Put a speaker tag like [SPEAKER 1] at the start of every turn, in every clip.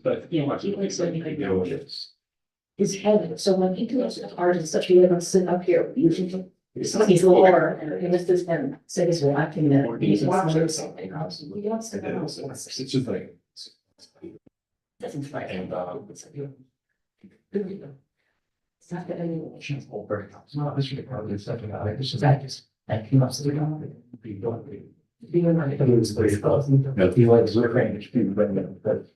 [SPEAKER 1] But
[SPEAKER 2] Yeah, he likes anything.
[SPEAKER 1] you know what it is.
[SPEAKER 2] His head, so when he does the art and stuff, he doesn't sit up here. He's lower and this is him, so he's watching that. He's watching something else. He wants to know.
[SPEAKER 1] It's just like.
[SPEAKER 2] Doesn't fight.
[SPEAKER 1] And,
[SPEAKER 2] It's not that anyone.
[SPEAKER 1] She's over. It's not, this should probably something about it. It's just that just, like, he wants to go. Be done. Being right. It was very thousand. No, he likes the range, but.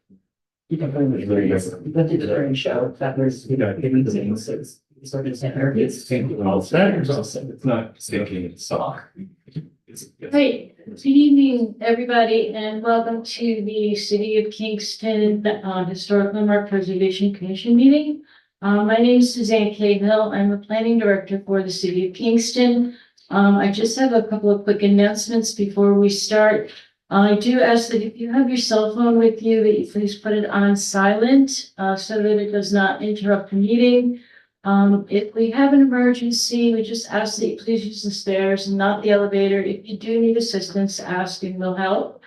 [SPEAKER 1] You can find it very easy. But it's very show that there's, you know, it things. It's sort of center. It's all set. It's not stinking, it's sock.
[SPEAKER 3] Great. Good evening, everybody, and welcome to the City of Kingston Historic Landmark Preservation Commission meeting. My name is Suzanne Cahill. I'm the planning director for the City of Kingston. I just have a couple of quick announcements before we start. I do ask that if you have your cell phone with you, that you please put it on silent so that it does not interrupt the meeting. If we have an emergency, we just ask that you please use the stairs and not the elevator. If you do need assistance, ask and we'll help.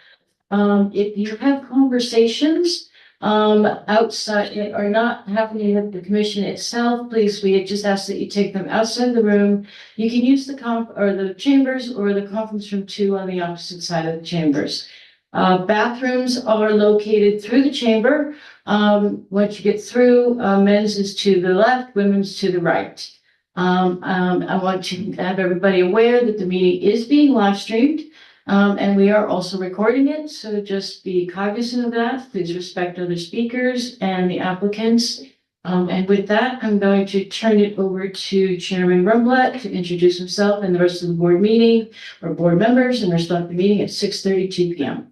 [SPEAKER 3] If you have conversations outside or not happening with the commission itself, please, we just ask that you take them outside the room. You can use the chambers or the conference room 2 on the opposite side of the chambers. Bathrooms are located through the chamber. Once you get through, men's is to the left, women's to the right. I want to have everybody aware that the meeting is being live streamed. And we are also recording it, so just be cognizant of that. Please respect other speakers and the applicants. And with that, I'm going to turn it over to Chairman Rumblatt to introduce himself and the rest of the board meeting or board members, and we'll start the meeting at 6:32 p.m.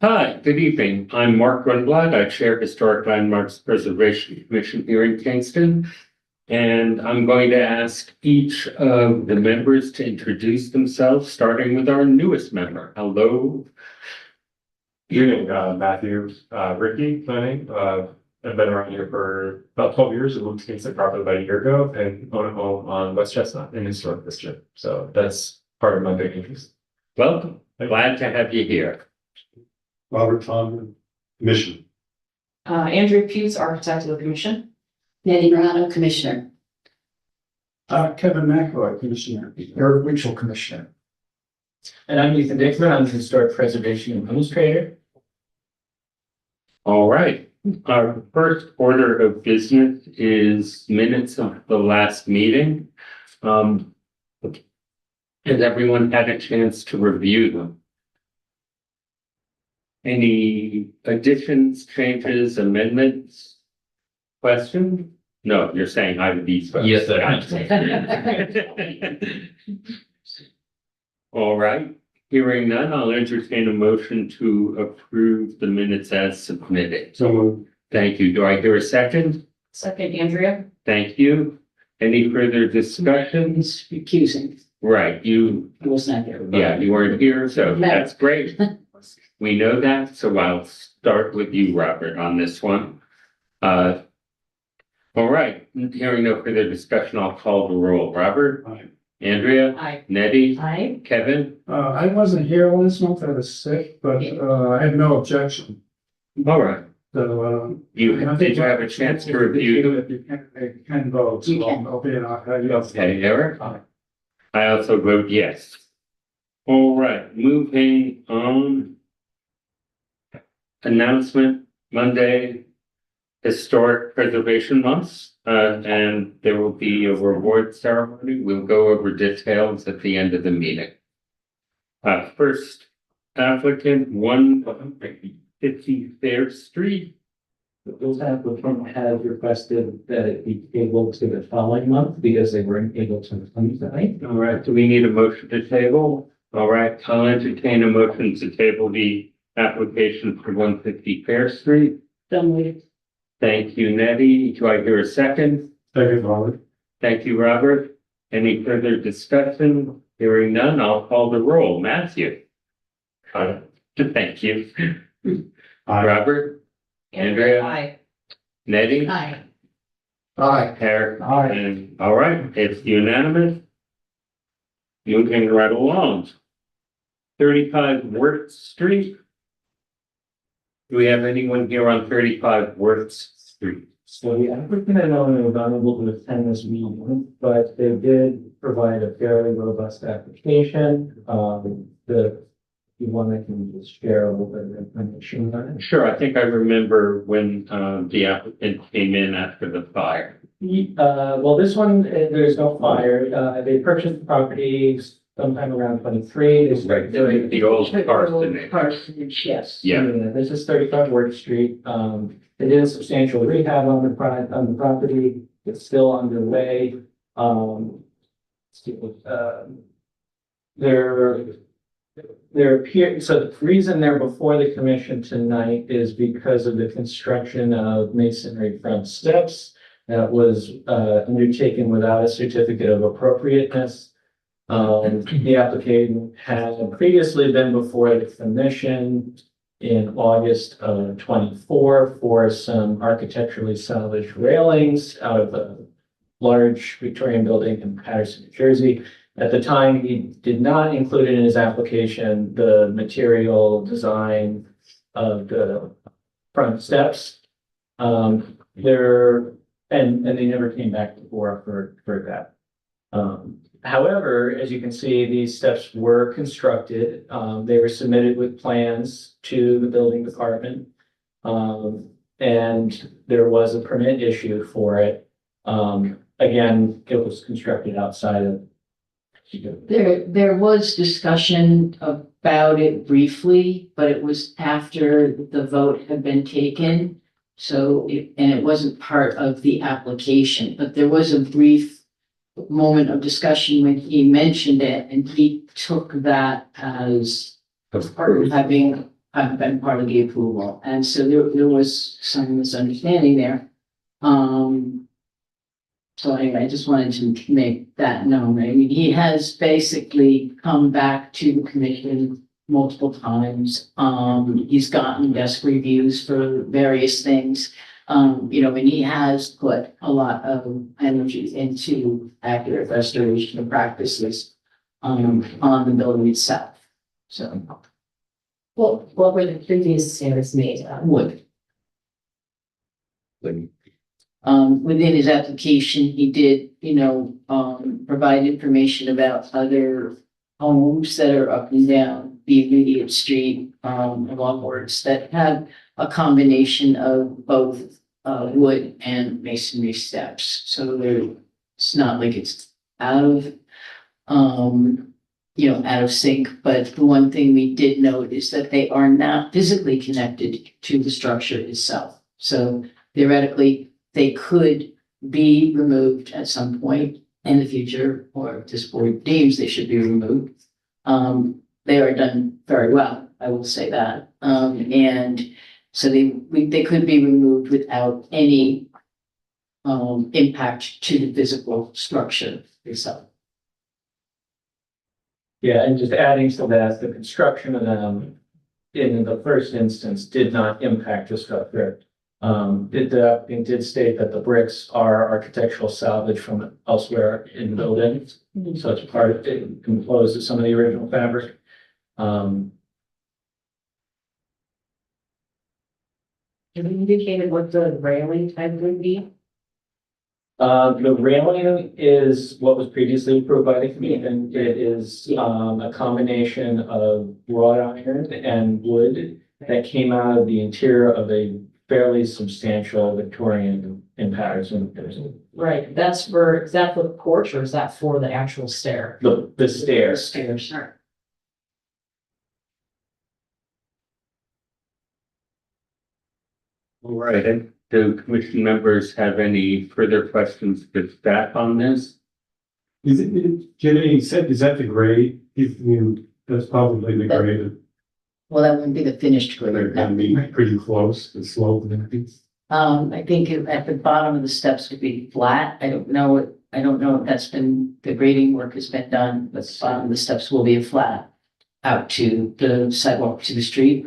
[SPEAKER 4] Hi, good evening. I'm Mark Grunblatt. I chair Historic Landmarks Preservation Commission here in Kingston. And I'm going to ask each of the members to introduce themselves, starting with our newest member. Hello.
[SPEAKER 1] Good evening, Matthew, Ricky, planning. I've been around here for about 12 years. I moved to Kingston probably about a year ago and own a home on West Chestnut in historic district. So that's part of my big interest.
[SPEAKER 4] Welcome. Glad to have you here.
[SPEAKER 5] Robert Tom, Commission.
[SPEAKER 2] Andrew Hughes, architect of the commission.
[SPEAKER 3] Nettie Morano, Commissioner.
[SPEAKER 5] Kevin McElroy, Commissioner.
[SPEAKER 6] Eric Mitchell, Commissioner. And I'm Ethan Dickman. I'm the Historic Preservation Administrator.
[SPEAKER 4] All right. Our first order of business is minutes of the last meeting. Has everyone had a chance to review them? Any additions, changes, amendments? Questions? No, you're saying I'm these folks.
[SPEAKER 6] Yes, sir.
[SPEAKER 4] All right, hearing none, I'll entertain a motion to approve the minutes as submitted.
[SPEAKER 5] So moved.
[SPEAKER 4] Thank you. Do I hear a second?
[SPEAKER 2] Second, Andrea.
[SPEAKER 4] Thank you. Any further discussions?
[SPEAKER 2] He's recusing.
[SPEAKER 4] Right, you,
[SPEAKER 2] He was not there.
[SPEAKER 4] yeah, you weren't here, so that's great. We know that, so I'll start with you, Robert, on this one. All right, hearing no further discussion, I'll call the roll. Robert?
[SPEAKER 5] Aye.
[SPEAKER 4] Andrea?
[SPEAKER 2] Aye.
[SPEAKER 4] Nettie?
[SPEAKER 2] Aye.
[SPEAKER 4] Kevin?
[SPEAKER 5] I wasn't here last month. I was sick, but I have no objection.
[SPEAKER 4] All right,
[SPEAKER 5] So
[SPEAKER 4] did you have a chance to review?
[SPEAKER 5] If you can vote, so
[SPEAKER 2] You can.
[SPEAKER 5] I'll be in.
[SPEAKER 4] Okay, Eric?
[SPEAKER 5] Aye.
[SPEAKER 4] I also vote yes. All right, moving on. Announcement Monday, Historic Preservation Month, and there will be a reward ceremony. We'll go over details at the end of the meeting. First applicant, 150 Fair Street.
[SPEAKER 6] Those applicants have requested that it be able to the following month because they weren't able to come tonight.
[SPEAKER 4] All right, do we need a motion to table? All right, I'll entertain a motion to table the application for 150 Fair Street.
[SPEAKER 2] Done with.
[SPEAKER 4] Thank you, Nettie. Do I hear a second?
[SPEAKER 5] Second, Robert.
[SPEAKER 4] Thank you, Robert. Any further discussion? Hearing none, I'll call the roll. Matthew?
[SPEAKER 1] Aye.
[SPEAKER 4] Thank you.
[SPEAKER 5] Aye.
[SPEAKER 4] Robert? Andrea?
[SPEAKER 2] Aye.
[SPEAKER 4] Nettie?
[SPEAKER 2] Aye.
[SPEAKER 5] Aye.
[SPEAKER 4] Eric?
[SPEAKER 5] Aye.
[SPEAKER 4] And all right, it's unanimous. Moving right along. 35 Worth Street. Do we have anyone here on 35 Worth Street?
[SPEAKER 6] So the applicant and owner was unable to attend this meeting, but they did provide a fairly robust application. You want I can just share a little bit of information on it.
[SPEAKER 4] Sure, I think I remember when the applicant came in after the fire.
[SPEAKER 6] Well, this one, there's no fire. They purchased the property sometime around 23. This is
[SPEAKER 4] The old parsonage.
[SPEAKER 2] Parsonage, yes.
[SPEAKER 4] Yeah.
[SPEAKER 6] This is 35 Ward Street. They did a substantial rehab on the property. It's still underway. So the reason they're before the commission tonight is because of the construction of masonry front steps that was undertaken without a certificate of appropriateness. The applicant had previously been before the commission in August of 24 for some architecturally salvaged railings out of a large Victorian building in Patterson, New Jersey. At the time, he did not include in his application the material design of the front steps. And they never came back before for that. However, as you can see, these steps were constructed. They were submitted with plans to the building department. And there was a permit issued for it. Again, it was constructed outside of.
[SPEAKER 2] There was discussion about it briefly, but it was after the vote had been taken. So, it wasn't part of the application, but there was a brief moment of discussion when he mentioned it, and he took that as part of having been part of the approval. And so there was some misunderstanding there. So anyway, I just wanted to make that known. I mean, he has basically come back to the commission multiple times. He's gotten desk reviews for various things. And he has put a lot of energy into accurate restoration practices on the building itself. So.
[SPEAKER 7] Well, what were the previous standards made?
[SPEAKER 2] Wood. Within his application, he did, provide information about other homes that are up and down the immediate street, along wards that have a combination of both, wood and masonry steps. So it's not like it's out of, out of sync, but the one thing we did note is that they are not physically connected to the structure itself. So theoretically, they could be removed at some point in the future, or if this board deems they should be removed. They are done very well, I will say that. And so they could be removed without any impact to the physical structure itself.
[SPEAKER 6] Yeah, and just adding to that, the construction of them in the first instance did not impact the structure. It did state that the bricks are architectural salvage from elsewhere in the building. So it's part of it, composed of some of the original fabric.
[SPEAKER 7] Have you indicated what the railing type would be?
[SPEAKER 6] The railing is what was previously approved by the commission. It is a combination of wrought iron and wood that came out of the interior of a fairly substantial Victorian in Patterson.
[SPEAKER 7] Right, is that for the porch or is that for the actual stair?
[SPEAKER 6] The stairs.
[SPEAKER 7] Stairs.
[SPEAKER 4] All right, and do commission members have any further questions for staff on this?
[SPEAKER 5] Jenny said, is that the grade? That's probably the grade.
[SPEAKER 2] Well, that wouldn't be the finished
[SPEAKER 5] They're
[SPEAKER 2] grade.
[SPEAKER 5] gonna be pretty close, the slope and everything.
[SPEAKER 2] I think at the bottom of the steps would be flat. I don't know if that's been, the grading work has been done, but the bottom of the steps will be flat out to the sidewalk to the street.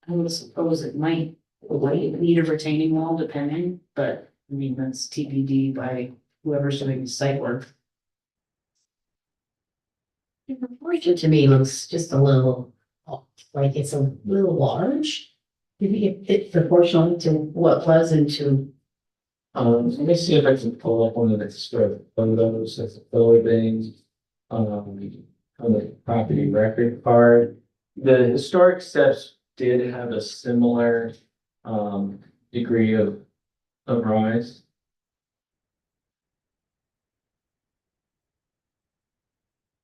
[SPEAKER 7] I would suppose it might need a retaining wall depending, but I mean, that's TBD by whoever's doing the site work. The proportion to me looks just a little like it's a little large. Do you think it fit proportionally to what was into?
[SPEAKER 6] Let me see if I can pull up one of the sort of photos of the building. On the property record card. The historic steps did have a similar, degree of rise.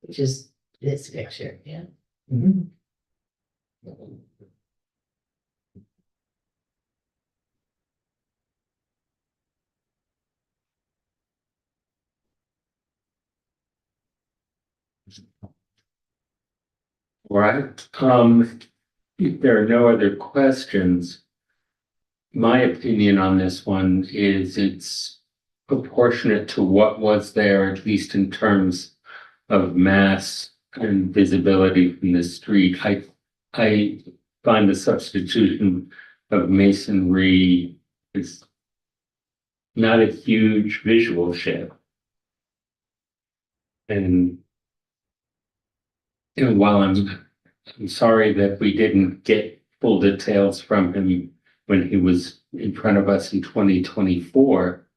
[SPEAKER 7] Which is this picture, yeah.
[SPEAKER 4] Right, if there are no other questions. My opinion on this one is it's proportionate to what was there, at least in terms of mass and visibility from the street. I find the substitution of masonry is not a huge visual shift. And while I'm sorry that we didn't get full details from him when he was in front of us in 2024,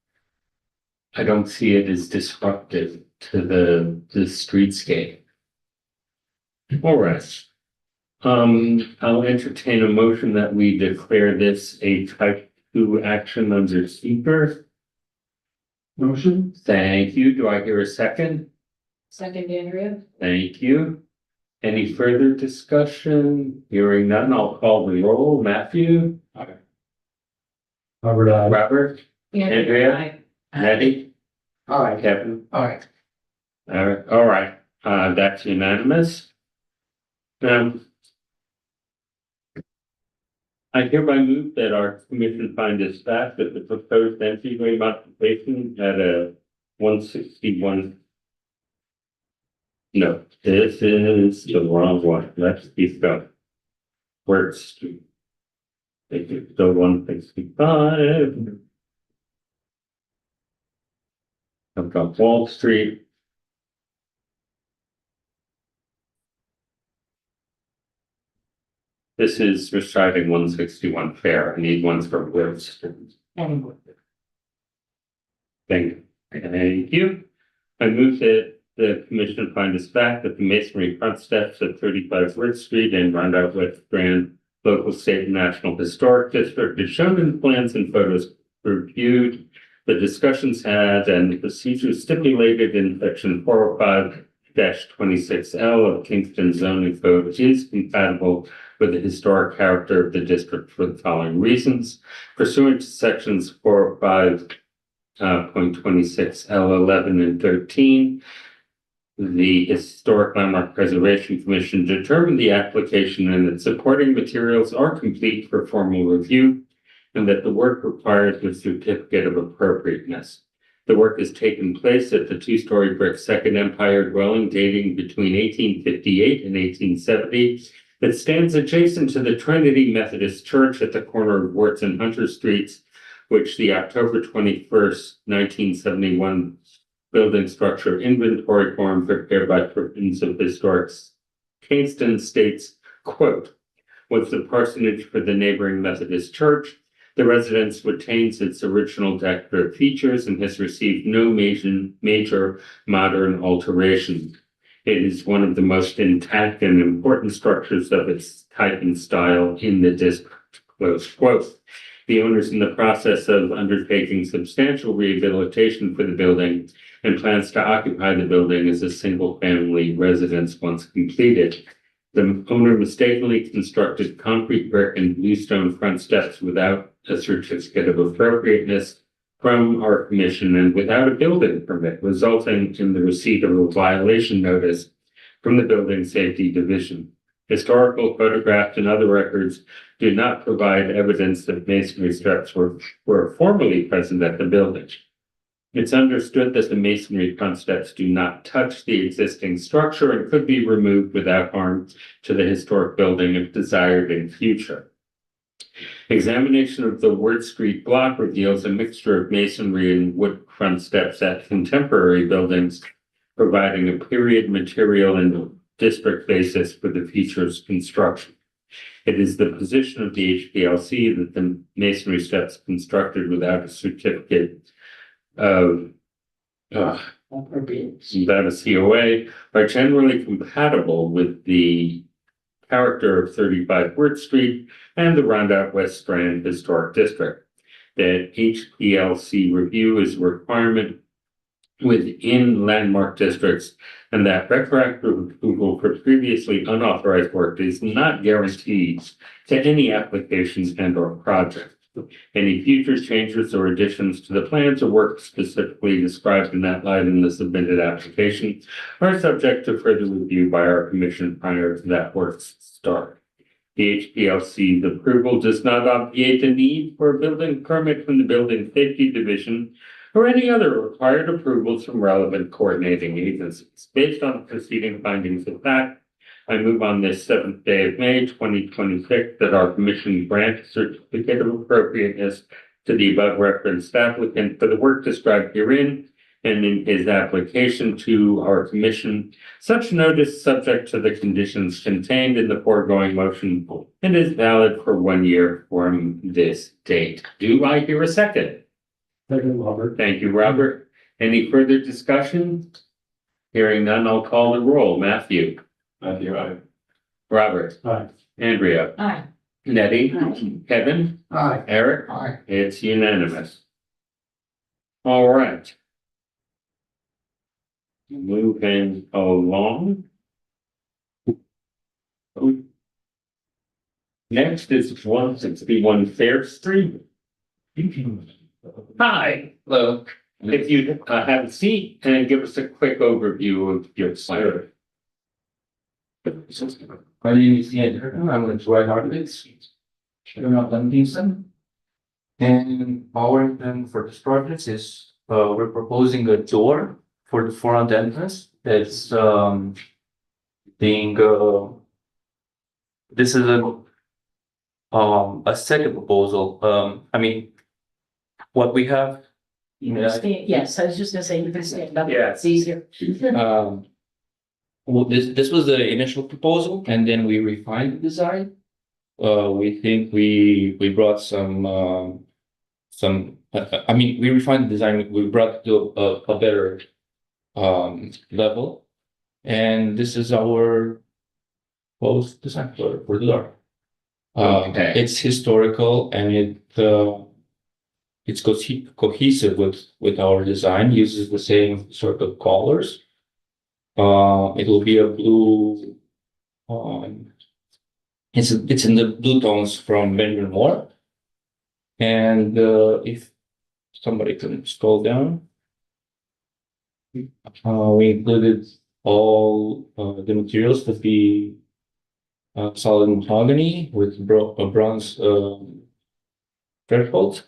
[SPEAKER 4] I don't see it as disruptive to the streetscape. All right. I'll entertain a motion that we declare this a type 2 action under seeker.
[SPEAKER 5] Motion?
[SPEAKER 4] Thank you. Do I hear a second?
[SPEAKER 3] Second, Andrea.
[SPEAKER 4] Thank you. Any further discussion? Hearing none, I'll call the roll. Matthew?
[SPEAKER 5] Robert, I.
[SPEAKER 4] Robert? Andrea?
[SPEAKER 3] Aye.
[SPEAKER 4] Nettie?
[SPEAKER 1] All right,
[SPEAKER 4] Kevin?
[SPEAKER 1] all right.
[SPEAKER 4] All right, that's unanimous. I hereby move that our commission find as fact that the proposed entryway modification at a 161. No, this is the wrong one. Let's keep going. Word Street. They could go 165. I've got Wall Street. This is reciting 161 Fair. I need ones for Word Street. Thank you. I move that the commission find as fact that the masonry front steps at 35 Wood Street and Roundout West Grand local, state, and national historic district is shown in plans and photos reviewed, the discussions had, and the procedures stipulated in section 405-26L of Kingston zoning code is compatible with the historic character of the district for the following reasons. Pursuant to sections 405.26L11 and 13, the Historic Landmark Preservation Commission determined the application and its supporting materials are complete for formal review, and that the work requires a certificate of appropriateness. The work has taken place at the two-story brick Second Empire dwelling dating between 1858 and 1870 that stands adjacent to the Trinity Methodist Church at the corner of Wirtz and Hunter Streets, which the October 21st, 1971 building structure inventory form prepared by Province of Historic Kingston states, quote, was the parsonage for the neighboring Methodist Church. The residence retains its original decorative features and has received no major modern alterations. It is one of the most intact and important structures of its type and style in the district, close quote. The owner is in the process of undertaking substantial rehabilitation for the building and plans to occupy the building as a single-family residence once completed. The owner mistakenly constructed concrete brick and bluestone front steps without a certificate of appropriateness from our commission and without a building permit, resulting in the receipt of a violation notice from the Building Safety Division. Historical photographs and other records do not provide evidence that masonry steps were formerly present at the building. It's understood that the masonry front steps do not touch the existing structure and could be removed without harm to the historic building if desired in future. Examination of the Word Street block reveals a mixture of masonry and wood front steps at contemporary buildings, providing a period material and district basis for the future's construction. It is the position of the HPLC that the masonry steps constructed without a certificate of
[SPEAKER 2] Appropriate.
[SPEAKER 4] without a COA are generally compatible with the character of 35 Wirt Street and the Rondout West Strand Historic District. That HPLC review is a requirement within landmark districts, and that retroactive approval for previously unauthorized work is not guaranteed to any applications and or project. Any future changes or additions to the plans or work specifically described in that light in the submitted application are subject to further review by our commission prior to that work's start. The HPLC's approval does not obviate the need for a building permit from the Building Safety Division or any other required approvals from relevant coordinating agencies. Based on preceding findings of fact, I move on this 7th day of May, 2026, that our commission grant a certificate of appropriateness to the above referenced applicant for the work described herein and in his application to our commission. Such notice subject to the conditions contained in the foregoing motion and is valid for 1 year from this date. Do I hear a second?
[SPEAKER 5] Second, Robert.
[SPEAKER 4] Thank you, Robert. Any further discussion? Hearing none, I'll call the roll. Matthew.
[SPEAKER 5] Matthew, aye.
[SPEAKER 4] Robert.
[SPEAKER 5] Aye.
[SPEAKER 4] Andrea.
[SPEAKER 3] Aye.
[SPEAKER 4] Nettie.
[SPEAKER 2] Aye.
[SPEAKER 4] Kevin.
[SPEAKER 5] Aye.
[SPEAKER 4] Eric.
[SPEAKER 5] Aye.
[SPEAKER 4] It's unanimous. All right. Moving along. Next is 161 Fair Street. Hi. Hello. If you have a seat and give us a quick overview of your plan.
[SPEAKER 8] My name is Ian. I'm with Dwight Hartley's. Showing up Kingston. And our intent for this project is, we're proposing a door for the front entrance. That's, being, this is a second proposal. I mean, what we have.
[SPEAKER 7] You can stand, yes, I was just gonna say, you can stand up,
[SPEAKER 4] Yeah.
[SPEAKER 7] it's easier.
[SPEAKER 8] Well, this was the initial proposal, and then we refined the design. We think we brought I mean, we refined the design, we brought to a better level. And this is our proposed design for the door.
[SPEAKER 4] Okay.
[SPEAKER 8] It's historical and it's cohesive with our design, uses the same sort of colors. It will be a blue, it's in the blue tones from Benjamin Moore. And if somebody can scroll down, we included all the materials to be solid mahogany with a bronze threshold.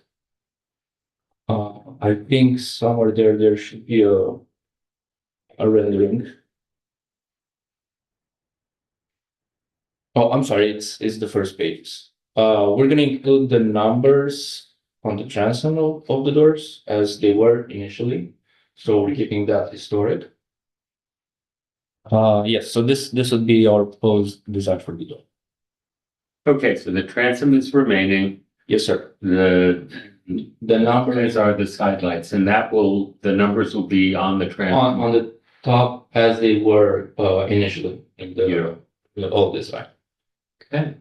[SPEAKER 8] I think somewhere there should be a rendering. Oh, I'm sorry, it's the first page. We're gonna include the numbers on the transom of the doors as they were initially. So we're keeping that historic. Yes, so this would be our proposed design for the door.
[SPEAKER 4] Okay, so the transom is remaining.
[SPEAKER 8] Yes, sir.
[SPEAKER 4] The
[SPEAKER 8] numbers
[SPEAKER 4] are the sidelights, and the numbers will be on the transom.
[SPEAKER 8] on the top as they were initially in the old design.
[SPEAKER 4] Okay.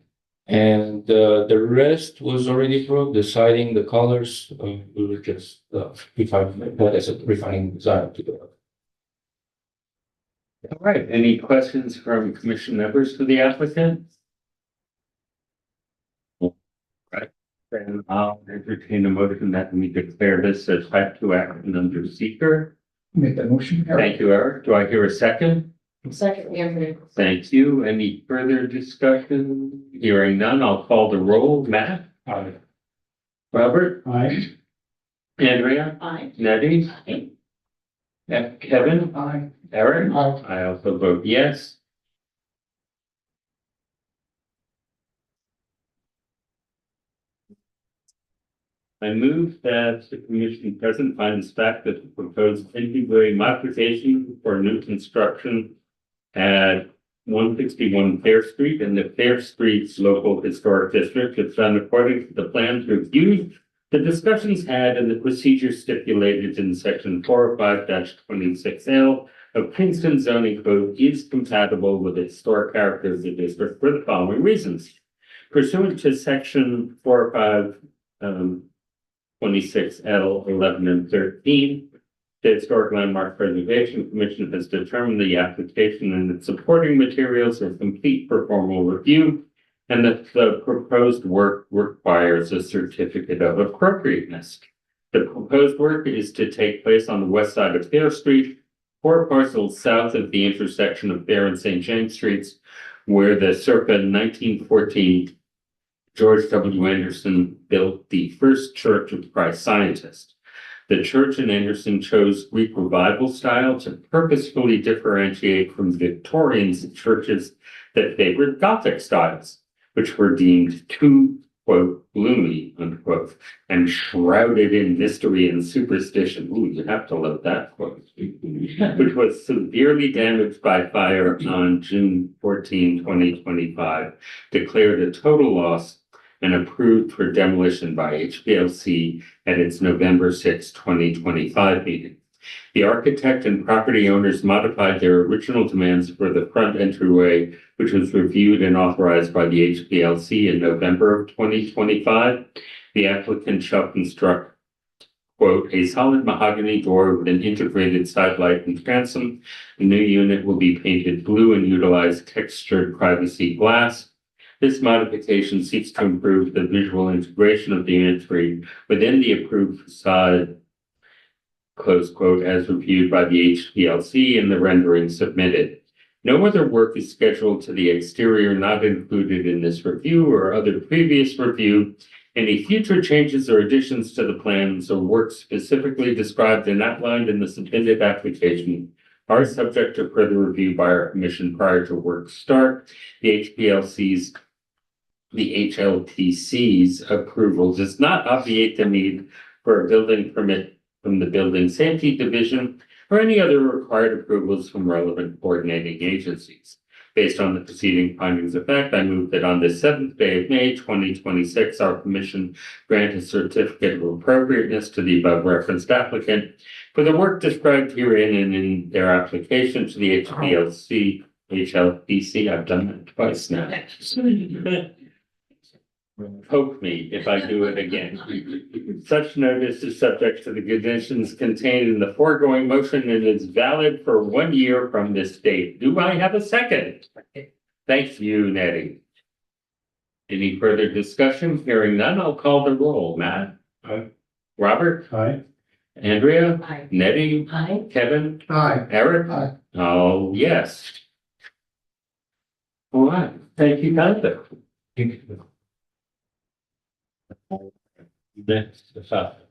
[SPEAKER 8] And the rest was already approved, the siding, the colors, we were just refining, like I said, refining the design to the.
[SPEAKER 4] All right, any questions from commission members for the applicant? All right, then I'll entertain a motion that we declare this as type 2 action under seeker.
[SPEAKER 1] Make that motion.
[SPEAKER 4] Thank you, Eric. Do I hear a second?
[SPEAKER 7] Second, Andrea.
[SPEAKER 4] Thank you. Any further discussion? Hearing none, I'll call the roll. Matt?
[SPEAKER 5] Aye.
[SPEAKER 4] Robert?
[SPEAKER 5] Aye.
[SPEAKER 4] Andrea?
[SPEAKER 7] Aye.
[SPEAKER 4] Nettie?
[SPEAKER 7] Aye.
[SPEAKER 4] Kevin?
[SPEAKER 1] Aye.
[SPEAKER 4] Eric?
[SPEAKER 1] Aye.
[SPEAKER 4] I also vote yes. I move that the commission present finds fact that the proposed entryway modification for new construction at 161 Fair Street in the Fair Streets Local Historic District. It's done according to the plans reviewed, the discussions had, and the procedures stipulated in section 405-26L of Kingston zoning code is compatible with the historic character of the district for the following reasons. Pursuant to section 405-26L 11 and 13, the Historic Landmark Preservation Commission has determined the application and its supporting materials are complete for formal review, and that the proposed work requires a certificate of appropriateness. The proposed work is to take place on the west side of Fair Street, 4 parcels south of the intersection of Fair and St. James Streets, where the circa 1914 George W. Anderson built the first Church of Christ Scientist. The church in Anderson chose Greek Revival style to purposefully differentiate from Victorian churches that favored Gothic styles, which were deemed too, quote, gloomy, unquote, and shrouded in mystery and superstition. Ooh, you have to love that quote. Which was severely damaged by fire on June 14, 2025, declared a total loss and approved for demolition by HPLC at its November 6, 2025 meeting. The architect and property owners modified their original demands for the front entryway, which was reviewed and authorized by the HPLC in November of 2025. The applicant shall construct, quote, a solid mahogany door with an integrated side light and transom. The new unit will be painted blue and utilize textured privacy glass. This modification seeks to improve the visual integration of the entry within the approved facade, close quote, as reviewed by the HPLC in the rendering submitted. No other work is scheduled to the exterior not included in this review or other previous review. Any future changes or additions to the plans or work specifically described and outlined in the submitted application are subject to further review by our commission prior to work start. The HLPC's approval does not obviate the need for a building permit from the Building Safety Division or any other required approvals from relevant coordinating agencies. Based on the preceding findings of fact, I move that on the 7th day of May, 2026, our commission grant a certificate of appropriateness to the above referenced applicant for the work described herein and in their application to the HLPC. I've done that twice now. Poke me if I do it again. Such notice is subject to the conditions contained in the foregoing motion and is valid for 1 year from this date. Do I have a second? Thank you, Nettie. Any further discussion? Hearing none, I'll call the roll. Matt?
[SPEAKER 5] Aye.
[SPEAKER 4] Robert?
[SPEAKER 5] Aye.
[SPEAKER 4] Andrea?
[SPEAKER 7] Aye.
[SPEAKER 4] Nettie?
[SPEAKER 7] Aye.
[SPEAKER 4] Kevin?
[SPEAKER 5] Aye.
[SPEAKER 4] Eric?
[SPEAKER 5] Aye.
[SPEAKER 4] Oh, yes. All right. Thank you, Gunther. That's the fact.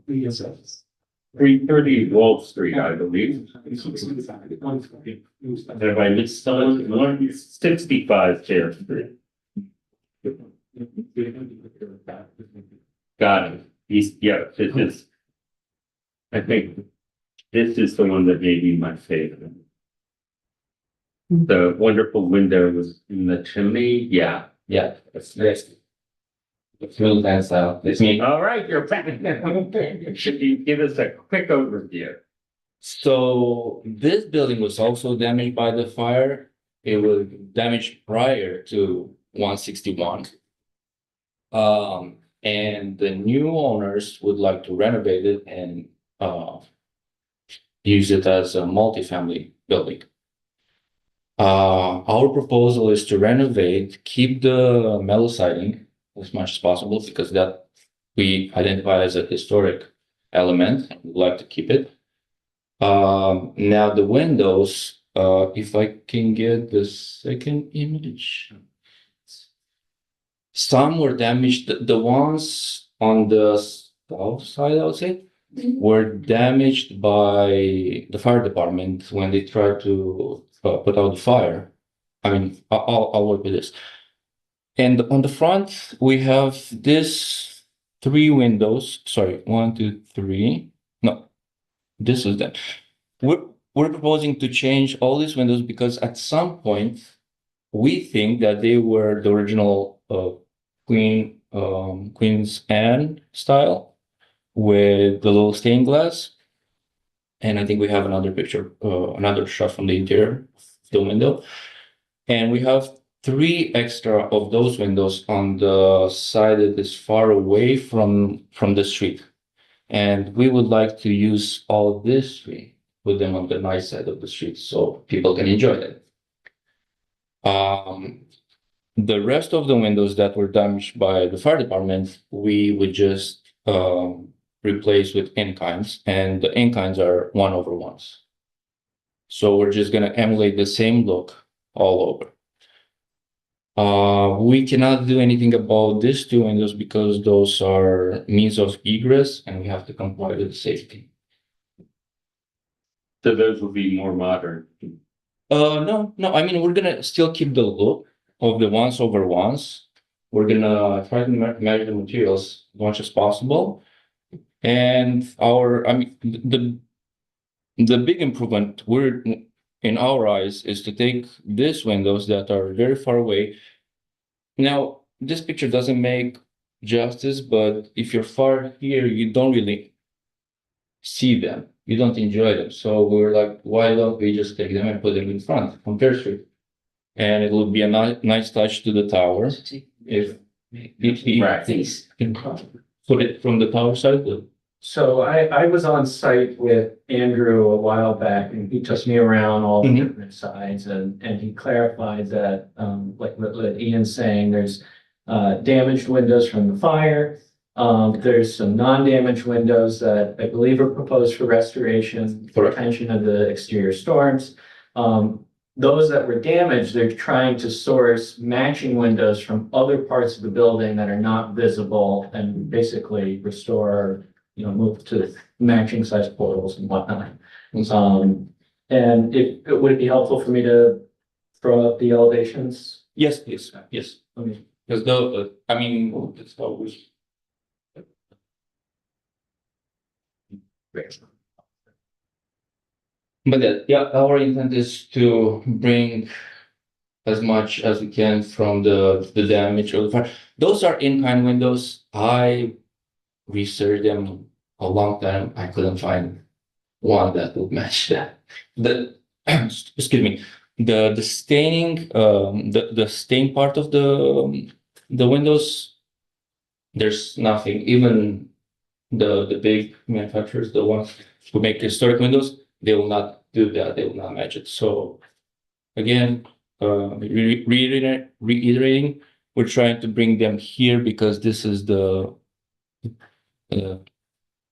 [SPEAKER 5] Yes.
[SPEAKER 4] 330 Wall Street, I believe. Have I missed someone? 165 Fair Street. Got it. Yeah, this is. I think this is the one that may be my favorite. The wonderful windows in the chimney. Yeah.
[SPEAKER 8] Yeah, that's it's really nice out. This mean,
[SPEAKER 4] All right, you're back. Should you give us a quick overview?
[SPEAKER 8] so this building was also damaged by the fire. It was damaged prior to 161. And the new owners would like to renovate it and use it as a multifamily building. Our proposal is to renovate, keep the metal siding as much as possible because that we identify as a historic element. We'd like to keep it. Now the windows, if I can get the second image. Some were damaged. The ones on the south side, I would say, were damaged by the fire department when they tried to put out the fire. I mean, I'll work with this. And on the front, we have this 3 windows. Sorry, 1, 2, 3. No, this is that. We're proposing to change all these windows because at some point we think that they were the original Queen's Anne style with the little stained glass. And I think we have another picture, another shot from the interior of the window. And we have 3 extra of those windows on the side that is far away from the street. And we would like to use all these 3, put them on the nice side of the street so people can enjoy them. The rest of the windows that were damaged by the fire department, we would just replace with in-kinds, and the in-kinds are 1/1s. So we're just gonna emulate the same look all over. We cannot do anything about these 2 windows because those are means of egress and we have to comply with safety.
[SPEAKER 4] So those will be more modern.
[SPEAKER 8] No, I mean, we're gonna still keep the look of the 1/1s. We're gonna try to measure the materials as much as possible. And I mean, the big improvement in our eyes is to take these windows that are very far away. Now, this picture doesn't make justice, but if you're far here, you don't really see them. You don't enjoy them. So we're like, why don't we just take them and put them in front on Fair Street? And it would be a nice touch to the tower if
[SPEAKER 4] Right.
[SPEAKER 8] put it from the tower side.
[SPEAKER 6] So I was on site with Andrew a while back and he took me around all the
[SPEAKER 8] Mhm.
[SPEAKER 6] different sides and he clarified that, like what Ian's saying, there's damaged windows from the fire. There's some non-damaged windows that I believe are proposed for restoration, for
[SPEAKER 8] Correct.
[SPEAKER 6] prevention of the exterior storms. Those that were damaged, they're trying to source matching windows from other parts of the building that are not visible and basically restore, move to matching size portals and whatnot. And would it be helpful for me to throw up the elevations?
[SPEAKER 8] Yes, please. Yes.
[SPEAKER 6] Okay.
[SPEAKER 8] Because I mean, that's how we. But yeah, our intent is to bring as much as we can from the damage or the fire. Those are in-kind windows. I researched them a long time. I couldn't find one that would match that. Excuse me, the staining, the stain part of the windows, there's nothing. Even the big manufacturers, the ones who make historic windows, they will not do that. They will not match it. So again, reiterating, we're trying to bring them here because this is the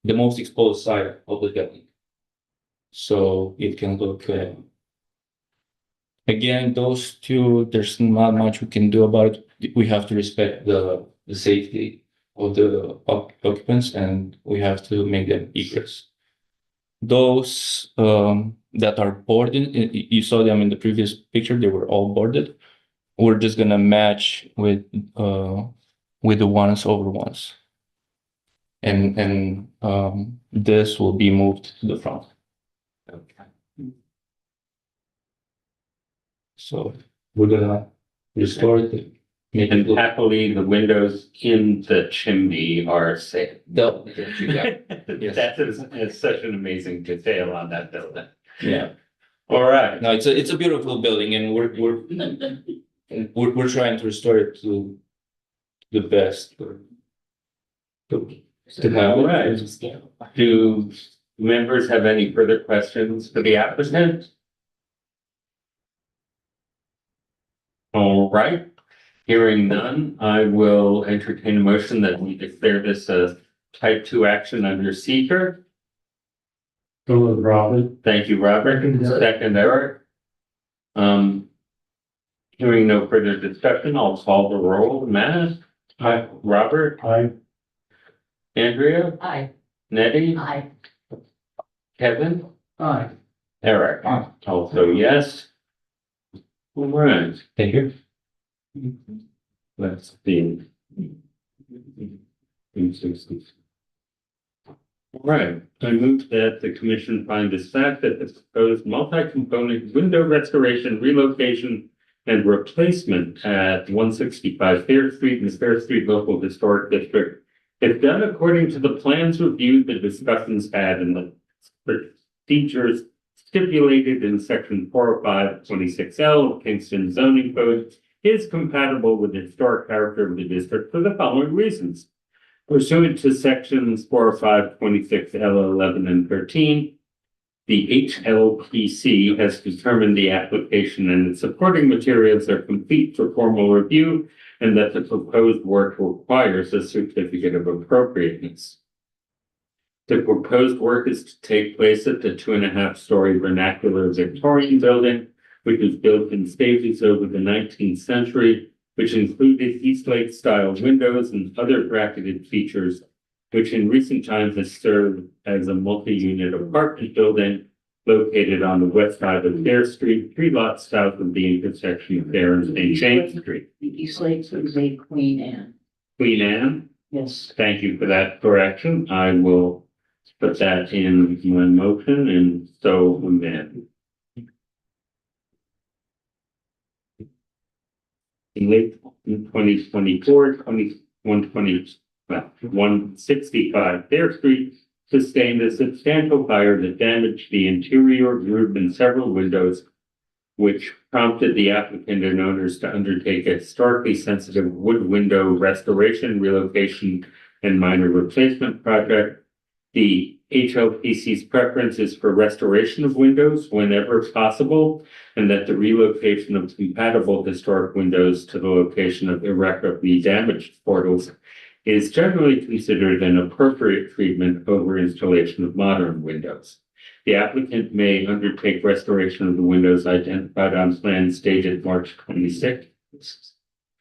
[SPEAKER 8] most exposed side of the building. So it can look, again, those 2, there's not much we can do about it. We have to respect the safety of the occupants and we have to make them egress. Those that are boarded, you saw them in the previous picture, they were all boarded. We're just gonna match with the 1/1s. And this will be moved to the front. So we're gonna restore it. Make it
[SPEAKER 4] And
[SPEAKER 8] look.
[SPEAKER 4] happily, the windows in the chimney are safe.
[SPEAKER 8] Yeah. Yes.
[SPEAKER 4] That is such an amazing detail on that building.
[SPEAKER 8] Yeah.
[SPEAKER 4] All right.
[SPEAKER 8] No, it's a beautiful building and we're trying to restore it to the best. To have
[SPEAKER 4] All right. Do members have any further questions for the applicant? All right. Hearing none, I will entertain a motion that we declare this a type 2 action under seeker.
[SPEAKER 5] Go with Robin.
[SPEAKER 4] Thank you, Robert. Second, Eric. Hearing no further discussion, I'll call the roll. Matt?
[SPEAKER 5] Aye.
[SPEAKER 4] Robert?
[SPEAKER 5] Aye.
[SPEAKER 4] Andrea?
[SPEAKER 7] Aye.
[SPEAKER 4] Nettie?
[SPEAKER 7] Aye.
[SPEAKER 4] Kevin?
[SPEAKER 1] Aye.
[SPEAKER 4] Eric?
[SPEAKER 1] Aye.
[SPEAKER 4] Also yes. All right,
[SPEAKER 8] Thank you.
[SPEAKER 4] let's see. All right, I move that the commission find this fact that the proposed multi-component window restoration, relocation, and replacement at 165 Fair Street in the Fair Street Local Historic District is done according to the plans reviewed, the discussions had, and the procedures stipulated in section 405-26L of Kingston zoning code is compatible with the historic character of the district for the following reasons. Pursuant to sections 405-26L 11 and 13, the HLPC has determined the application and its supporting materials are complete for formal review and that the proposed work requires a certificate of appropriateness. The proposed work is to take place at the 2.5-story vernacular Victorian building, which was built in stages over the 19th century, which included Eastlake style windows and other bracketed features, which in recent times has served as a multi-unit apartment building located on the west side of Fair Street, 3 lots south of the intersection of Fair and St. James Street.
[SPEAKER 2] The East Lakes was a Queen Anne.
[SPEAKER 4] Queen Anne,
[SPEAKER 2] Yes.
[SPEAKER 4] thank you for that correction. I will put that in my motion, and so then. In late 2024, 165 Fair Street sustained a substantial fire that damaged the interior roof and several windows, which prompted the applicant and owners to undertake a historically sensitive wood window restoration, relocation, and minor replacement project. The HLPC's preference is for restoration of windows whenever possible, and that the relocation of compatible historic windows to the location of irreparably damaged portals is generally considered an appropriate treatment over installation of modern windows. The applicant may undertake restoration of the windows identified on plans dated March 26,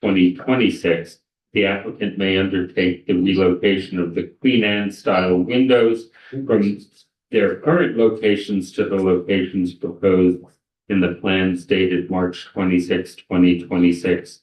[SPEAKER 4] 2026. The applicant may undertake the relocation of the Queen Anne style windows from their current locations to the locations proposed in the plans dated March 26, 2026.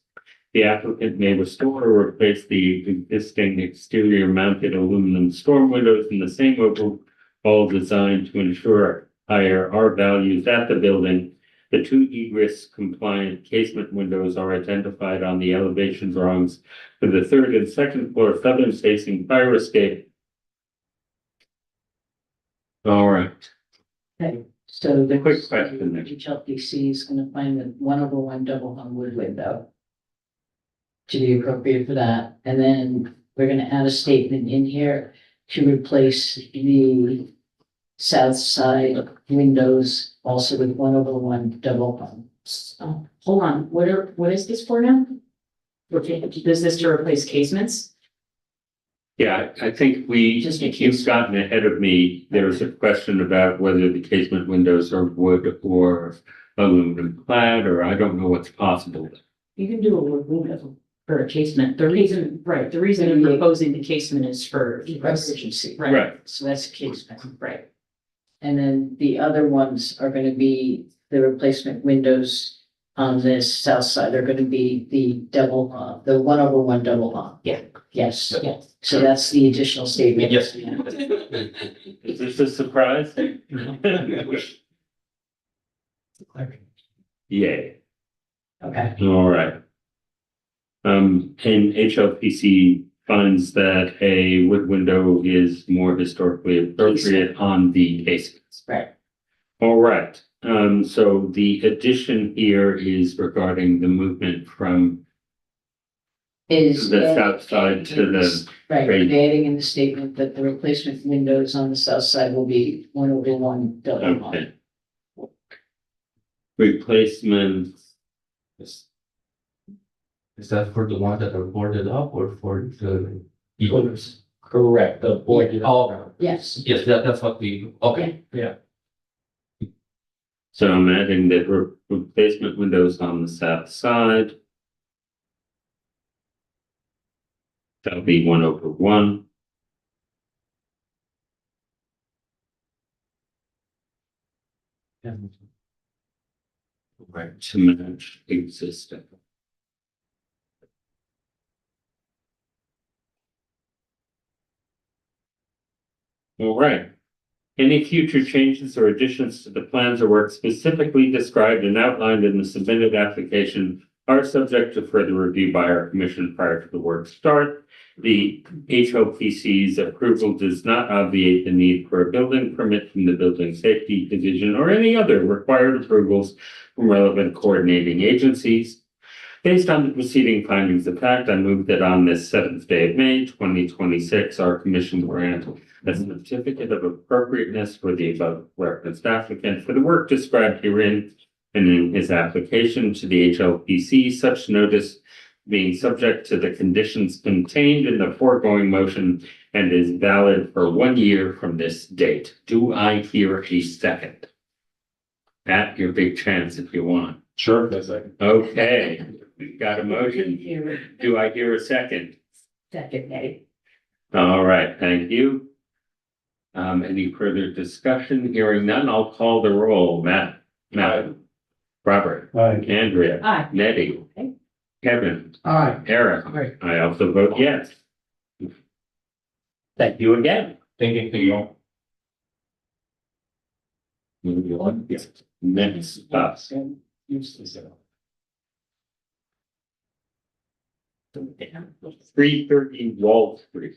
[SPEAKER 4] The applicant may restore or replace the existing exterior mounted aluminum storm windows in the same overall design to ensure higher R values at the building. The 2 egress compliant casement windows are identified on the elevation drawings for the 3rd and 2nd floor southern facing fire escape. All right.
[SPEAKER 2] Okay, so the
[SPEAKER 4] Quick question there.
[SPEAKER 2] HLPC is gonna find the 1/1 double hung wood window to be appropriate for that, and then we're gonna add a statement in here to replace the south side windows also with 1/1 double hung.
[SPEAKER 7] Oh, hold on, what is this for now? Is this to replace casements?
[SPEAKER 4] Yeah, I think
[SPEAKER 2] Just in
[SPEAKER 4] you've
[SPEAKER 2] case.
[SPEAKER 4] gotten ahead of me. There was a question about whether the casement windows are wood or aluminum clad, or I don't know what's possible.
[SPEAKER 7] You can do a wood window for a casement. The reason I'm proposing the casement is for
[SPEAKER 2] Emergency.
[SPEAKER 7] right,
[SPEAKER 2] So that's a casement.
[SPEAKER 7] right.
[SPEAKER 2] And then the other ones are gonna be the replacement windows on this south side. They're gonna be the double, the 1/1 double hung.
[SPEAKER 7] Yeah.
[SPEAKER 2] Yes,
[SPEAKER 7] Yeah.
[SPEAKER 2] so that's the additional statement.
[SPEAKER 8] Yes.
[SPEAKER 4] Is this a surprise? Yay.
[SPEAKER 2] Okay,
[SPEAKER 4] All right. And HLPC finds that a wood window is more historically appropriate on the casements.
[SPEAKER 2] right.
[SPEAKER 4] All right. So the addition here is regarding the movement from
[SPEAKER 2] Is.
[SPEAKER 4] the south side to the,
[SPEAKER 2] Right,
[SPEAKER 4] Great.
[SPEAKER 2] adding in the statement that the replacement windows on the south side will be 1/1 double hung.
[SPEAKER 4] okay. Replacement.
[SPEAKER 8] Is that for the ones that are boarded up or for the others?
[SPEAKER 6] Correct, the board.
[SPEAKER 8] Oh,
[SPEAKER 2] Yes,
[SPEAKER 8] yes, that's what we, okay.
[SPEAKER 4] So I'm adding the replacement windows on the south side. That'll be 1/1. Right, to match existing. All right. Any future changes or additions to the plans or work specifically described and outlined in the submitted application are subject to further review by our commission prior to the work start. The HLPC's approval does not obviate the need for a building permit from the Building Safety Division or any other required approvals from relevant coordinating agencies. Based on the preceding findings of fact, I move that on this 7th day of May, 2026, our commission grant a certificate of appropriateness for the above referenced applicant for the work described herein and in his application to the HLPC, such notice being subject to the conditions contained in the foregoing motion and is valid for 1 year from this date. Do I hear a second? At your big chance if you want.
[SPEAKER 5] Sure, that's like.
[SPEAKER 4] Okay, we've got a motion. Do I hear a second?
[SPEAKER 7] Second, Eddie.
[SPEAKER 4] All right, thank you. Any further discussion? Hearing none, I'll call the roll. Matt, Robert, Andrea,
[SPEAKER 7] Aye.
[SPEAKER 4] Nettie,
[SPEAKER 7] Okay.
[SPEAKER 4] Kevin,
[SPEAKER 1] Aye.
[SPEAKER 4] Eric.
[SPEAKER 1] Aye.
[SPEAKER 4] I also vote yes. Thank you again.
[SPEAKER 8] Thank you.
[SPEAKER 4] Moving on. Next up, 330 Wall Street.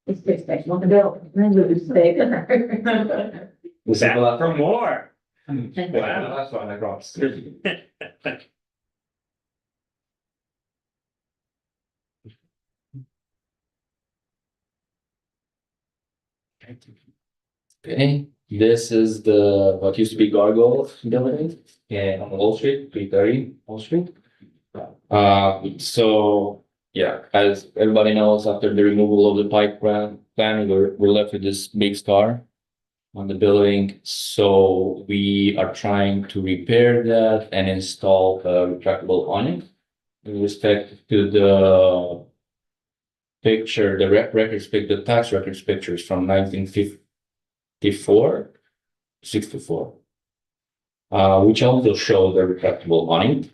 [SPEAKER 7] It's fixed, I want to go.
[SPEAKER 4] Back for more.
[SPEAKER 8] Wow, that's why I brought. Okay, this is the, what used to be Gargoyle building, on Wall Street, 330 Wall Street. So, yeah, as everybody knows, after the removal of the pike plan, we're left with this big scar on the building. So we are trying to repair that and install a retractable awning. In respect to the picture, the records pic, the tax records pictures from 1954, 64, which also show the retractable awning.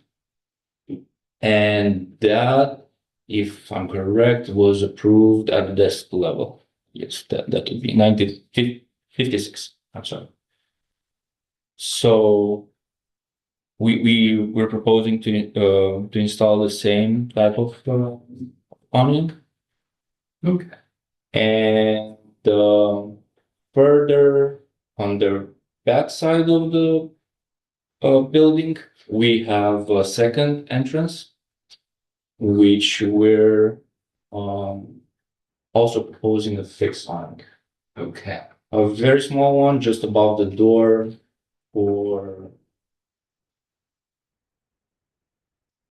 [SPEAKER 8] And that, if I'm correct, was approved at the desk level. Yes, that would be 1956. I'm sorry. So we're proposing to install the same type of awning.
[SPEAKER 4] Okay.
[SPEAKER 8] And further on the back side of the building, we have a second entrance, which we're also proposing a fixed awning.
[SPEAKER 4] Okay.
[SPEAKER 8] A very small one just above the door for,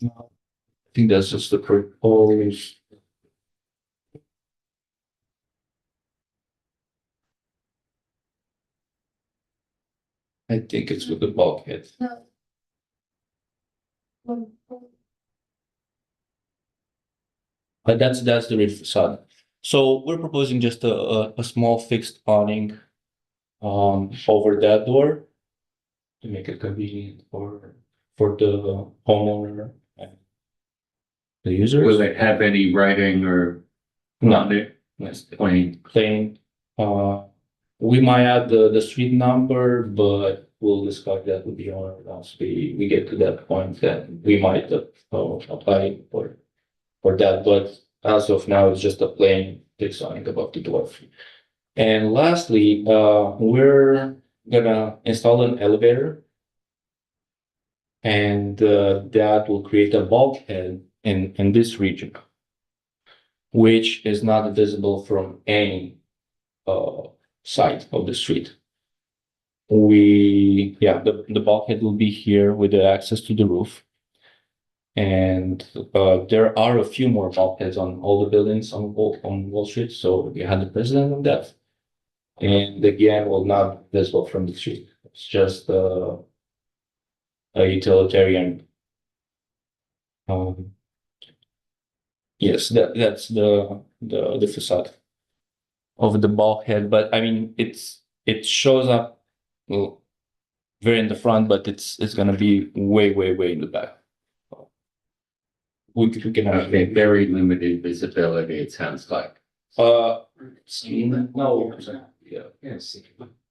[SPEAKER 8] I think that's just the proposed. I think it's with the bulkhead. But that's the rear facade. So we're proposing just a small fixed awning over that door to make it convenient for the homeowner and the users.
[SPEAKER 4] Will it have any writing or
[SPEAKER 8] No,
[SPEAKER 4] on it?
[SPEAKER 8] it's
[SPEAKER 4] Plain.
[SPEAKER 8] plain. We might add the street number, but we'll discuss that with the owner once we get to that point. Then we might apply for that. But as of now, it's just a plain fixed awning above the door. And lastly, we're gonna install an elevator, and that will create a bulkhead in this region, which is not visible from any side of the street. The bulkhead will be here with the access to the roof. And there are a few more bulkheads on all the buildings on Wall Street, so we had the president of that. And again, will not be visible from the street. It's just a utilitarian. Yes, that's the facade of the bulkhead, but I mean it shows up. Well, very in the front, but it's gonna be way in the back. We can have,
[SPEAKER 4] Okay, very limited visibility, it sounds like.
[SPEAKER 8] no, yeah.
[SPEAKER 6] Yes.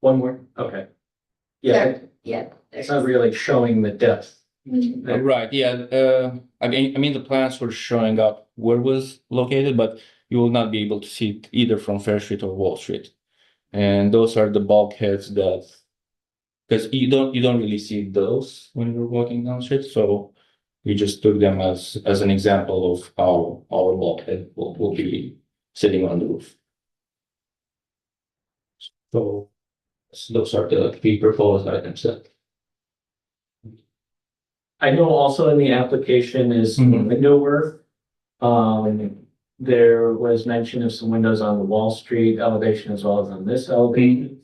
[SPEAKER 6] One more, okay. Yeah,
[SPEAKER 2] Yeah.
[SPEAKER 6] it's not really showing the depth.
[SPEAKER 8] Right, yeah, I mean, the plans were showing up where it was located, but you will not be able to see it either from Fair Street or Wall Street. And those are the bulkheads that, because you don't really see those when you're walking down the street, so we just took them as an example of how our bulkhead will be sitting on the roof. So those are the three proposed items that.
[SPEAKER 6] I know also in the application is
[SPEAKER 8] Mhm.
[SPEAKER 6] window work. There was mention of some windows on the Wall Street elevation as well as on this elevation.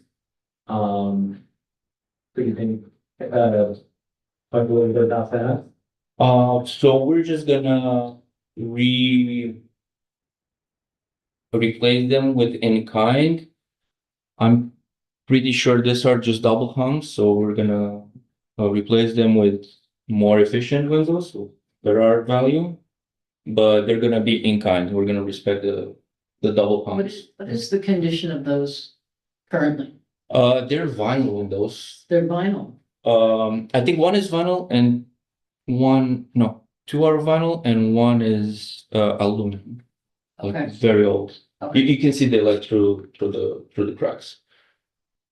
[SPEAKER 6] Do you think, talk a little bit about that?
[SPEAKER 8] So we're just gonna replace them with in kind. I'm pretty sure these are just double hungs, so we're gonna replace them with more efficient windows. So there are value, but they're gonna be in kind. We're gonna respect the double hungs.
[SPEAKER 2] What is the condition of those currently?
[SPEAKER 8] They're vinyl windows.
[SPEAKER 2] They're vinyl.
[SPEAKER 8] I think one is vinyl and two are vinyl and one is aluminum. Like
[SPEAKER 2] Okay.
[SPEAKER 8] very old. You,
[SPEAKER 2] Okay.
[SPEAKER 8] you can see the light through the cracks.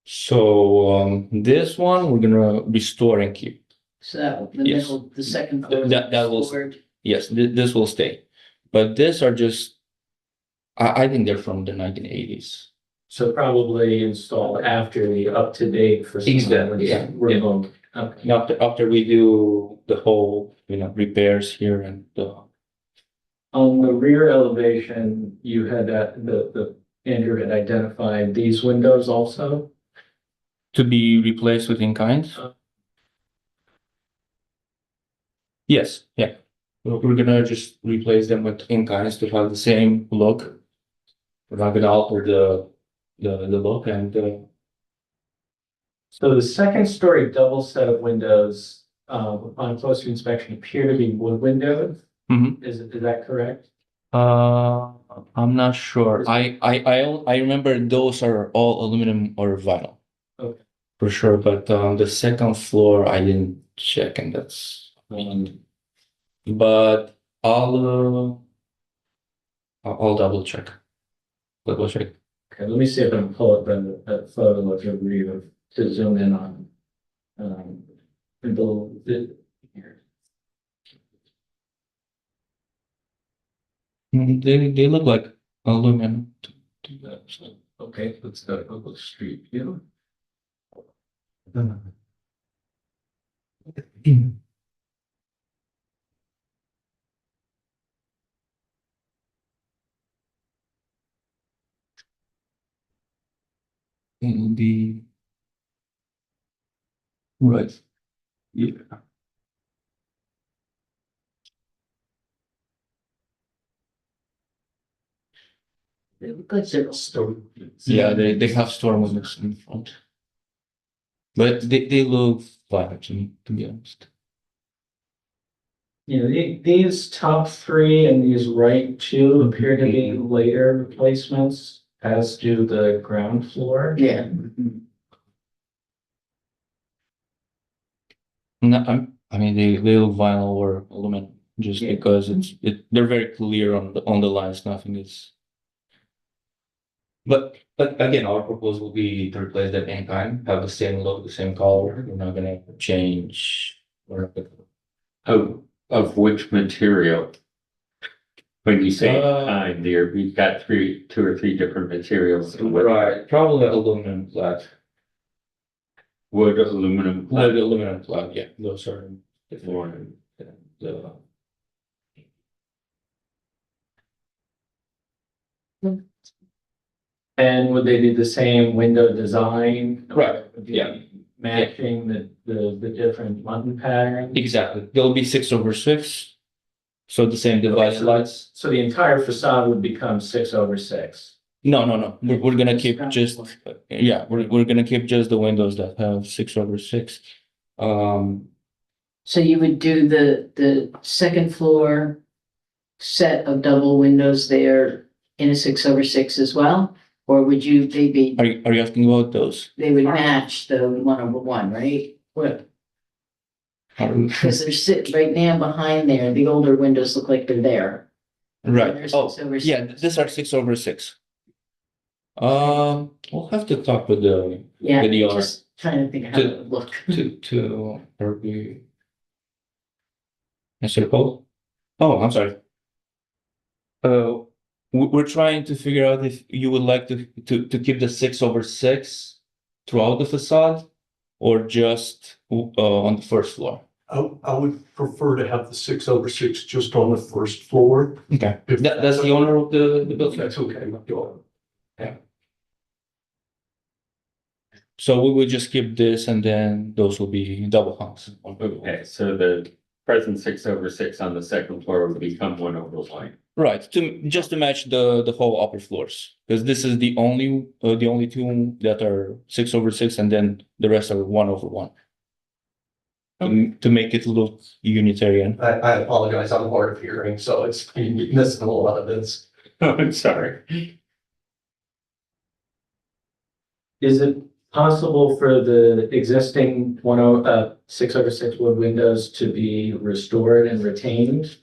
[SPEAKER 8] So this one we're gonna restore and keep.
[SPEAKER 2] So that, the
[SPEAKER 8] Yes.
[SPEAKER 2] middle, the second floor.
[SPEAKER 8] That will-
[SPEAKER 2] restored.
[SPEAKER 8] Yes, this will stay. But these are just, I think they're from the 1980s.
[SPEAKER 6] So probably installed after the up-to-date for.
[SPEAKER 8] Exactly, yeah.
[SPEAKER 6] Remote, okay.
[SPEAKER 8] After we do the whole, repairs here and
[SPEAKER 6] On the rear elevation, you had that, the Andrew had identified these windows also.
[SPEAKER 8] to be replaced with in kind. Yes, yeah. We're gonna just replace them with in kinds to have the same look. We're not gonna alter the look and
[SPEAKER 6] So the second story double set of windows, on closer inspection appear to be wood windows.
[SPEAKER 8] Mhm.
[SPEAKER 6] Is that correct?
[SPEAKER 8] I'm not sure. I remember those are all aluminum or vinyl.
[SPEAKER 6] Okay.
[SPEAKER 8] For sure, but on the second floor I didn't check and that's but I'll double check. Double check.
[SPEAKER 6] Okay, let me see if I can pull up a photo of your rear to zoom in on. Here.
[SPEAKER 8] They look like aluminum.
[SPEAKER 6] Okay, let's go to Google Street View.
[SPEAKER 8] And the right. Yeah.
[SPEAKER 2] They look like they're
[SPEAKER 8] Yeah, they have storm windows in front. But they look fine to be honest.
[SPEAKER 6] You know, these top three and these right two appear to be later replacements, as do the ground floor.
[SPEAKER 2] Yeah.
[SPEAKER 8] No, I mean they look vinyl or aluminum just
[SPEAKER 2] Yeah.
[SPEAKER 8] because they're very clear on the lines. Nothing is. But again, our proposal will be to replace that in kind, have the same look, the same color. We're not gonna change.
[SPEAKER 4] Of which material? When you say
[SPEAKER 8] Uh,
[SPEAKER 4] kind there, we've got two or three different materials.
[SPEAKER 8] Right, probably aluminum flat.
[SPEAKER 4] Wood, aluminum.
[SPEAKER 8] Wood, aluminum flat, yeah, those are the four. The-
[SPEAKER 6] And would they be the same window design?
[SPEAKER 8] Right,
[SPEAKER 6] Would they
[SPEAKER 8] yeah.
[SPEAKER 6] be Matching the different button patterns?
[SPEAKER 8] Exactly, there'll be 6/6. So the same divided lights.
[SPEAKER 6] So the entire facade would become 6/6.
[SPEAKER 8] No. We're gonna keep just, yeah, we're gonna keep just the windows that have 6/6.
[SPEAKER 2] So you would do the second floor set of double windows there in a 6/6 as well? Or would you,
[SPEAKER 8] are you asking about those?
[SPEAKER 2] they would match the 1/1, right? What? Because they're sitting right now behind there, the older windows look like they're there.
[SPEAKER 8] Right,
[SPEAKER 2] They're
[SPEAKER 8] oh,
[SPEAKER 2] 6/6.
[SPEAKER 8] yeah, these are 6/6. We'll have to talk with the
[SPEAKER 2] Yeah,
[SPEAKER 8] with the owner
[SPEAKER 2] just trying to think of how it would look.
[SPEAKER 8] to review. Mr. Cole? Oh, I'm sorry. We're trying to figure out if you would like to keep the 6/6 throughout the facade or just on the first floor.
[SPEAKER 9] I would prefer to have the 6/6 just on the first floor.
[SPEAKER 8] Okay,
[SPEAKER 9] If
[SPEAKER 8] that's the owner of the
[SPEAKER 9] If
[SPEAKER 8] building.
[SPEAKER 9] that's okay with you all.
[SPEAKER 8] So we would just keep this and then those will be double hungs.
[SPEAKER 4] Okay, so the present 6/6 on the second floor would become 1/1.
[SPEAKER 8] Right, just to match the whole upper floors, because this is the only two that are 6/6 and then the rest are 1/1. To make it look unitarian.
[SPEAKER 9] I apologize, I'm hard of hearing, so it's you're missing a lot of this.
[SPEAKER 4] Oh, I'm sorry.
[SPEAKER 6] Is it possible for the existing 6/6 wood windows to be restored and retained?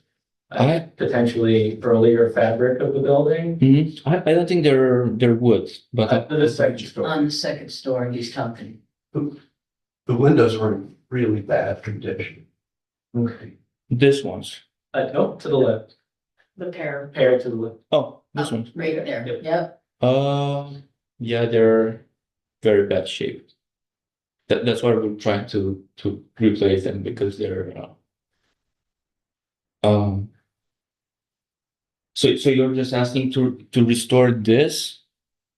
[SPEAKER 6] Potentially earlier fabric of the building?
[SPEAKER 8] I don't think they're wood, but
[SPEAKER 6] The second story.
[SPEAKER 2] On the second story, he's talking.
[SPEAKER 9] The windows are in really bad condition.
[SPEAKER 6] Okay.
[SPEAKER 8] this one's,
[SPEAKER 6] No, to the left,
[SPEAKER 3] The pair.
[SPEAKER 6] pair to the left.
[SPEAKER 8] oh, this one.
[SPEAKER 2] Right there,
[SPEAKER 6] Yep.
[SPEAKER 2] yep.
[SPEAKER 8] Yeah, they're very bad shape. That's why we're trying to replace them because they're so you're just asking to restore this,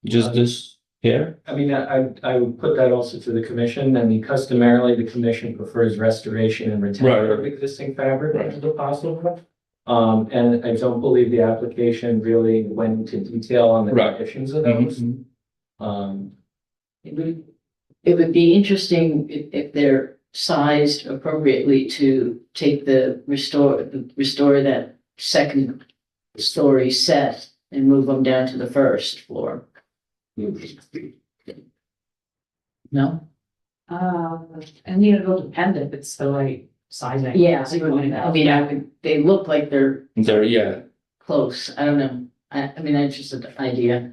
[SPEAKER 8] just this here?
[SPEAKER 6] I mean, I would put that also to the commission. I mean, customarily, the commission prefers restoration and retention
[SPEAKER 8] Right,
[SPEAKER 6] of
[SPEAKER 8] right.
[SPEAKER 6] existing fabric
[SPEAKER 8] Right.
[SPEAKER 6] as possible. And I don't believe the application really went into detail on the
[SPEAKER 8] Right.
[SPEAKER 6] conditions of those.
[SPEAKER 8] Mhm.
[SPEAKER 6] Um,
[SPEAKER 2] It would be interesting if they're sized appropriately to take restore that second story set and move them down to the first floor. No?
[SPEAKER 7] And you know, it'll depend if it's the right sizing.
[SPEAKER 2] Yeah,
[SPEAKER 7] So you would find out.
[SPEAKER 2] I mean, they look like they're
[SPEAKER 8] They're, yeah,
[SPEAKER 2] close. I don't know. I mean, that's just an idea.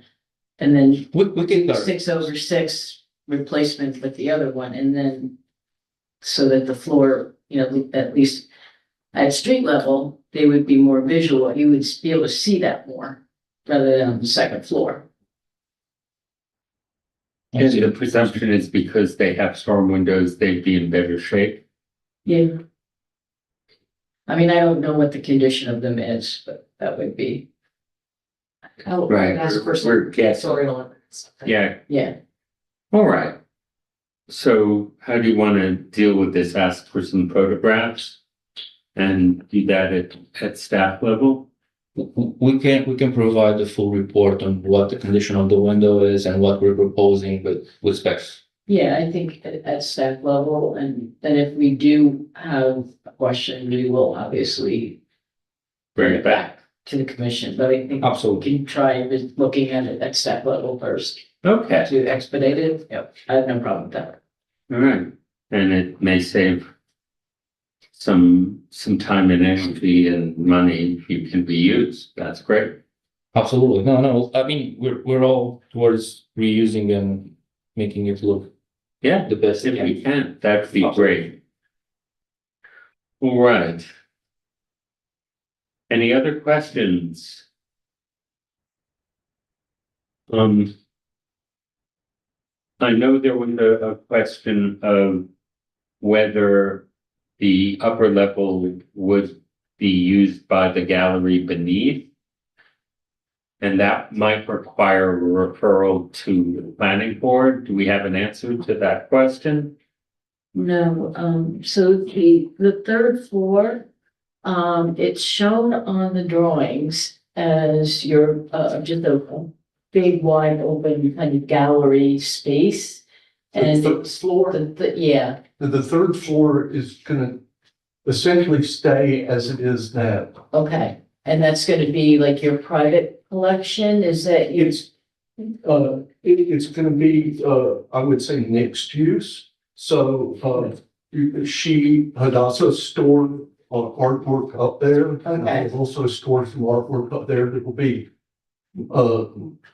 [SPEAKER 2] And then
[SPEAKER 8] we can,
[SPEAKER 2] 6/6 replacement with the other one, and then so that the floor, you know, at least at street level, they would be more visual. You would be able to see that more rather than on the second floor.
[SPEAKER 4] And the presumption is because they have storm windows, they'd be in better shape.
[SPEAKER 2] Yeah. I mean, I don't know what the condition of them is, but that would be,
[SPEAKER 7] Oh,
[SPEAKER 4] Right,
[SPEAKER 7] ask for some
[SPEAKER 4] we're guessing.
[SPEAKER 7] pictorial and something.
[SPEAKER 4] Yeah,
[SPEAKER 2] yeah.
[SPEAKER 4] all right. So how do you want to deal with this? Ask for some photographs and do that at staff level?
[SPEAKER 8] we can provide the full report on what the condition of the window is and what we're proposing with specs.
[SPEAKER 2] Yeah, I think at staff level, and then if we do have a question, we will obviously
[SPEAKER 4] Bring it back.
[SPEAKER 2] to the commission, but I think we
[SPEAKER 8] Absolutely.
[SPEAKER 2] can try with looking at it at staff level first
[SPEAKER 4] Okay,
[SPEAKER 2] to expedite it. Yep, I have no problem with that.
[SPEAKER 4] all right. And it may save some time and energy and money you can reuse. That's great.
[SPEAKER 8] Absolutely. No, I mean, we're all towards reusing and making it look
[SPEAKER 4] Yeah,
[SPEAKER 8] the best it
[SPEAKER 4] if
[SPEAKER 8] can.
[SPEAKER 4] we can, that'd be
[SPEAKER 8] Absolutely.
[SPEAKER 4] great. All right. Any other questions? I know there was a question of whether the upper level would be used by the gallery beneath. And that might require a referral to the planning board. Do we have an answer to that question?
[SPEAKER 2] No, so the third floor, it's shown on the drawings as your, just a big wide open kind of gallery space. And
[SPEAKER 9] third
[SPEAKER 2] it's,
[SPEAKER 9] floor,
[SPEAKER 2] yeah,
[SPEAKER 9] the third floor is gonna essentially stay as it is now.
[SPEAKER 2] okay. And that's gonna be like your private collection, is that you?
[SPEAKER 9] It's gonna be, I would say mixed use. So, she had also stored artwork up there. And I have also stored some artwork up there that will be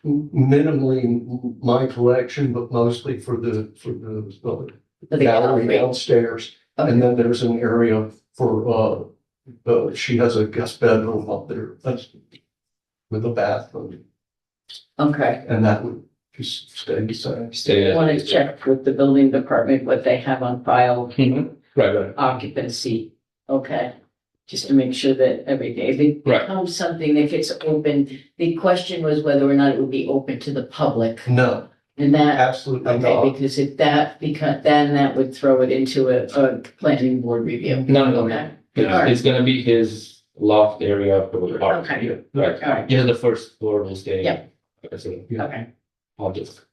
[SPEAKER 9] minimally my collection, but mostly for the
[SPEAKER 2] For the
[SPEAKER 9] gallery
[SPEAKER 2] gallery.
[SPEAKER 9] downstairs. And then there's an area for, she has a guest bedroom up there, that's with a bathroom,
[SPEAKER 2] Okay.
[SPEAKER 9] and that would just stay the same.
[SPEAKER 8] Stay.
[SPEAKER 2] I want to check with the building department what they have on file,
[SPEAKER 8] Right.
[SPEAKER 2] occupancy. Okay. Just to make sure that every day, if it
[SPEAKER 8] Right.
[SPEAKER 2] becomes something, if it's open, the question was whether or not it would be open to the public.
[SPEAKER 9] No,
[SPEAKER 2] And that,
[SPEAKER 9] absolutely
[SPEAKER 2] okay,
[SPEAKER 9] not.
[SPEAKER 2] because if that, because then that would throw it into a planning board review.
[SPEAKER 8] No.
[SPEAKER 2] Okay.
[SPEAKER 8] It's gonna be his loft area for the park.
[SPEAKER 2] Okay.
[SPEAKER 8] Right.
[SPEAKER 2] All right.
[SPEAKER 8] Yeah, the first floor will stay.
[SPEAKER 2] Yep.
[SPEAKER 8] Like I said,
[SPEAKER 2] Okay.
[SPEAKER 8] I'll just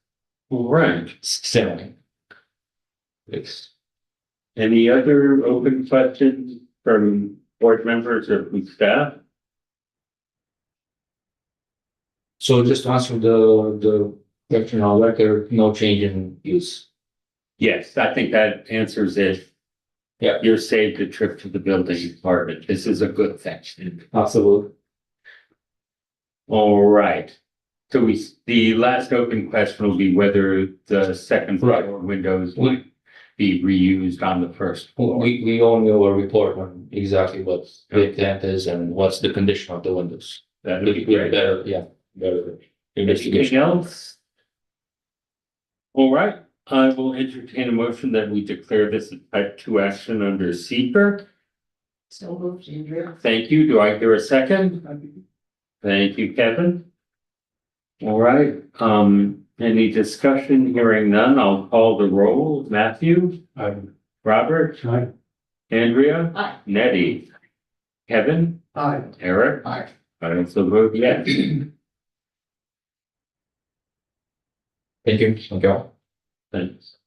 [SPEAKER 4] All right.
[SPEAKER 8] semi. It's.
[SPEAKER 4] Any other open questions from board members or from staff?
[SPEAKER 8] So just to answer the question on record, no change in use.
[SPEAKER 4] Yes, I think that answers it.
[SPEAKER 8] Yeah.
[SPEAKER 4] You're saved a trip to the building department. This is a good thing.
[SPEAKER 8] Absolutely.
[SPEAKER 4] All right. So the last open question will be whether the second
[SPEAKER 8] Right.
[SPEAKER 4] floor windows would be reused on the first floor.
[SPEAKER 8] We only will report on exactly what the intent is and what's the condition of the windows.
[SPEAKER 4] That would
[SPEAKER 8] Look
[SPEAKER 4] be
[SPEAKER 8] at
[SPEAKER 4] great.
[SPEAKER 8] better, yeah, better
[SPEAKER 4] Anything
[SPEAKER 8] investigation.
[SPEAKER 4] else? All right, I will entertain a motion that we declare this a type 2 action under seeker.
[SPEAKER 7] So moved, Andrea.
[SPEAKER 4] Thank you. Do I hear a second? Thank you, Kevin. All right, any discussion? Hearing none, I'll call the roll. Matthew? Robert?
[SPEAKER 5] Aye.
[SPEAKER 4] Andrea?
[SPEAKER 7] Aye.
[SPEAKER 4] Nettie? Kevin?
[SPEAKER 9] Aye.
[SPEAKER 4] Eric?
[SPEAKER 7] Aye.
[SPEAKER 4] I also vote yes.
[SPEAKER 8] Thank you, okay.
[SPEAKER 4] Thanks.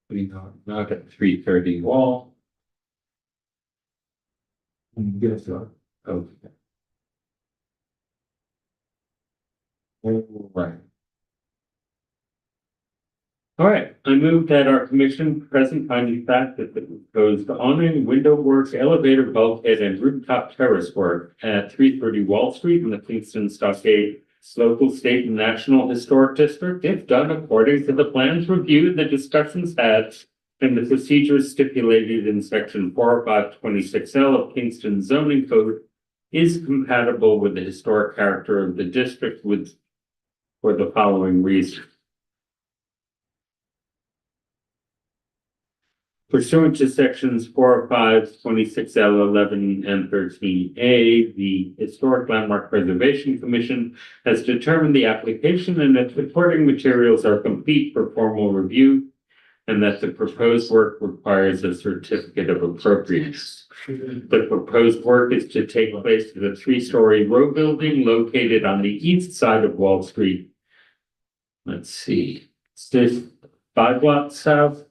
[SPEAKER 4] We knock at 3:30 wall.
[SPEAKER 5] Yes,
[SPEAKER 4] Okay. All right. All right, I move that our commission present finding fact that the proposed awning, window work, elevator bulkhead, and rooftop terrace work at 330 Wall Street in the Kingston Stockade local, state, and national historic district, if done according to the plans reviewed, the discussions had, and the procedures stipulated in section 4526L of Kingston zoning code, is compatible with the historic character of the district for the following reasons. Pursuant to sections 405, 26L, 11, and 13A, the Historic Landmark Preservation Commission has determined the application and that supporting materials are complete for formal review, and that the proposed work requires a certificate of appropriateness. The proposed work is to take place at a 3-story row building located on the east side of Wall Street. Let's see, it's this 5 blocks south.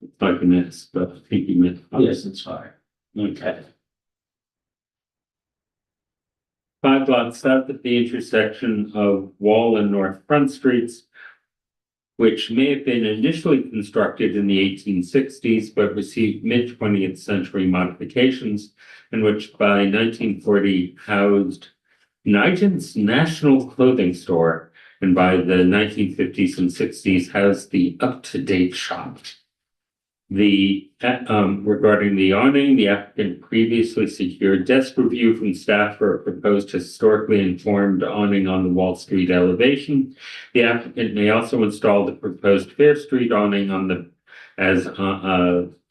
[SPEAKER 4] If I can miss, but I think you meant.
[SPEAKER 6] Yes, it's fine.
[SPEAKER 4] Okay. 5 blocks south at the intersection of Wall and North Front Streets, which may have been initially constructed in the 1860s, but received mid-20th century modifications, and which by 1940 housed Knighton's National Clothing Store, and by the 1950s and 60s housed the Up to Date Shop. Regarding the awning, the applicant previously secured desk review from staff for a proposed historically informed awning on the Wall Street elevation. The applicant may also install the proposed Fair Street awning as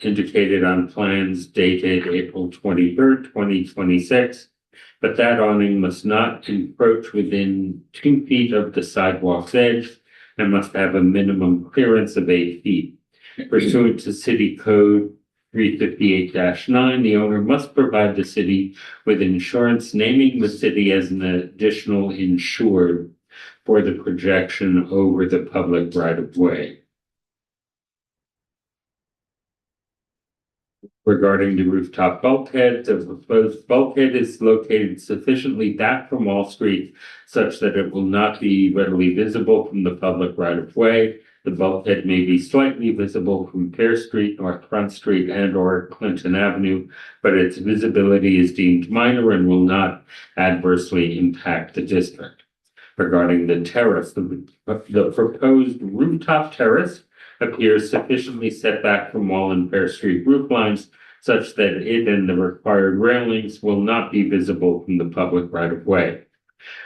[SPEAKER 4] indicated on plans dated April 23rd, 2026. But that awning must not encroach within 2 feet of the sidewalk's edge and must have a minimum clearance of 8 feet. Pursuant to City Code 358-9, the owner must provide the city with insurance naming the city as an additional insured for the projection over the public right of way. Regarding the rooftop bulkhead, the proposed bulkhead is located sufficiently back from Wall Street such that it will not be readily visible from the public right of way. The bulkhead may be slightly visible from Pear Street, North Front Street, and or Clinton Avenue, but its visibility is deemed minor and will not adversely impact the district. Regarding the terrace, the proposed rooftop terrace appears sufficiently set back from Wall and Pear Street roof lines such that it and the required railings will not be visible from the public right of way.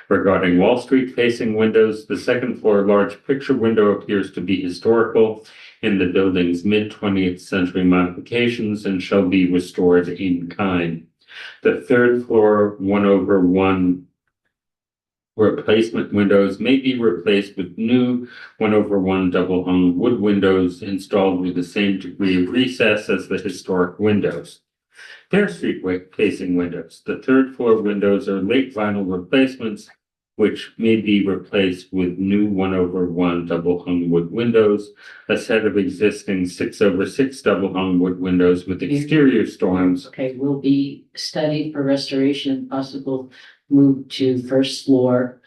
[SPEAKER 4] Regarding Wall Street facing windows, the second floor large picture window appears to be historical in the building's mid-20th century modifications and shall be restored in kind. The third floor 1/1 replacement windows may be replaced with new 1/1 double hung wood windows installed with the same degree of recess as the historic windows. Pear Street facing windows. The third floor windows are late vinyl replacements, which may be replaced with new 1/1 double hung wood windows, a set of existing 6/6 double hung wood windows with exterior storms.
[SPEAKER 2] Okay, will be studied for restoration, possible move to first floor,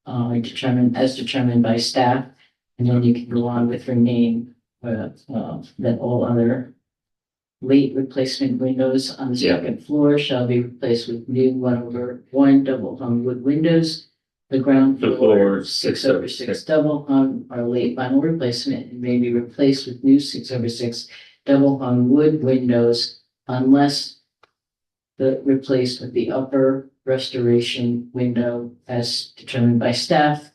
[SPEAKER 2] determined by staff. And then you can go on with remain, that all other late replacement windows on the
[SPEAKER 4] Yeah.
[SPEAKER 2] second floor shall be replaced with new 1/1 double hung wood windows. The ground
[SPEAKER 4] The
[SPEAKER 2] floor
[SPEAKER 4] floor
[SPEAKER 2] 6/6 double hung are late vinyl replacement and may be replaced with new 6/6 double hung wood windows unless replaced with the upper restoration window as determined by staff.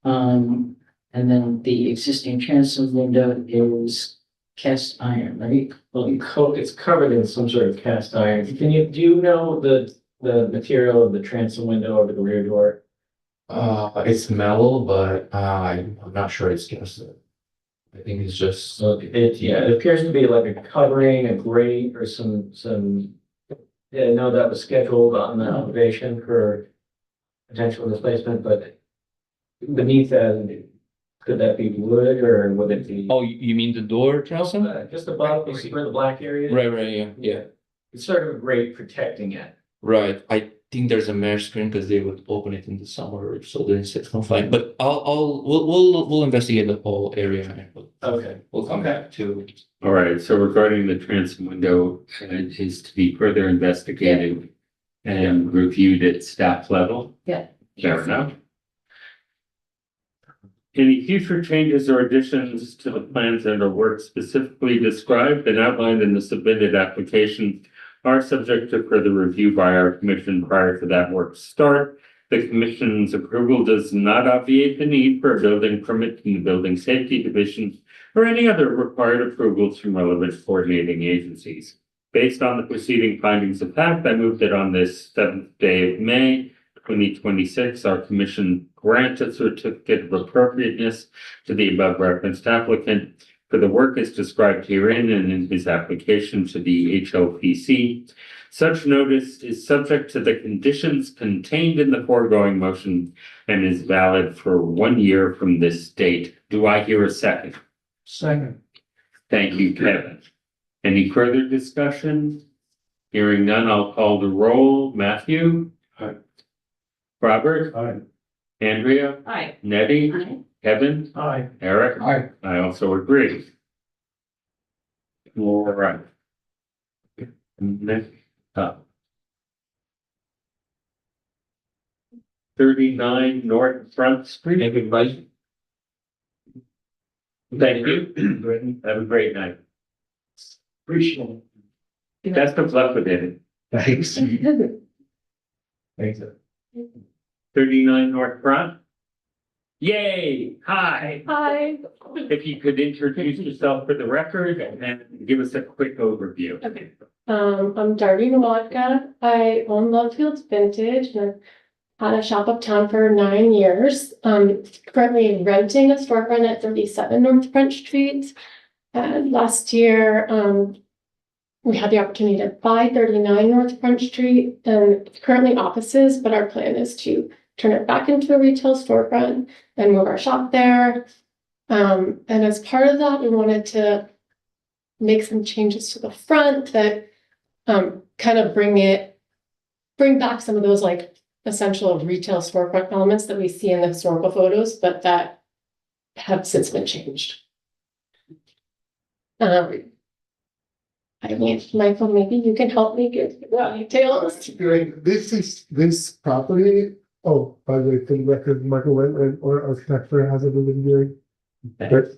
[SPEAKER 2] And then the existing transom window is cast iron, right?
[SPEAKER 6] Well, it's covered in some sort of cast iron. Do you know the material of the transom window over the rear door?
[SPEAKER 8] It's metal, but I'm not sure it's just. I think it's just.
[SPEAKER 6] So it appears to be like a covering, a grate or some. Yeah, I know that was scheduled on the elevation for potential replacement, but beneath that, could that be wood or would it be?
[SPEAKER 8] Oh, you mean the door transom?
[SPEAKER 6] Just above, you see where the black area is?
[SPEAKER 8] Right, yeah.
[SPEAKER 6] It's sort of a grate protecting it.
[SPEAKER 8] Right, I think there's a mesh screen because they would open it in the summer, so the insects don't fly. But we'll investigate the whole area and we'll come back to.
[SPEAKER 4] All right, so regarding the transom window, it is to be further investigated and reviewed at staff level.
[SPEAKER 2] Yeah.
[SPEAKER 4] Fair enough. Any future changes or additions to the plans and or work specifically described and outlined in the submitted application are subject to further review by our commission prior to that work start. The commission's approval does not obviate the need for a building permit from the Building Safety Division or any other required approvals from relevant coordinating agencies. Based on the preceding findings of fact, I move that on this 7th day of May, 2026, our commission grant a certificate of appropriateness to the above referenced applicant for the work as described herein and in his application to the HLPC. Such notice is subject to the conditions contained in the foregoing motion and is valid for 1 year from this date. Do I hear a second?
[SPEAKER 9] Second.
[SPEAKER 4] Thank you, Kevin. Any further discussion? Hearing none, I'll call the roll. Matthew?
[SPEAKER 9] Aye.
[SPEAKER 4] Robert?
[SPEAKER 9] Aye.
[SPEAKER 4] Andrea?
[SPEAKER 3] Hi.
[SPEAKER 4] Nettie?
[SPEAKER 3] Hi.
[SPEAKER 4] Kevin?
[SPEAKER 9] Aye.
[SPEAKER 4] Eric?
[SPEAKER 9] Aye.
[SPEAKER 4] I also agree. All right. Next up. 39 North Front Street.
[SPEAKER 8] Everybody.
[SPEAKER 4] Thank you. Have a great night.
[SPEAKER 9] Appreciate it.
[SPEAKER 4] Best of luck with it.
[SPEAKER 9] Thanks. Thanks.
[SPEAKER 4] 39 North Front. Yay! Hi.
[SPEAKER 10] Hi.
[SPEAKER 4] If you could introduce yourself for the record and give us a quick overview.
[SPEAKER 10] Okay. I'm Darby Nawadka. I own Love Fields Vintage and I've had a shop uptown for 9 years. Currently renting a storefront at 37 North Front Street. And last year, we had the opportunity to buy 39 North Front Street, and it's currently offices, but our plan is to turn it back into a retail storefront and move our shop there. And as part of that, we wanted to make some changes to the front that kind of bring back some of those like essential retail storefront elements that we see in the historical photos, but that have since been changed. I mean, Michael, maybe you can help me get the details.
[SPEAKER 9] Great. This property, oh, by the way, for the record, Michael Whitman or architecture has it been doing.
[SPEAKER 4] Okay.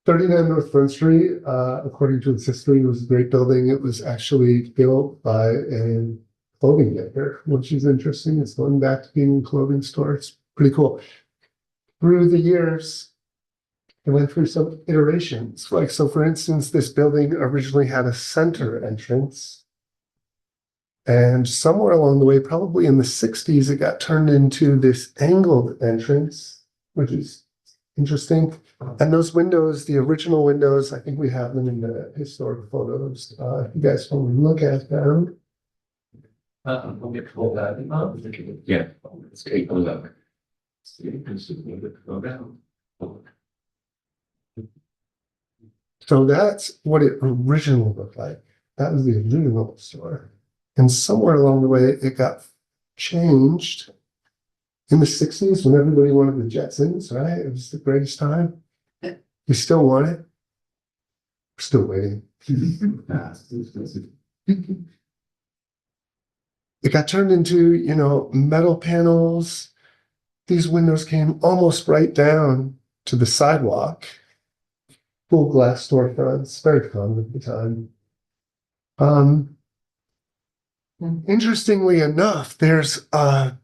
[SPEAKER 9] 39 North Front Street, according to its history, was a great building. It was actually built by a clothing maker, which is interesting. It's going back to being a clothing store. It's pretty cool. Through the years, it went through some iterations. Like, so for instance, this building originally had a center entrance. And somewhere along the way, probably in the 60s, it got turned into this angled entrance, which is interesting. And those windows, the original windows, I think we have them in the historic photos. If you guys want to look at them.
[SPEAKER 1] We'll get to that.
[SPEAKER 4] Yeah, let's take a look.
[SPEAKER 9] So that's what it originally looked like. That was the original store. And somewhere along the way, it got changed in the 60s when everybody wanted the Jetsons, right? It was the greatest time. We still want it. We're still waiting. It got turned into, you know, metal panels. These windows came almost right down to the sidewalk. Full glass storefronts, very common at the time. Interestingly enough, there's a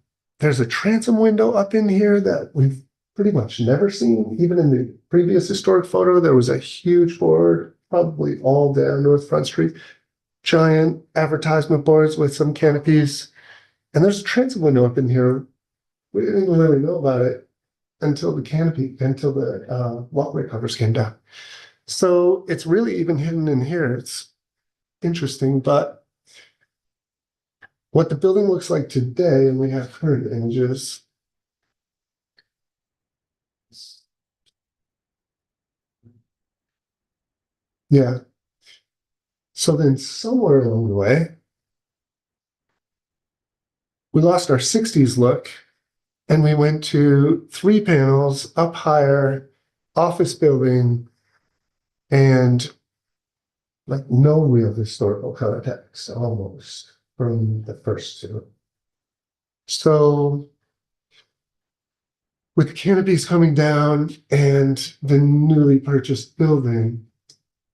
[SPEAKER 9] transom window up in here that we've pretty much never seen. Even in the previous historic photo, there was a huge board, probably all down North Front Street, giant advertisement boards with some canopies. And there's a transom window up in here. We didn't even really know about it until the walkway covers came down. So it's really even hidden in here. It's interesting, but what the building looks like today, and we have current images. Yeah. So then somewhere along the way, we lost our 60s look and we went to 3 panels up higher, office building, and like no real historical context almost from the first 2. So with the canopies coming down and the newly purchased building,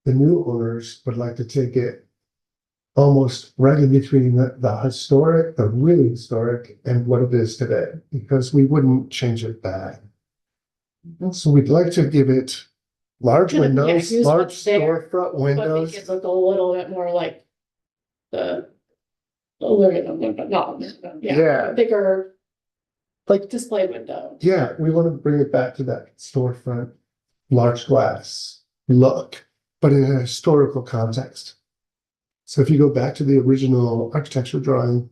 [SPEAKER 9] the new owners would like to take it almost right in between the historic, the really historic, and what it is today, because we wouldn't change it back. So we'd like to give it large windows,
[SPEAKER 10] use
[SPEAKER 9] large
[SPEAKER 10] what's there,
[SPEAKER 9] storefront
[SPEAKER 10] But
[SPEAKER 9] windows.
[SPEAKER 10] make it look a little bit more like the aluminum window, not,
[SPEAKER 9] Yeah.
[SPEAKER 10] bigger
[SPEAKER 9] Like,
[SPEAKER 10] display window.
[SPEAKER 9] yeah, we want to bring it back to that storefront, large glass look, but in a historical context. So if you go back to the original architecture drawing,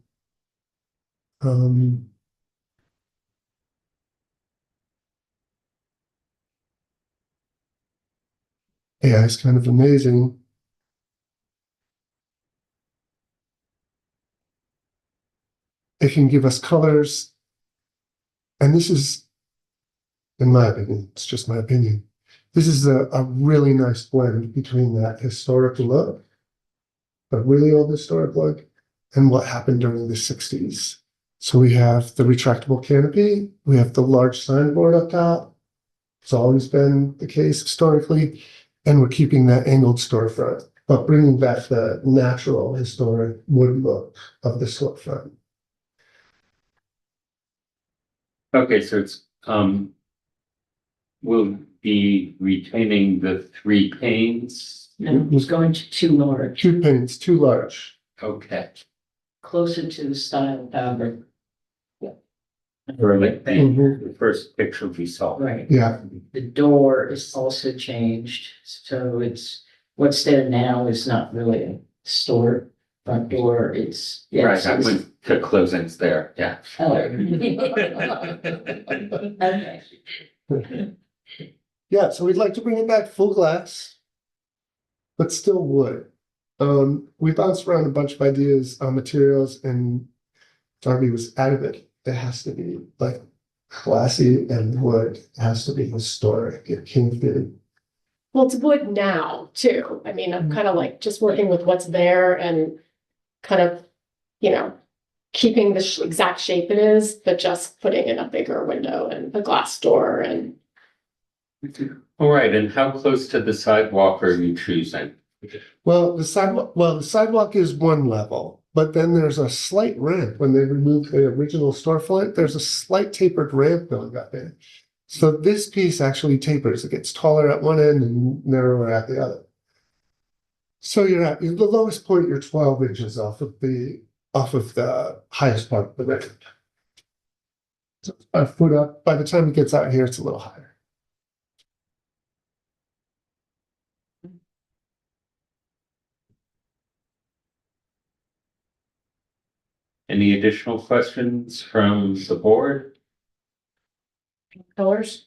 [SPEAKER 9] yeah, it's kind of amazing. It can give us colors, and this is, in my opinion, it's just my opinion, this is a really nice blend between that historic look, the really old historic look, and what happened during the 60s. So we have the retractable canopy, we have the large signboard up top. It's always been the case historically, and we're keeping that angled storefront, but bringing back the natural historic wood look of the storefront.
[SPEAKER 4] Okay, so it's, we'll be retaining the 3 panes.
[SPEAKER 2] And it's going to 2 large,
[SPEAKER 9] 2 panes, too large.
[SPEAKER 4] Okay,
[SPEAKER 2] closer to the style fabric.
[SPEAKER 4] Or like
[SPEAKER 1] Mhm.
[SPEAKER 4] the first picture we saw.
[SPEAKER 2] Right.
[SPEAKER 1] Yeah,
[SPEAKER 2] The door is also changed, so it's, what's there now is not really a store front door, it's. yeah,
[SPEAKER 4] Right,
[SPEAKER 2] so
[SPEAKER 4] I
[SPEAKER 2] it's-
[SPEAKER 4] went to closings there, yeah.
[SPEAKER 2] Oh. Okay.
[SPEAKER 9] Yeah, so we'd like to bring it back full glass, but still wood. We bounced around a bunch of ideas on materials and Darby was adamant. It has to be like classy and wood. It has to be historic. It can't be.
[SPEAKER 10] Well, it's wood now too. I mean, I'm kind of like just working with what's there and kind of, you know, keeping the exact shape it is, but just putting in a bigger window and a glass door and
[SPEAKER 4] All right, and how close to the sidewalk are you choosing?
[SPEAKER 9] Well, the sidewalk is one level, but then there's a slight ramp. When they removed the original storefront, there's a slight tapered ramp going up in. So this piece actually tapers. It gets taller at one end and narrower at the other. So you're at the lowest point, you're 12 inches off of the highest part of the ramp. So a foot up. By the time it gets out here, it's a little higher.
[SPEAKER 4] Any additional questions from the board?
[SPEAKER 10] colors.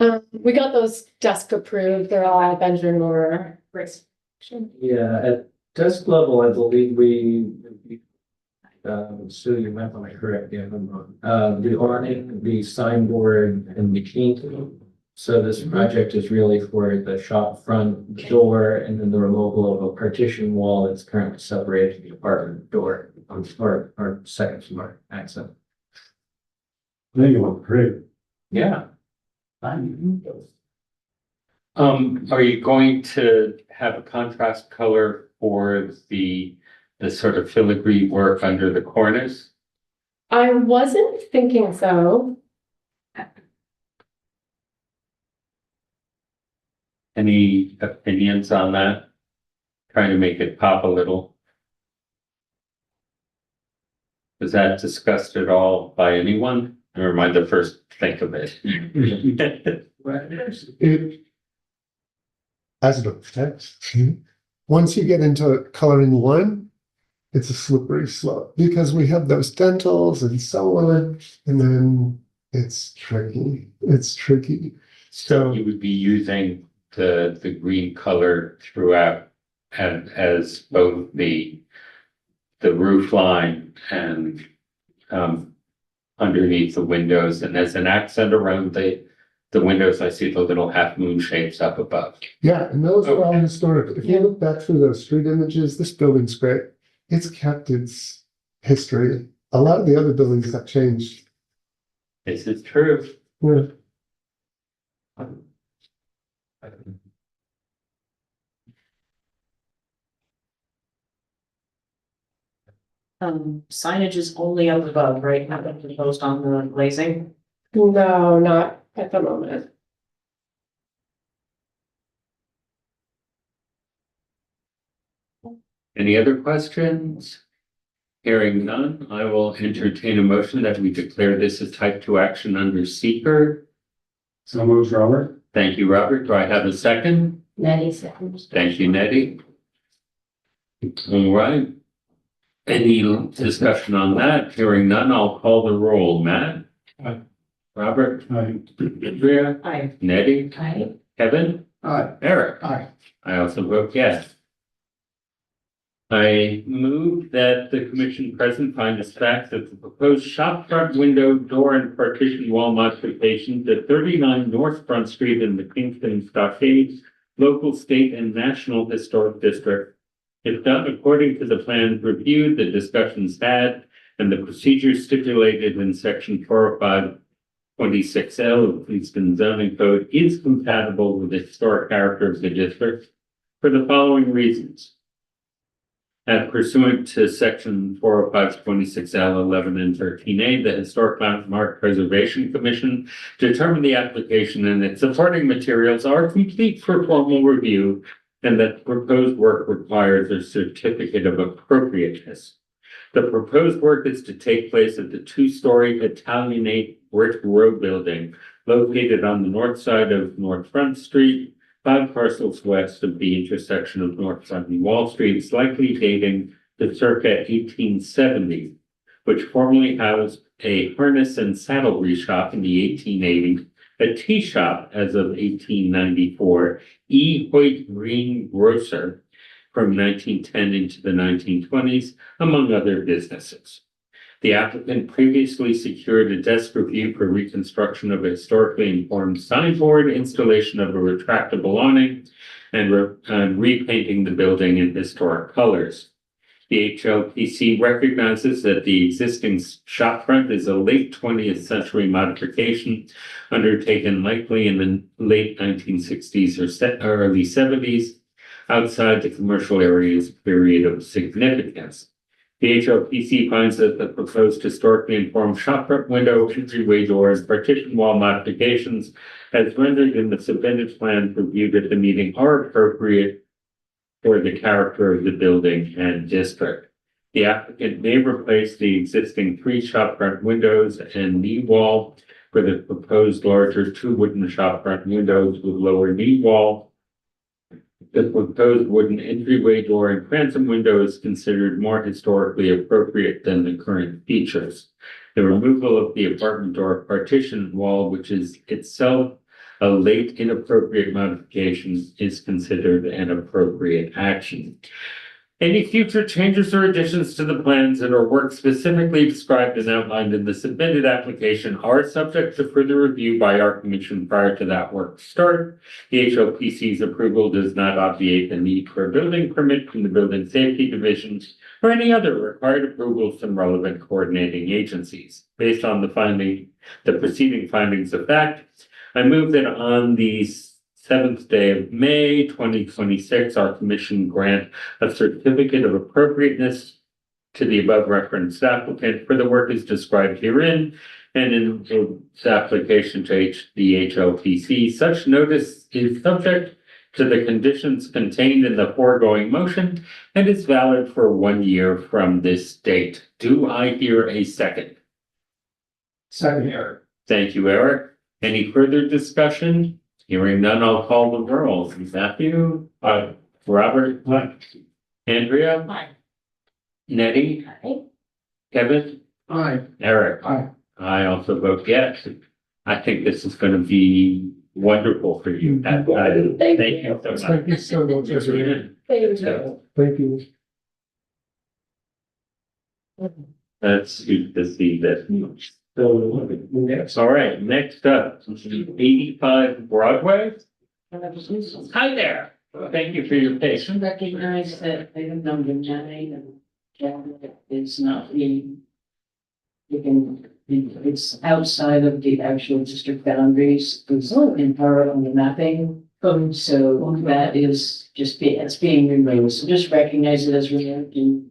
[SPEAKER 10] We got those desk approved. They're all Benjamin Moore.
[SPEAKER 6] Yeah, at desk level, I believe we. Sue, you might want to correct me if I'm wrong. The awning, the signboard and the key. So this project is really for the shop front door and then the removal of a partition wall that's currently separating the apartment door or second floor access.
[SPEAKER 5] There you look great.
[SPEAKER 4] Yeah. Are you going to have a contrast color for the sort of filigree work under the cornice?
[SPEAKER 10] I wasn't thinking so.
[SPEAKER 4] Any opinions on that? Trying to make it pop a little. Was that discussed at all by anyone? Or am I the first to think of it?
[SPEAKER 9] It, as an architect, once you get into coloring one, it's a slippery slope because we have those dentals and so on, and then it's tricky. It's tricky.
[SPEAKER 4] So you would be using the green color throughout and as both the roof line and underneath the windows, and as an accent around the windows, I see the little half moon shapes up above.
[SPEAKER 9] Yeah, and those are all historic. If you look back through those street images, this building's great. It's kept its history. A lot of the other buildings have changed.
[SPEAKER 4] This is true.
[SPEAKER 9] Yeah.
[SPEAKER 7] Signage is only up above, right? Not been proposed on the glazing.
[SPEAKER 10] No, not at the moment.
[SPEAKER 4] Any other questions? Hearing none, I will entertain a motion that we declare this a type 2 action under seeker.
[SPEAKER 5] So moves, Robert.
[SPEAKER 4] Thank you, Robert. Do I have a second?
[SPEAKER 2] Nettie seconds.
[SPEAKER 4] Thank you, Nettie. All right. Any discussion on that? Hearing none, I'll call the roll. Matt?
[SPEAKER 5] Aye.
[SPEAKER 4] Robert?
[SPEAKER 5] Aye.
[SPEAKER 4] Andrea?
[SPEAKER 7] Aye.
[SPEAKER 4] Nettie?
[SPEAKER 2] Aye.
[SPEAKER 4] Kevin?
[SPEAKER 5] Aye.
[SPEAKER 4] Eric?
[SPEAKER 1] Aye.
[SPEAKER 4] I also vote yes. I move that the commission present find as fact that the proposed shop front window, door and partition wall modifications at 39 North Front Street in the Kingston Stockade local, state and national historic district is done according to the plans reviewed, the discussions had, and the procedures stipulated in section 405-26L of Kingston zoning code is compatible with the historic character of the district for the following reasons. Pursuant to section 405-26L 11 and 13A, the Historic Landmark Preservation Commission determined the application and its supporting materials are complete for formal review, and that proposed work requires a certificate of appropriateness. The proposed work is to take place at the two-story Italianate brick row building located on the north side of North Front Street, 5 parcels west of the intersection of North Front and Wall Streets, likely dating to circa 1870, which formerly housed a harness and saddlery shop in the 1880s, a tea shop as of 1894, E. Hoyt Green Grocer from 1910 into the 1920s, among other businesses. The applicant previously secured a desk review for reconstruction of a historically informed signboard, installation of a retractable awning, and repainting the building in historic colors. The HLPC recognizes that the existing shopfront is a late 20th century modification undertaken likely in the late 1960s or early 70s outside the commercial area's period of significance. The HLPC finds that the proposed historically informed shopfront window, entryway doors, partition wall modifications as rendered in the submitted plans reviewed at the meeting are appropriate for the character of the building and district. The applicant may replace the existing 3 shopfront windows and knee wall for the proposed larger 2 wooden shopfront windows with lower knee wall. The proposed wooden entryway door and transom window is considered more historically appropriate than the current features. The removal of the apartment door partition wall, which is itself a late inappropriate modification, is considered an appropriate action. Any future changes or additions to the plans that are work specifically described and outlined in the submitted application are subject to further review by our commission prior to that work start. The HLPC's approval does not obviate the need for a building permit from the Building Safety Division or any other required approvals from relevant coordinating agencies. Based on the preceding findings of fact, I move that on the 7th day of May, 2026, our commission grant a certificate of appropriateness to the above referenced applicant for the work as described herein and in its application to the HLPC. Such notice is subject to the conditions contained in the foregoing motion and is valid for 1 year from this date. Do I hear a second?
[SPEAKER 5] Second, Eric.
[SPEAKER 4] Thank you, Eric. Any further discussion? Hearing none, I'll call the roll. Matthew? Aye. Robert? Aye. Andrea?
[SPEAKER 7] Aye.
[SPEAKER 4] Nettie?
[SPEAKER 7] Aye.
[SPEAKER 4] Kevin?
[SPEAKER 5] Aye.
[SPEAKER 4] Eric?
[SPEAKER 5] Aye.
[SPEAKER 4] I also vote yes. I think this is going to be wonderful for you. Thank you so much.
[SPEAKER 5] Thank you so much, everyone. Thank you.
[SPEAKER 4] That's good to see that. So, all right, next up, 85 Broadway. Hi there. Thank you for your patience.
[SPEAKER 2] Recognize that item number 9 and cabinet is not being. It's outside of the actual district boundaries, it's in part on the mapping. So that is it's being removed, so just recognize it as removed and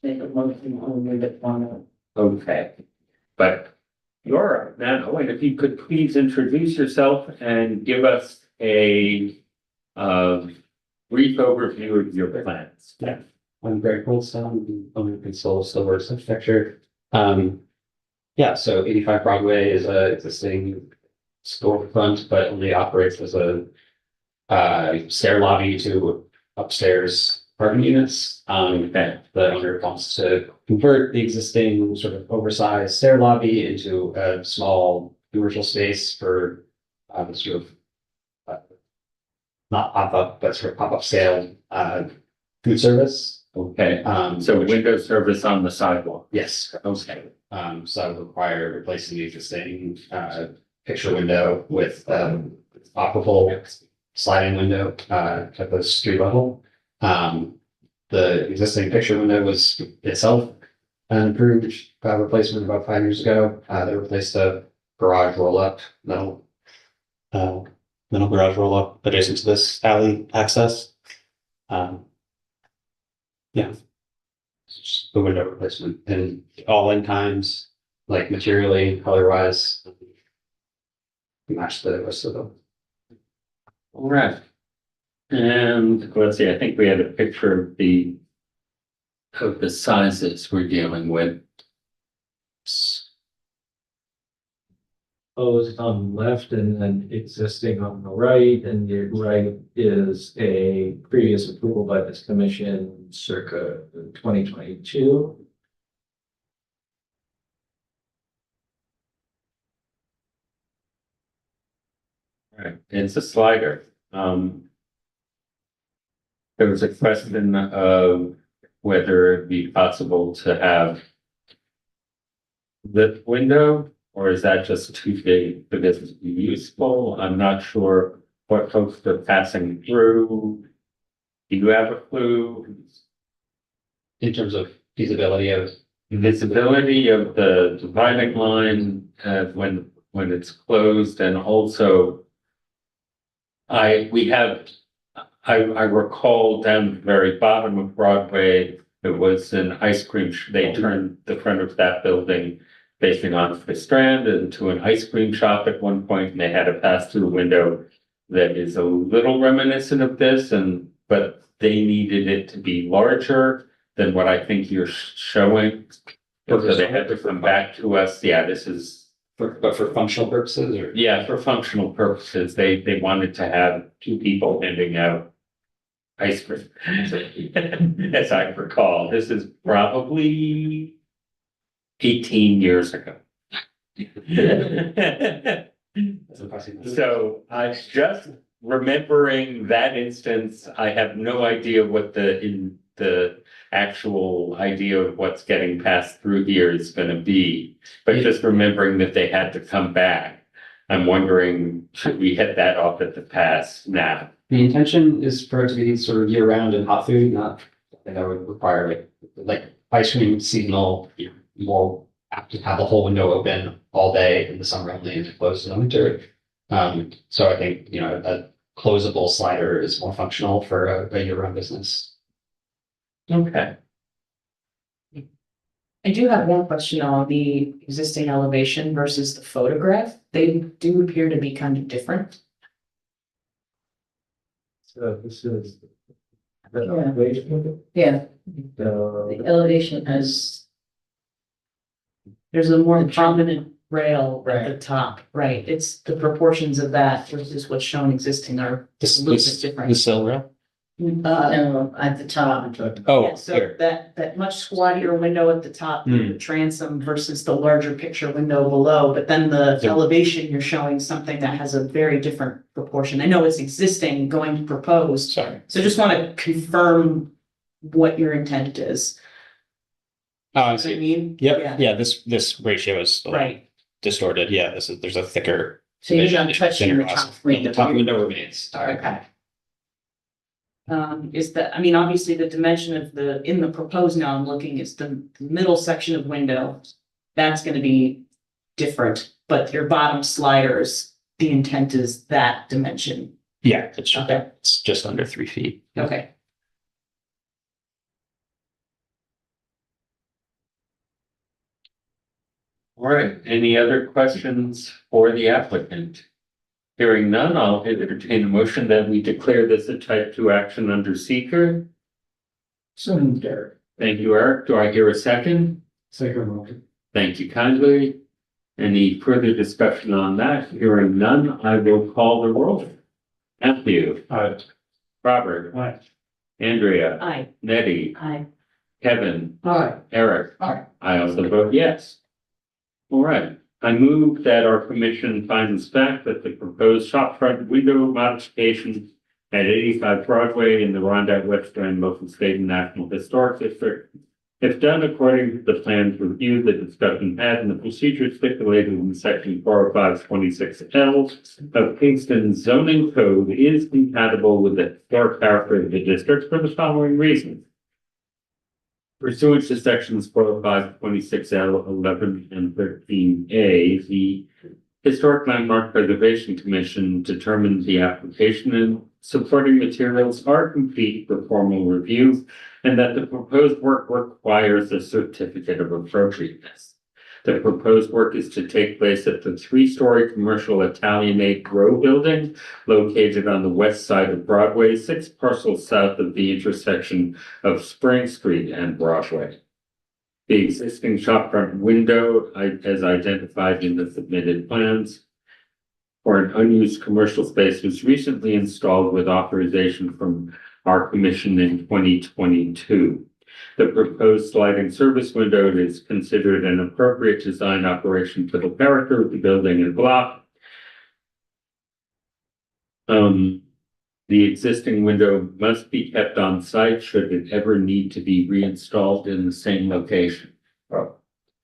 [SPEAKER 2] make a motion only that one.
[SPEAKER 4] Okay, but you're up now, and if you could please introduce yourself and give us a brief overview of your plans.
[SPEAKER 11] Yeah, I'm Greg Goldstone, owner and consul of Silver Architecture. Yeah, so 85 Broadway is a existing storefront, but only operates as a stair lobby to upstairs parking units. The owner wants to convert the existing sort of oversized stair lobby into a small commercial space for sort of not pop-up, but sort of pop-up scale food service.
[SPEAKER 4] Okay, so window service on the sidewalk.
[SPEAKER 11] Yes.
[SPEAKER 4] Okay.
[SPEAKER 11] So that would require replacing the existing picture window with operable sliding window at the street level. The existing picture window was itself an improved replacement about 5 years ago. They replaced a garage roll-up metal garage roll-up adjacent to this alley access. Yeah. Just the window replacement and all in times, like materially, color wise, match the rest of them.
[SPEAKER 4] All right. And let's see, I think we had a picture of the of the sizes we're dealing with?
[SPEAKER 6] Proposed on the left and then existing on the right, and the right is a previous approval by this commission circa 2022.
[SPEAKER 4] Right, it's a slider. There was a question of whether it'd be possible to have this window, or is that just too big for this to be useful? I'm not sure what folks are passing through. Do you have a clue?
[SPEAKER 11] In terms of feasibility of,
[SPEAKER 4] Visibility of the dividing line, when it's closed, and also I recall down the very bottom of Broadway, it was an ice cream, they turned the front of that building facing onto the Strand into an ice cream shop at one point, and they had a pass-through window that is a little reminiscent of this, but they needed it to be larger than what I think you're showing. So they had to come back to us. Yeah, this is.
[SPEAKER 11] but for functional purposes or?
[SPEAKER 4] Yeah, for functional purposes, they wanted to have two people handing out ice cream. As I recall, this is probably 18 years ago.
[SPEAKER 11] That's impressive.
[SPEAKER 4] So I just remembering that instance, I have no idea what the actual idea of what's getting passed through here is gonna be. But just remembering that they had to come back, I'm wondering, should we hit that off at the pass now?
[SPEAKER 11] The intention is for it to be sort of year round and hot food, not something that would require like ice cream seasonal, more apt to have the whole window open all day in the summer only and closed in the winter. So I think, a closable slider is more functional for a year round business.
[SPEAKER 4] Okay.
[SPEAKER 7] I do have one question on the existing elevation versus the photograph. They do appear to be kind of different.
[SPEAKER 6] So this is.
[SPEAKER 2] Yeah,
[SPEAKER 6] The
[SPEAKER 2] the elevation has,
[SPEAKER 7] There's a more prominent rail at the
[SPEAKER 2] Right.
[SPEAKER 7] top, right? It's the proportions of that versus what's shown existing are a little bit different.
[SPEAKER 8] The sill rail?
[SPEAKER 2] no, at the top.
[SPEAKER 8] Oh,
[SPEAKER 7] Yeah, so that much squattier window at the top, the transom versus the larger picture window below, but then the
[SPEAKER 8] So-
[SPEAKER 7] elevation, you're showing something that has a very different proportion. I know it's existing, going to proposed,
[SPEAKER 8] sorry.
[SPEAKER 7] so just want to confirm what your intent is.
[SPEAKER 8] Oh, I
[SPEAKER 7] What I
[SPEAKER 8] see.
[SPEAKER 7] mean?
[SPEAKER 8] Yep, yeah, this ratio is a little
[SPEAKER 7] Right,
[SPEAKER 8] distorted. Yeah, there's a thicker.
[SPEAKER 2] So you're not
[SPEAKER 8] division
[SPEAKER 2] touching
[SPEAKER 8] thinner
[SPEAKER 2] the
[SPEAKER 8] glass.
[SPEAKER 2] top
[SPEAKER 11] The
[SPEAKER 2] window.
[SPEAKER 11] top window remains.
[SPEAKER 7] okay. Is that, I mean, obviously the dimension of in the proposed now I'm looking is the middle section of window. That's gonna be different, but your bottom sliders, the intent is that dimension.
[SPEAKER 8] Yeah, it's
[SPEAKER 7] Okay.
[SPEAKER 8] it's just under 3 feet.
[SPEAKER 7] Okay.
[SPEAKER 4] All right, any other questions for the applicant? Hearing none, I'll entertain a motion that we declare this a type 2 action under seeker.
[SPEAKER 5] So moved, Eric.
[SPEAKER 4] Thank you, Eric. Do I hear a second?
[SPEAKER 5] Second motion.
[SPEAKER 4] Thank you kindly. Any further discussion on that? Hearing none, I will call the roll. Matthew,
[SPEAKER 5] Aye.
[SPEAKER 4] Robert,
[SPEAKER 5] Aye.
[SPEAKER 4] Andrea,
[SPEAKER 7] Aye.
[SPEAKER 4] Nettie,
[SPEAKER 7] Aye.
[SPEAKER 4] Kevin,
[SPEAKER 5] Aye.
[SPEAKER 4] Eric.
[SPEAKER 5] Aye.
[SPEAKER 4] I also vote yes. All right, I move that our commission finds fact that the proposed shopfront window modification at 85 Broadway in the Rondell West End local state and national historic district, if done according to the plans reviewed, the discussion had, and the procedure stipulated in section 405-26L of Kingston's zoning code is compatible with the historic character of the district for the following reasons. Pursuant to sections 405-26L, 11, and 13A, the Historic Landmark Preservation Commission determined the application and supporting materials are complete for formal review, and that the proposed work requires a certificate of appropriateness. The proposed work is to take place at the three-story commercial Italianate grow building located on the west side of Broadway, 6 parcels south of the intersection of Spring Street and Broadway. The existing shopfront window, as identified in the submitted plans, for an unused commercial space was recently installed with authorization from our commission in 2022. The proposed sliding service window is considered an appropriate design operation for the character of the building and block. The existing window must be kept on site should it ever need to be reinstalled in the same location. Oh,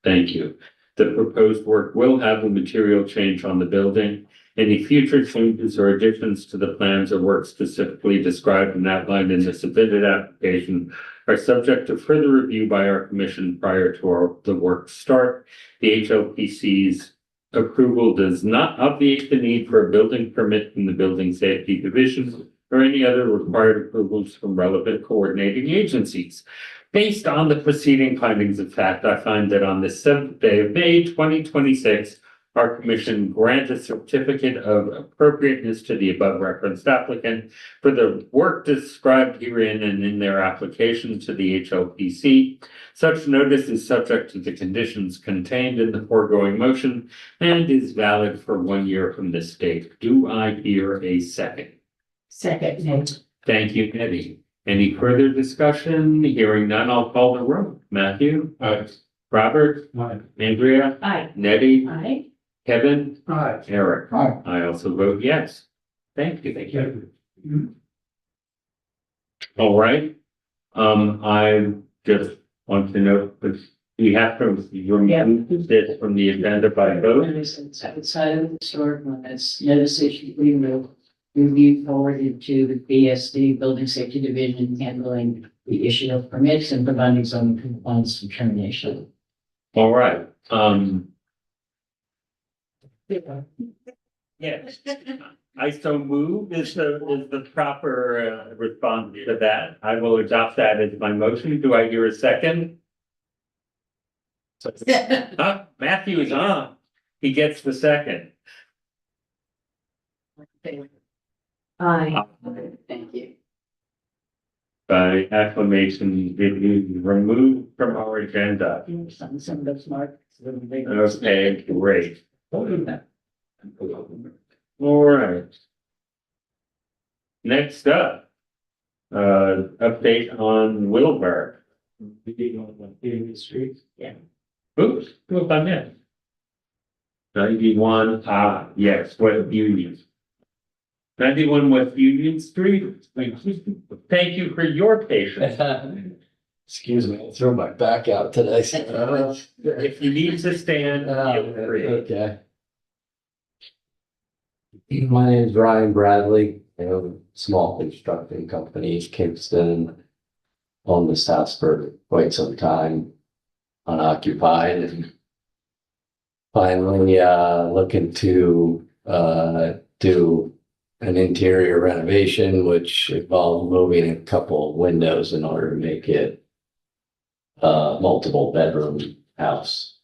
[SPEAKER 4] thank you. The proposed work will have a material change on the building. Any future changes or additions to the plans or work specifically described and outlined in the submitted application are subject to further review by our commission prior to the work start. The HLPC's approval does not obviate the need for a building permit from the Building Safety Division or any other required approvals from relevant coordinating agencies. Based on the preceding findings of fact, I find that on the 7th day of May, 2026, our commission grant a certificate of appropriateness to the above referenced applicant for the work described herein and in their application to the HLPC. Such notice is subject to the conditions contained in the foregoing motion and is valid for 1 year from this date. Do I hear a second?
[SPEAKER 2] Second, Nate.
[SPEAKER 4] Thank you, Eddie. Any further discussion? Hearing none, I'll call the roll. Matthew?
[SPEAKER 5] Aye.
[SPEAKER 4] Robert?
[SPEAKER 5] Aye.
[SPEAKER 4] Andrea?
[SPEAKER 2] Aye.
[SPEAKER 4] Nettie?
[SPEAKER 2] Aye.
[SPEAKER 4] Kevin?
[SPEAKER 5] Aye.
[SPEAKER 4] Eric?
[SPEAKER 9] Aye.
[SPEAKER 4] I also vote yes. Thank you. Thank you.
[SPEAKER 5] Yeah.
[SPEAKER 4] All right. I just want to note that we have to remove this from the agenda by vote.
[SPEAKER 2] Notice outside of the historic limits, notice issue review forwarded to the BSD Building Safety Division handling the issue of permits and providing some compliance determination.
[SPEAKER 4] All right. Yes. I so move is the proper response to that. I will adopt that as my motion. Do I hear a second? Matthew is on. He gets the second.
[SPEAKER 2] Aye. Thank you.
[SPEAKER 4] By acclamation, it is removed from our agenda.
[SPEAKER 2] Some of those marks.
[SPEAKER 4] Okay, great. All right. Next up, update on Wilbur.
[SPEAKER 5] Union Street.
[SPEAKER 4] Oops, go on in. 91, yes, West Union. 91 West Union Street. Thank you for your patience.
[SPEAKER 12] Excuse me, I threw my back out today.
[SPEAKER 4] If you need to stand, feel free.
[SPEAKER 12] Okay. My name is Ryan Bradley. I own a small construction company, Kingston. Owned this house for quite some time, unoccupied, and finally looking to do an interior renovation, which involved moving a couple of windows in order to make it a multiple bedroom house.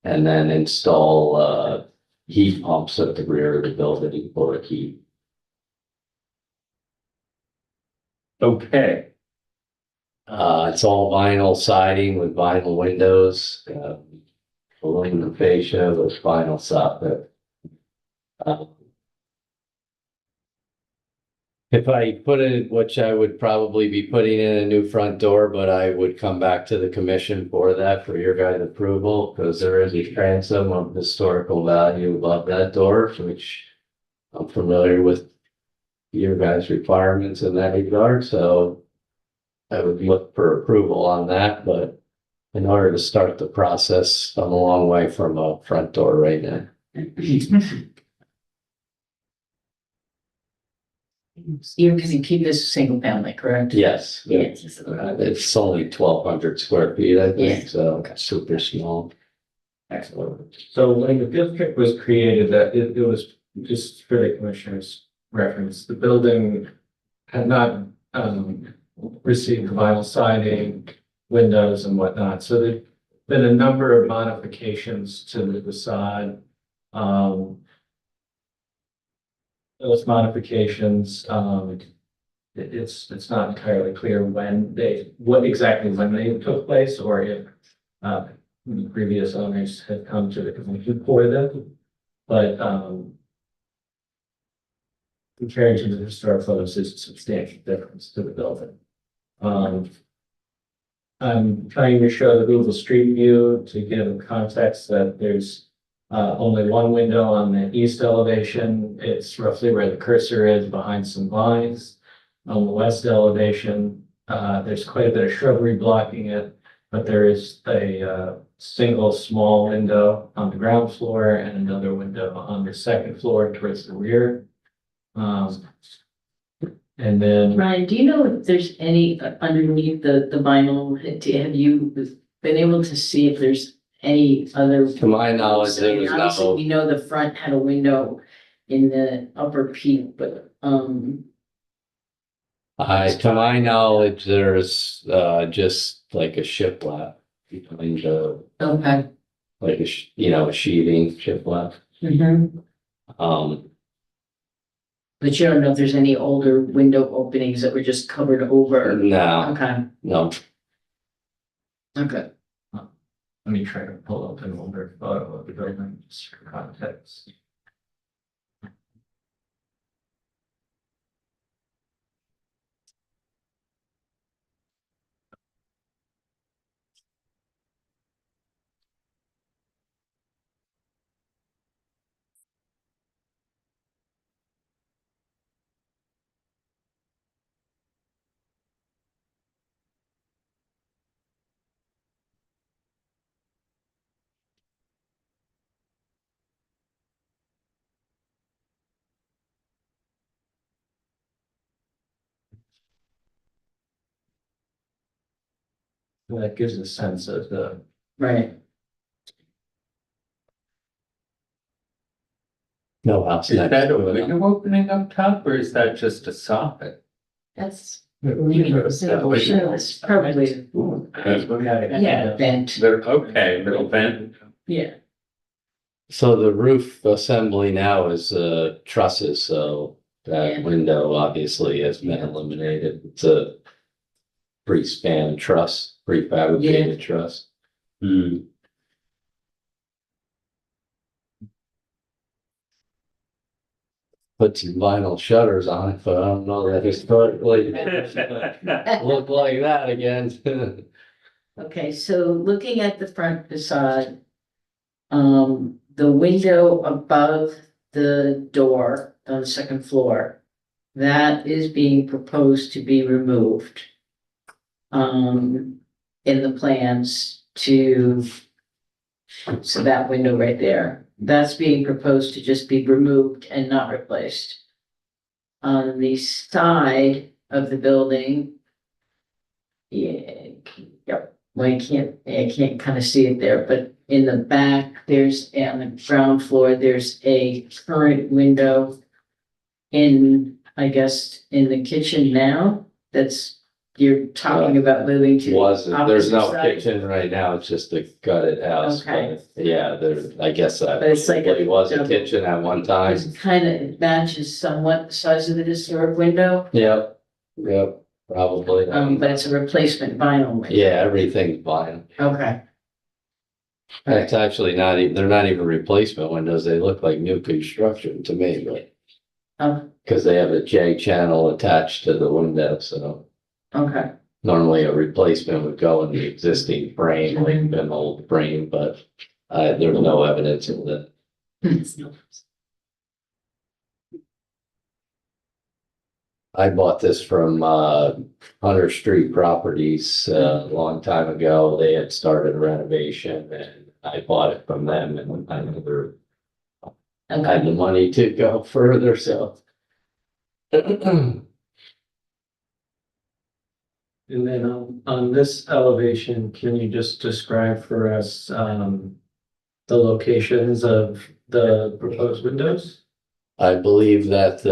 [SPEAKER 12] And then install heat pumps at the rear of the building for heat.
[SPEAKER 4] Okay.
[SPEAKER 12] It's all vinyl siding with vinyl windows, aluminum fascia with vinyl soffit. If I put it, which I would probably be putting in a new front door, but I would come back to the commission for that, for your guys' approval, because there is a transom of historical value above that door, which I'm familiar with your guys' requirements in that regard, so I would look for approval on that, but in order to start the process, I'm a long way from a front door right now.
[SPEAKER 2] You're gonna keep this single family, correct?
[SPEAKER 12] Yes.
[SPEAKER 2] Yes.
[SPEAKER 12] It's only 1,200 square feet, I think,
[SPEAKER 2] Yeah.
[SPEAKER 12] so super small.
[SPEAKER 2] Excellent.
[SPEAKER 6] So when the district was created, that it was just for the commissioner's reference, the building had not received vinyl siding, windows and whatnot. So been a number of modifications to the facade. Those modifications, it's not entirely clear what exactly when they took place, or if the previous owners had come to the conclusion for them. But compared to the historic photos, there's a substantial difference to the building. I'm trying to show the Google Street View to give context that there's only one window on the east elevation. It's roughly where the cursor is behind some vines. On the west elevation, there's quite a bit of shrubbery blocking it, but there is a single small window on the ground floor and another window on the second floor towards the rear. And then
[SPEAKER 2] Ryan, do you know if there's any underneath the vinyl? Have you been able to see if there's any other?
[SPEAKER 12] To my knowledge, there was
[SPEAKER 2] Obviously,
[SPEAKER 12] no,
[SPEAKER 2] we know the front had a window in the upper peak, but,
[SPEAKER 12] to my knowledge, there's, just like a shiplap behind the,
[SPEAKER 2] okay.
[SPEAKER 12] like a, a sheeting shiplap.
[SPEAKER 2] Mhm. But you don't know if there's any older window openings that were just covered over?
[SPEAKER 12] No,
[SPEAKER 2] Okay,
[SPEAKER 12] no.
[SPEAKER 2] okay.
[SPEAKER 6] let me try to pull up an older photo of the building just for context. And that gives a sense of the
[SPEAKER 2] Right.
[SPEAKER 12] No house
[SPEAKER 4] Is
[SPEAKER 12] next
[SPEAKER 4] that a
[SPEAKER 12] to it.
[SPEAKER 4] window opening up top, or is that just a soffit?
[SPEAKER 2] That's, it's probably, yeah, bent,
[SPEAKER 4] They're okay, little vent.
[SPEAKER 2] yeah.
[SPEAKER 12] So the roof assembly now is trusses, so that
[SPEAKER 2] Yeah.
[SPEAKER 12] window obviously has been eliminated. It's a pre-span truss, prefabricated truss.
[SPEAKER 4] Hmm.
[SPEAKER 12] Put some vinyl shutters on it, but I don't know that historically look like that again.
[SPEAKER 2] Okay, so looking at the front facade, the window above the door on the second floor, that is being proposed to be removed. In the plans to, so that window right there, that's being proposed to just be removed and not replaced. On the side of the building, yeah, yep, well, I can't kind of see it there, but in the back, on the ground floor, there's a current window in, I guess, in the kitchen now, you're talking about moving to.
[SPEAKER 12] There's no
[SPEAKER 2] opposite side.
[SPEAKER 12] kitchen right now, it's just a gutted house.
[SPEAKER 2] Okay.
[SPEAKER 12] But yeah, I guess that
[SPEAKER 2] But it's like
[SPEAKER 12] it was a
[SPEAKER 2] double-
[SPEAKER 12] kitchen at one time.
[SPEAKER 2] It kind of matches somewhat the size of the historic window,
[SPEAKER 12] Yep, probably.
[SPEAKER 2] but it's a replacement vinyl window.
[SPEAKER 12] Yeah, everything's vinyl.
[SPEAKER 2] Okay,
[SPEAKER 12] It's actually they're not even replacement windows, they look like new construction to me, but.
[SPEAKER 2] Oh.
[SPEAKER 12] Cause they have a J channel attached to the window, so
[SPEAKER 2] okay,
[SPEAKER 12] normally a replacement would go in the existing frame, like an old frame, but. There's no evidence of that. I bought this from Hunter Street Properties a long time ago. They had started a renovation and I bought it from them and I never had
[SPEAKER 2] okay.
[SPEAKER 12] the money to go further, so.
[SPEAKER 6] And then on this elevation, can you just describe for us, the locations of the proposed windows?
[SPEAKER 12] I believe that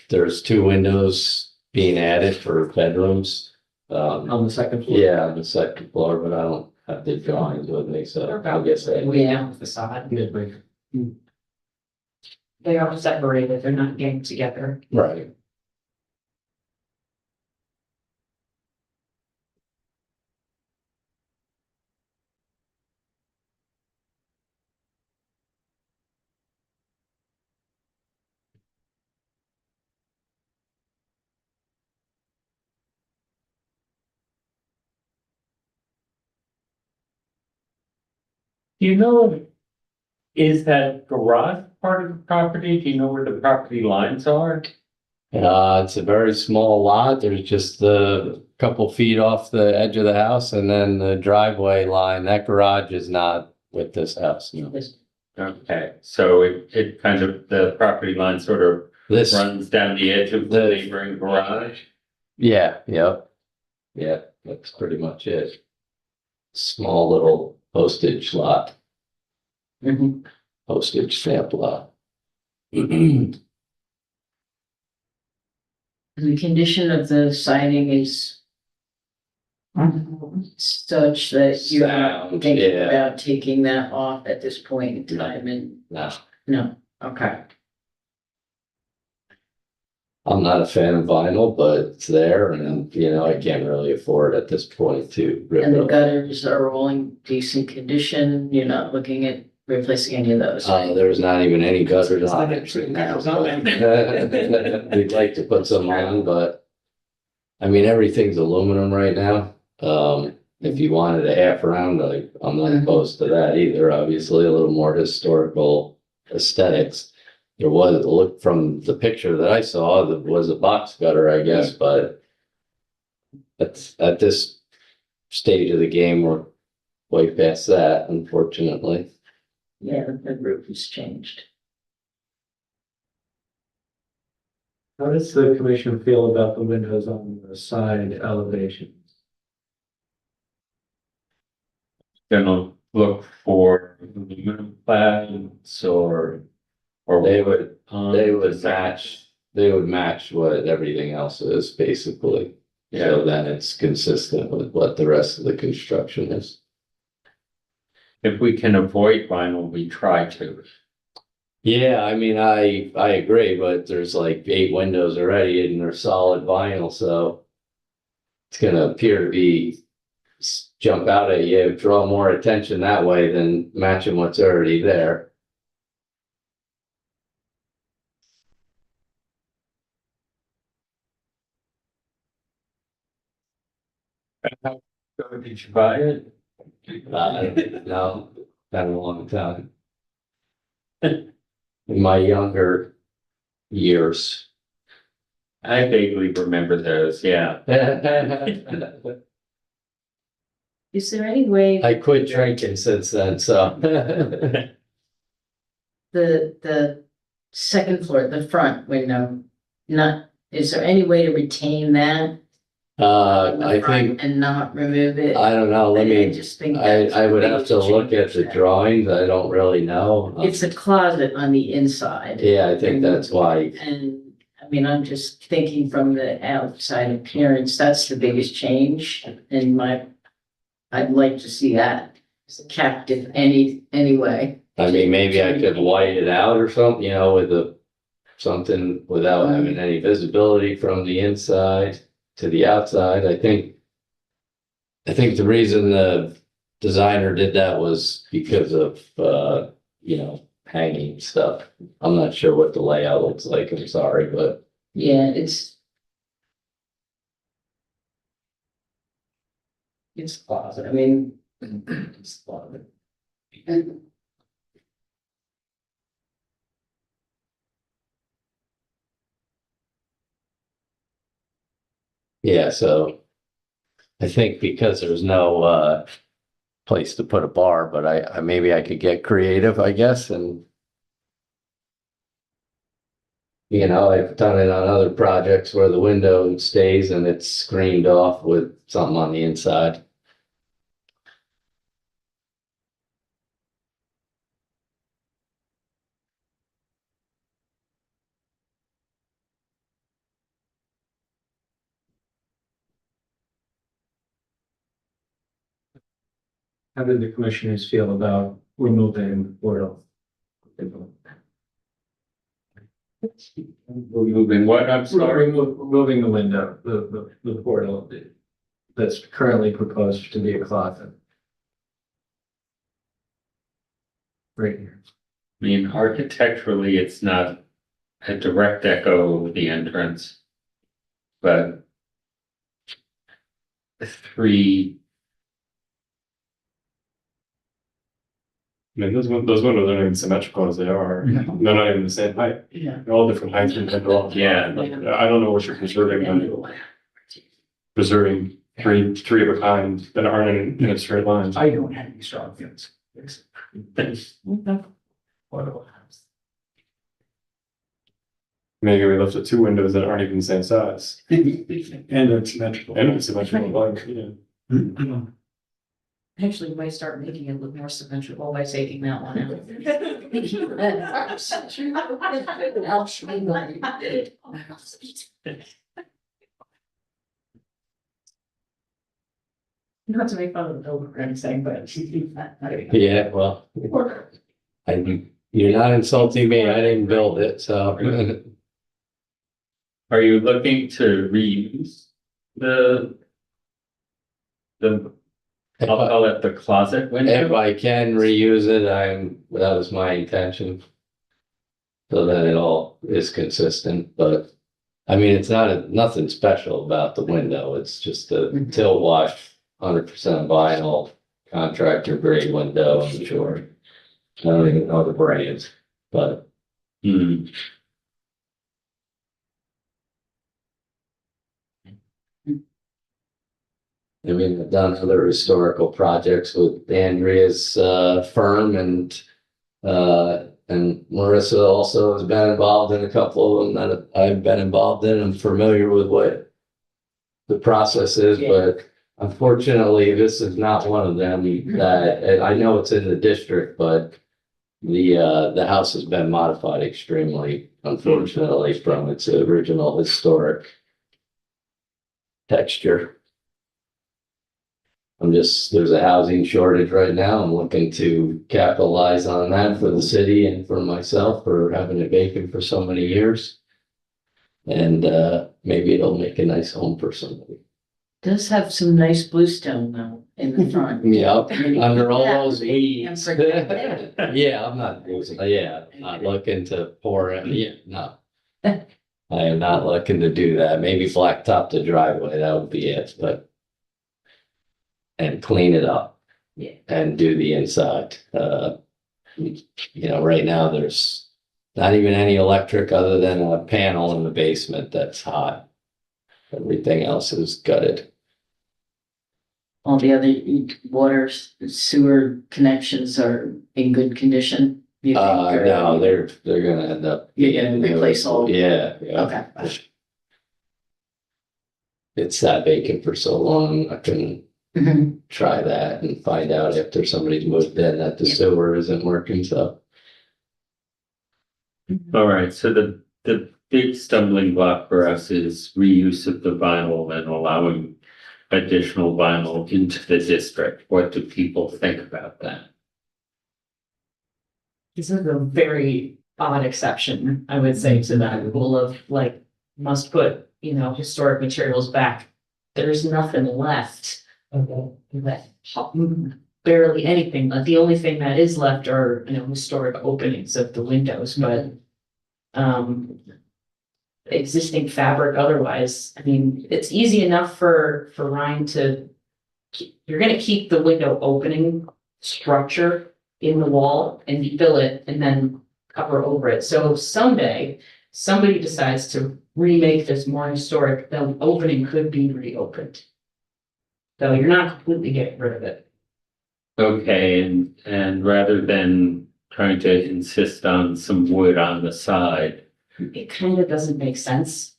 [SPEAKER 12] there's 2 windows being added for bedrooms.
[SPEAKER 6] On the second floor?
[SPEAKER 12] Yeah, on the second floor, but have the drawings with me, so I guess they.
[SPEAKER 2] Yeah.
[SPEAKER 7] Facade. They are separated, they're not getting together.
[SPEAKER 12] Right.
[SPEAKER 4] Do you know, is that garage part of the property? Do you know where the property lines are?
[SPEAKER 12] It's a very small lot. There's just a couple feet off the edge of the house and then the driveway line. That garage is not with this house. No.
[SPEAKER 4] Okay, so it kind of, the property line sort of
[SPEAKER 12] This,
[SPEAKER 4] runs down the edge of the neighboring garage?
[SPEAKER 12] yeah, yep. Yeah, that's pretty much it. Small little postage lot, postage stamp lot.
[SPEAKER 2] The condition of the siding is such that you're not
[SPEAKER 12] Sound,
[SPEAKER 2] thinking
[SPEAKER 12] yeah.
[SPEAKER 2] about taking that off at this point in time, and
[SPEAKER 12] No,
[SPEAKER 2] no, okay.
[SPEAKER 12] I'm not a fan of vinyl, but it's there and, I can't really afford at this point to rip
[SPEAKER 2] And
[SPEAKER 12] it
[SPEAKER 2] the
[SPEAKER 12] off.
[SPEAKER 2] gutters are all in decent condition, you're not looking at replacing any of those, right?
[SPEAKER 12] There's not even any gutters on it.
[SPEAKER 7] Gutters on it.
[SPEAKER 12] We'd like to put some on, but I mean, everything's aluminum right now. If you wanted a half round, I'm not opposed to that either, obviously, a little more historical aesthetics. There was, look from the picture that I saw, there was a box gutter, I guess, but at this stage of the game, we're way past that, unfortunately.
[SPEAKER 2] Yeah, the roof has changed.
[SPEAKER 6] How does the commission feel about the windows on the side elevations?
[SPEAKER 4] Gonna look for aluminum plans or.
[SPEAKER 12] They would
[SPEAKER 4] match.
[SPEAKER 12] They would match what everything else is, basically. So then it's consistent with what the rest of the construction is.
[SPEAKER 4] If we can avoid vinyl, we try to.
[SPEAKER 12] Yeah, I mean, I agree, but there's like 8 windows already and they're solid vinyl, so it's gonna appear to be jump out at you, draw more attention that way than matching what's already there.
[SPEAKER 4] So did you buy it?
[SPEAKER 12] No, been a long time. In my younger years.
[SPEAKER 4] I vaguely remember those, yeah.
[SPEAKER 2] Is there any way
[SPEAKER 12] I quit drinking since then, so.
[SPEAKER 2] the second floor, the front window, is there any way to retain that? on the
[SPEAKER 12] I
[SPEAKER 2] front
[SPEAKER 12] think,
[SPEAKER 2] And not remove it?
[SPEAKER 12] I don't know, let
[SPEAKER 2] I
[SPEAKER 12] me,
[SPEAKER 2] just think that's
[SPEAKER 12] I would
[SPEAKER 2] the
[SPEAKER 12] have to
[SPEAKER 2] biggest
[SPEAKER 12] look at
[SPEAKER 2] change.
[SPEAKER 12] the drawings, I don't really know.
[SPEAKER 2] It's a closet on the inside.
[SPEAKER 12] Yeah, I think that's why,
[SPEAKER 2] And, I mean, I'm just thinking from the outside appearance, that's the biggest change in I'd like to see that kept if anyway.
[SPEAKER 12] I mean, maybe I could white it out or something, with something without having any visibility from the inside to the outside. I think the reason the designer did that was because of, hanging stuff. I'm not sure what the layout looks like, I'm sorry, but
[SPEAKER 2] Yeah, it's closet, I mean, it's closet.
[SPEAKER 12] yeah, so I think because there's no, place to put a bar, but I maybe I could get creative, I guess, and I've done it on other projects where the window stays and it's screened off with something on the inside.
[SPEAKER 6] How did the commissioners feel about removing the portal?
[SPEAKER 4] Removing what, I'm sorry?
[SPEAKER 6] Removing the window, the portal that's currently proposed to be a closet. Right here.
[SPEAKER 4] I mean, architecturally, it's not a direct echo of the entrance. But the three,
[SPEAKER 5] I mean, those windows aren't even symmetrical as they are. They're not even the same height.
[SPEAKER 2] Yeah.
[SPEAKER 5] They're all different heights and they're all.
[SPEAKER 4] Yeah.
[SPEAKER 5] I don't know what you're preserving, on preserving three of a kind that aren't in a straight line.
[SPEAKER 1] I don't have any strong feelings.
[SPEAKER 5] Maybe we left the two windows that aren't even the same size.
[SPEAKER 9] And it's symmetrical.
[SPEAKER 5] And it's symmetrical, like, yeah.
[SPEAKER 7] Actually, we might start making it look more symmetrical by taking that one out. Not to make fun of the builder or anything, but.
[SPEAKER 12] Yeah, well, you're not insulting me. I didn't build it, so.
[SPEAKER 4] are you looking to reuse the I'll call it the closet
[SPEAKER 12] If
[SPEAKER 4] window?
[SPEAKER 12] I can reuse it, that was my intention. So that it all is consistent, but I mean, it's nothing special about the window. It's just a till wash, 100% vinyl, contractor grade window, I'm sure. I don't even know the brand, but
[SPEAKER 4] Hmm.
[SPEAKER 12] I mean, I've done other historical projects with Andrea's firm and Marissa also has been involved in a couple of them that I've been involved in. I'm familiar with what the process is, but unfortunately, this is not one of them that I know it's in the district, but the house has been modified extremely, unfortunately, from its original historic texture. There's a housing shortage right now. I'm looking to capitalize on that for the city and for myself for having it vacant for so many years. And maybe it'll make a nice home for somebody.
[SPEAKER 2] Does have some nice bluestone though in the front.
[SPEAKER 12] Yep, under all
[SPEAKER 2] Yeah.
[SPEAKER 12] those weeds.
[SPEAKER 2] And protect it.
[SPEAKER 12] Yeah, I'm not looking to pour it, yeah, no. I am not looking to do that. Maybe blacktop the driveway, that would be it, but. And clean it up.
[SPEAKER 2] Yeah.
[SPEAKER 12] And do the inside. Right now there's not even any electric other than a panel in the basement that's hot. Everything else is gutted.
[SPEAKER 2] All the other water sewer connections are in good condition. You think, or-
[SPEAKER 12] No, they're gonna end up.
[SPEAKER 2] You're gonna replace all.
[SPEAKER 12] Yeah.
[SPEAKER 2] Okay.
[SPEAKER 12] It's sat vacant for so long, I can
[SPEAKER 2] Mhm.
[SPEAKER 12] try that and find out after somebody's moved in that the sewer isn't working, so.
[SPEAKER 4] All right, so the big stumbling block for us is reuse of the vinyl and allowing additional vinyl into the district. What do people think about that?
[SPEAKER 7] This is a very odd exception, I would say, to that rule of like, must put, historic materials back. There's nothing left. Barely anything, but the only thing that is left are, historic openings of the windows, but existing fabric otherwise, I mean, it's easy enough for Ryan to, you're gonna keep the window opening structure in the wall and fill it and then cover over it. So if someday somebody decides to remake this more historic, the opening could be reopened. So you're not completely getting rid of it.
[SPEAKER 4] Okay, and rather than trying to insist on some wood on the side,
[SPEAKER 7] It kind of doesn't make sense.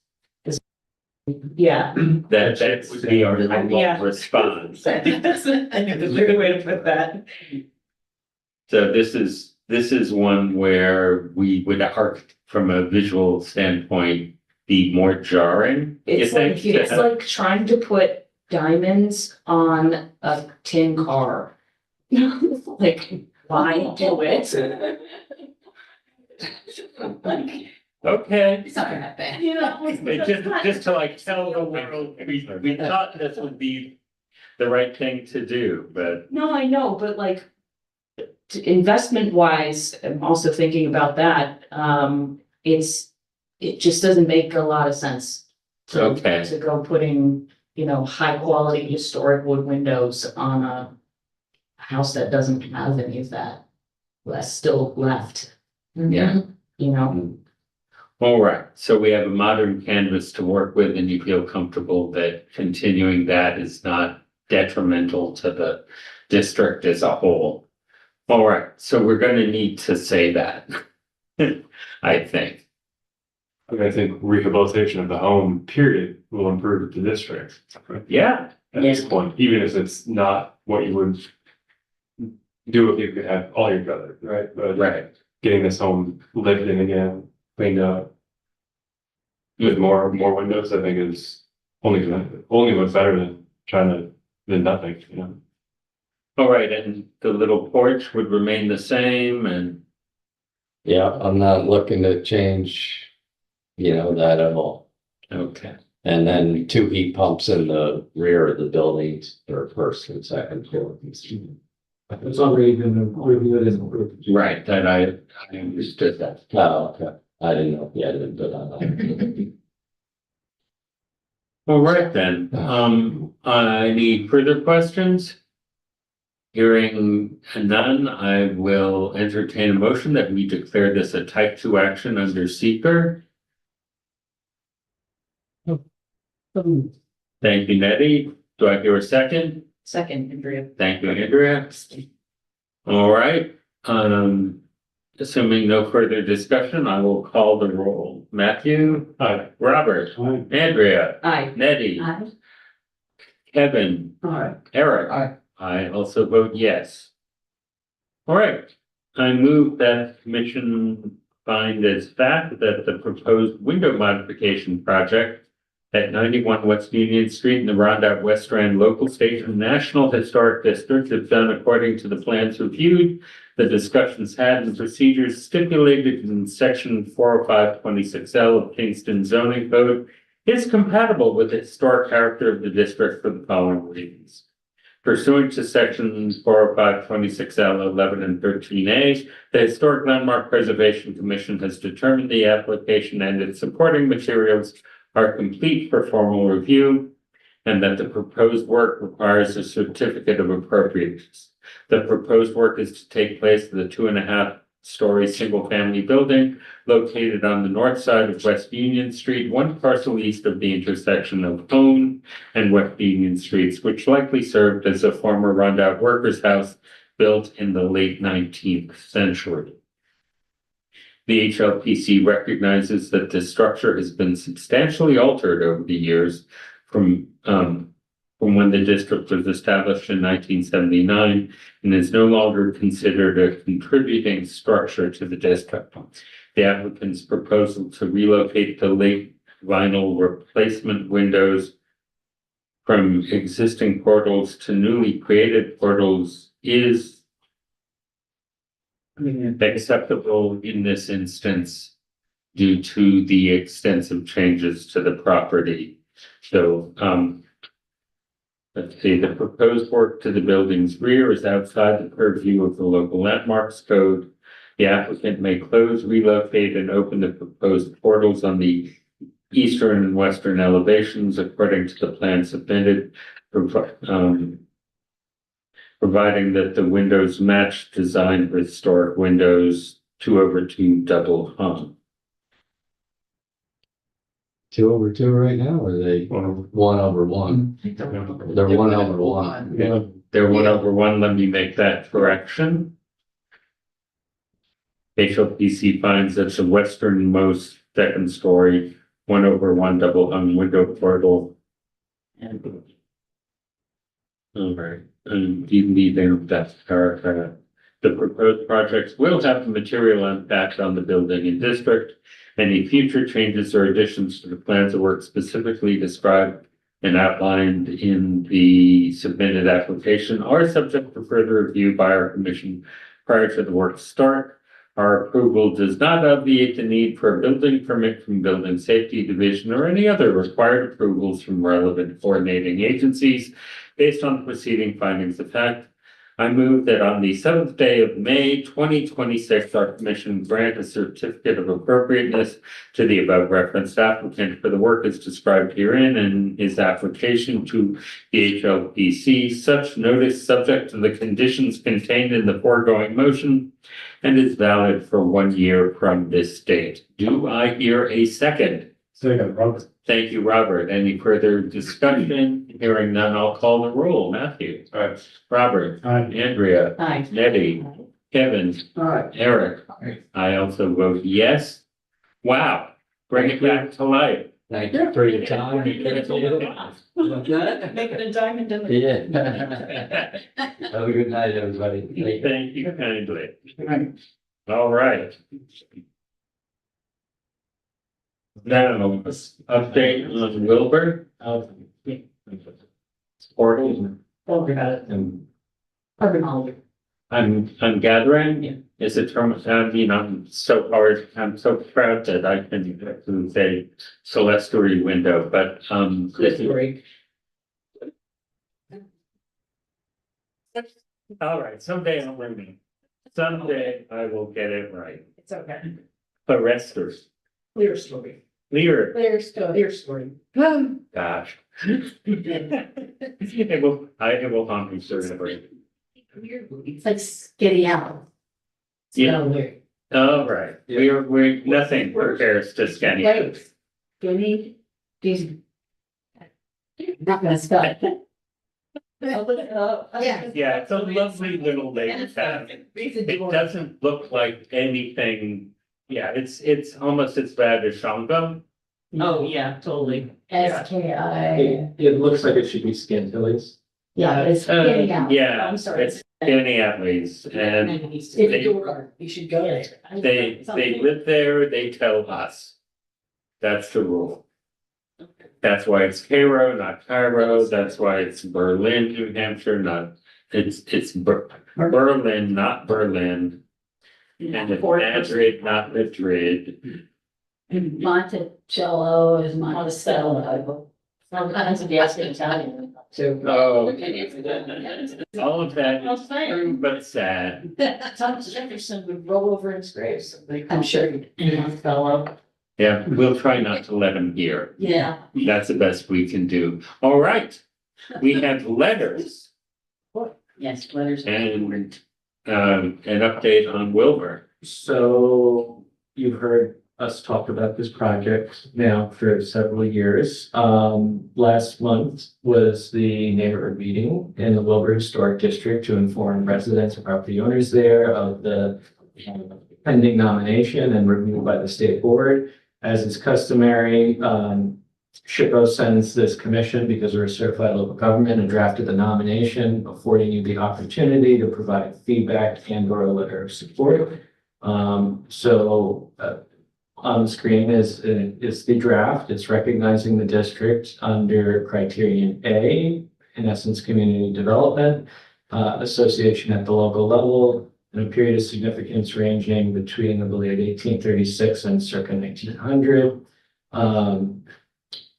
[SPEAKER 7] Yeah.
[SPEAKER 4] that would be our
[SPEAKER 7] Yeah.
[SPEAKER 4] normal response.
[SPEAKER 7] I think that's a good way to put that.
[SPEAKER 4] So this is one where we would from a visual standpoint, be more jarring. you
[SPEAKER 7] It's
[SPEAKER 4] think,
[SPEAKER 7] like,
[SPEAKER 4] to
[SPEAKER 7] it's
[SPEAKER 4] have-
[SPEAKER 7] like trying to put diamonds on a tin car. Like, why do it?
[SPEAKER 4] Okay.
[SPEAKER 3] It's not that bad.
[SPEAKER 7] You know,
[SPEAKER 4] Just to like tell the world, we thought this would be the right thing to do, but
[SPEAKER 7] no, I know, but like. Investment wise, I'm also thinking about that, it just doesn't make a lot of sense.
[SPEAKER 4] Okay.
[SPEAKER 7] To go putting, high quality historic wood windows on a house that doesn't have any of that. That's still left,
[SPEAKER 4] yeah. All right, so we have a modern canvas to work with and you feel comfortable that continuing that is not detrimental to the district as a whole. All right, so we're gonna need to say that, I think.
[SPEAKER 5] I mean, I think rehabilitation of the home, period, will improve the district.
[SPEAKER 4] Yeah,
[SPEAKER 5] At this point, even if it's not what you would do if you could have all your brothers, right? But
[SPEAKER 4] right.
[SPEAKER 5] getting this home lived in again, cleaned up. With more windows, I think is only what's better than than nothing,
[SPEAKER 4] All right, and the little porch would remain the same and,
[SPEAKER 12] Yeah, I'm not looking to change, that at all.
[SPEAKER 4] okay.
[SPEAKER 12] And then 2 heat pumps in the rear of the buildings, or first and second floor.
[SPEAKER 6] It's already been reviewed and approved.
[SPEAKER 4] Right, that I understood that.
[SPEAKER 12] Oh, okay. I didn't know if you had it, but
[SPEAKER 4] All right then, any further questions? Hearing none, I will entertain a motion that we declare this a type 2 action under seeker. Thank you, Nettie. Do I hear a second?
[SPEAKER 7] Second, Andrea.
[SPEAKER 4] Thank you, Andrea. All right, assuming no further discussion, I will call the roll. Matthew?
[SPEAKER 5] Aye.
[SPEAKER 4] Robert?
[SPEAKER 5] Aye.
[SPEAKER 4] Andrea?
[SPEAKER 7] Aye.
[SPEAKER 4] Nettie? Kevin? Eric?
[SPEAKER 1] Aye.
[SPEAKER 4] I also vote yes. All right, I move that the commission find as fact that the proposed window modification project at 91 West Union Street in the Rondout West Rand Local Station National Historic District is done according to the plans reviewed, the discussions had, and procedures stipulated in section 40526L of Kingston zoning code is compatible with the historic character of the district for the following reasons. Pursuant to sections 40526L 11 and 13A, the Historic Landmark Preservation Commission has determined the application and its supporting materials are complete for formal review, and that the proposed work requires a certificate of appropriateness. The proposed work is to take place at the 2.5-story single-family building located on the north side of West Union Street, 1 parcel east of the intersection of Hone and West Union Streets, which likely served as a former Rondout workers' house built in the late 19th century. The HLPC recognizes that this structure has been substantially altered over the years from when the district was established in 1979 and is no longer considered a contributing structure to the district. The applicant's proposal to relocate the late vinyl replacement windows from existing portals to newly created portals is acceptable in this instance due to the extensive changes to the property. So, let's see, the proposed work to the building's rear is outside the purview of the local landmarks code. The applicant may close, relocate, and open the proposed portals on the eastern and western elevations according to the plan submitted, providing that the windows match design for historic windows 2/2 double hung.
[SPEAKER 12] 2/2 right now, or are they 1/1? They're 1/1.
[SPEAKER 4] Yeah, they're 1/1. Let me make that correction. HLPC finds that the westernmost second story 1/1 double hung window portal. And all right, and leaving that paragraph. The proposed projects will have a material impact on the building and district. Any future changes or additions to the plans of work specifically described and outlined in the submitted application are subject to further review by our commission prior to the work start. Our approval does not obviate the need for a building permit from Building Safety Division or any other required approvals from relevant coordinating agencies based on preceding findings of fact. I move that on the seventh day of May 2026, our commission grant a certificate of appropriateness to the above referenced applicant for the work as described herein and his application to the HLPC. Such notice subject to the conditions contained in the foregoing motion and is valid for 1 year from this date. Do I hear a second?
[SPEAKER 5] Second, Robert.
[SPEAKER 4] Thank you, Robert. Any further discussion? Hearing none, I'll call the roll. Matthew.
[SPEAKER 5] Aye.
[SPEAKER 4] Robert.
[SPEAKER 5] Aye.
[SPEAKER 4] Andrea.
[SPEAKER 7] Aye.
[SPEAKER 4] Nettie. Kevin. Eric. I also vote yes. Wow. Bring it back to life.
[SPEAKER 12] Thank you for your time.
[SPEAKER 7] Make it a diamond in the.
[SPEAKER 12] Yeah. Have a good night, everybody.
[SPEAKER 4] Thank you kindly. All right. Now, update on Wilbur. Supporting. I'm gathering. Is it from, I'm so hard, I'm so proud that I can actually say celestial window, but, all right, someday I'll learn it. Someday I will get it right.
[SPEAKER 7] It's okay.
[SPEAKER 4] But resters,
[SPEAKER 7] Clear story.
[SPEAKER 4] clear,
[SPEAKER 7] Clear story.
[SPEAKER 4] gosh. It will haunt me forever.
[SPEAKER 2] It's like skitty out.
[SPEAKER 4] Yeah. All right, we're, nothing compares to scanning.
[SPEAKER 2] Wait, skinny, these. Not gonna stop. Yeah.
[SPEAKER 4] Yeah, it's a lovely little lake town. It doesn't look like anything. Yeah, it's almost as bad as Shanghai.
[SPEAKER 7] Oh, yeah, totally.
[SPEAKER 2] SKI,
[SPEAKER 6] It looks like it should be Scantilles.
[SPEAKER 2] yeah, it's skitty out.
[SPEAKER 4] Yeah,
[SPEAKER 7] I'm sorry.
[SPEAKER 4] it's skinny at least, and
[SPEAKER 7] It's
[SPEAKER 4] they-
[SPEAKER 7] adorable. You should go there.
[SPEAKER 4] they live there, they tell us. That's the rule. That's why it's Cairo, not Cairo, that's why it's Berlin, New Hampshire, not, it's Berlin, not Berlin. And it's Madrid, not Madrid.
[SPEAKER 2] And Monticello is Monticello. Sometimes if you ask an Italian. So.
[SPEAKER 4] Oh, all of that is true, but sad.
[SPEAKER 7] Thomas Jefferson would roll over in his grave. So
[SPEAKER 2] I'm sure.
[SPEAKER 7] Fellow.
[SPEAKER 4] Yeah, we'll try not to let him hear.
[SPEAKER 7] Yeah.
[SPEAKER 4] That's the best we can do. All right, we have letters
[SPEAKER 2] Yes, letters.
[SPEAKER 4] and an update on Wilbur.
[SPEAKER 6] So you've heard us talk about this project now for several years. Last month was the neighborhood meeting in the Wilbur Historic District to inform residents and property owners there of the pending nomination and review by the state board. As is customary, SHPO sends this commission, because we're a certified local government, and drafted the nomination, affording you the opportunity to provide feedback and or a letter of support. On the screen is the draft. It's recognizing the district under criterion A, in essence, community development, association at the local level, in a period of significance ranging between, I believe, 1836 and circa 1900.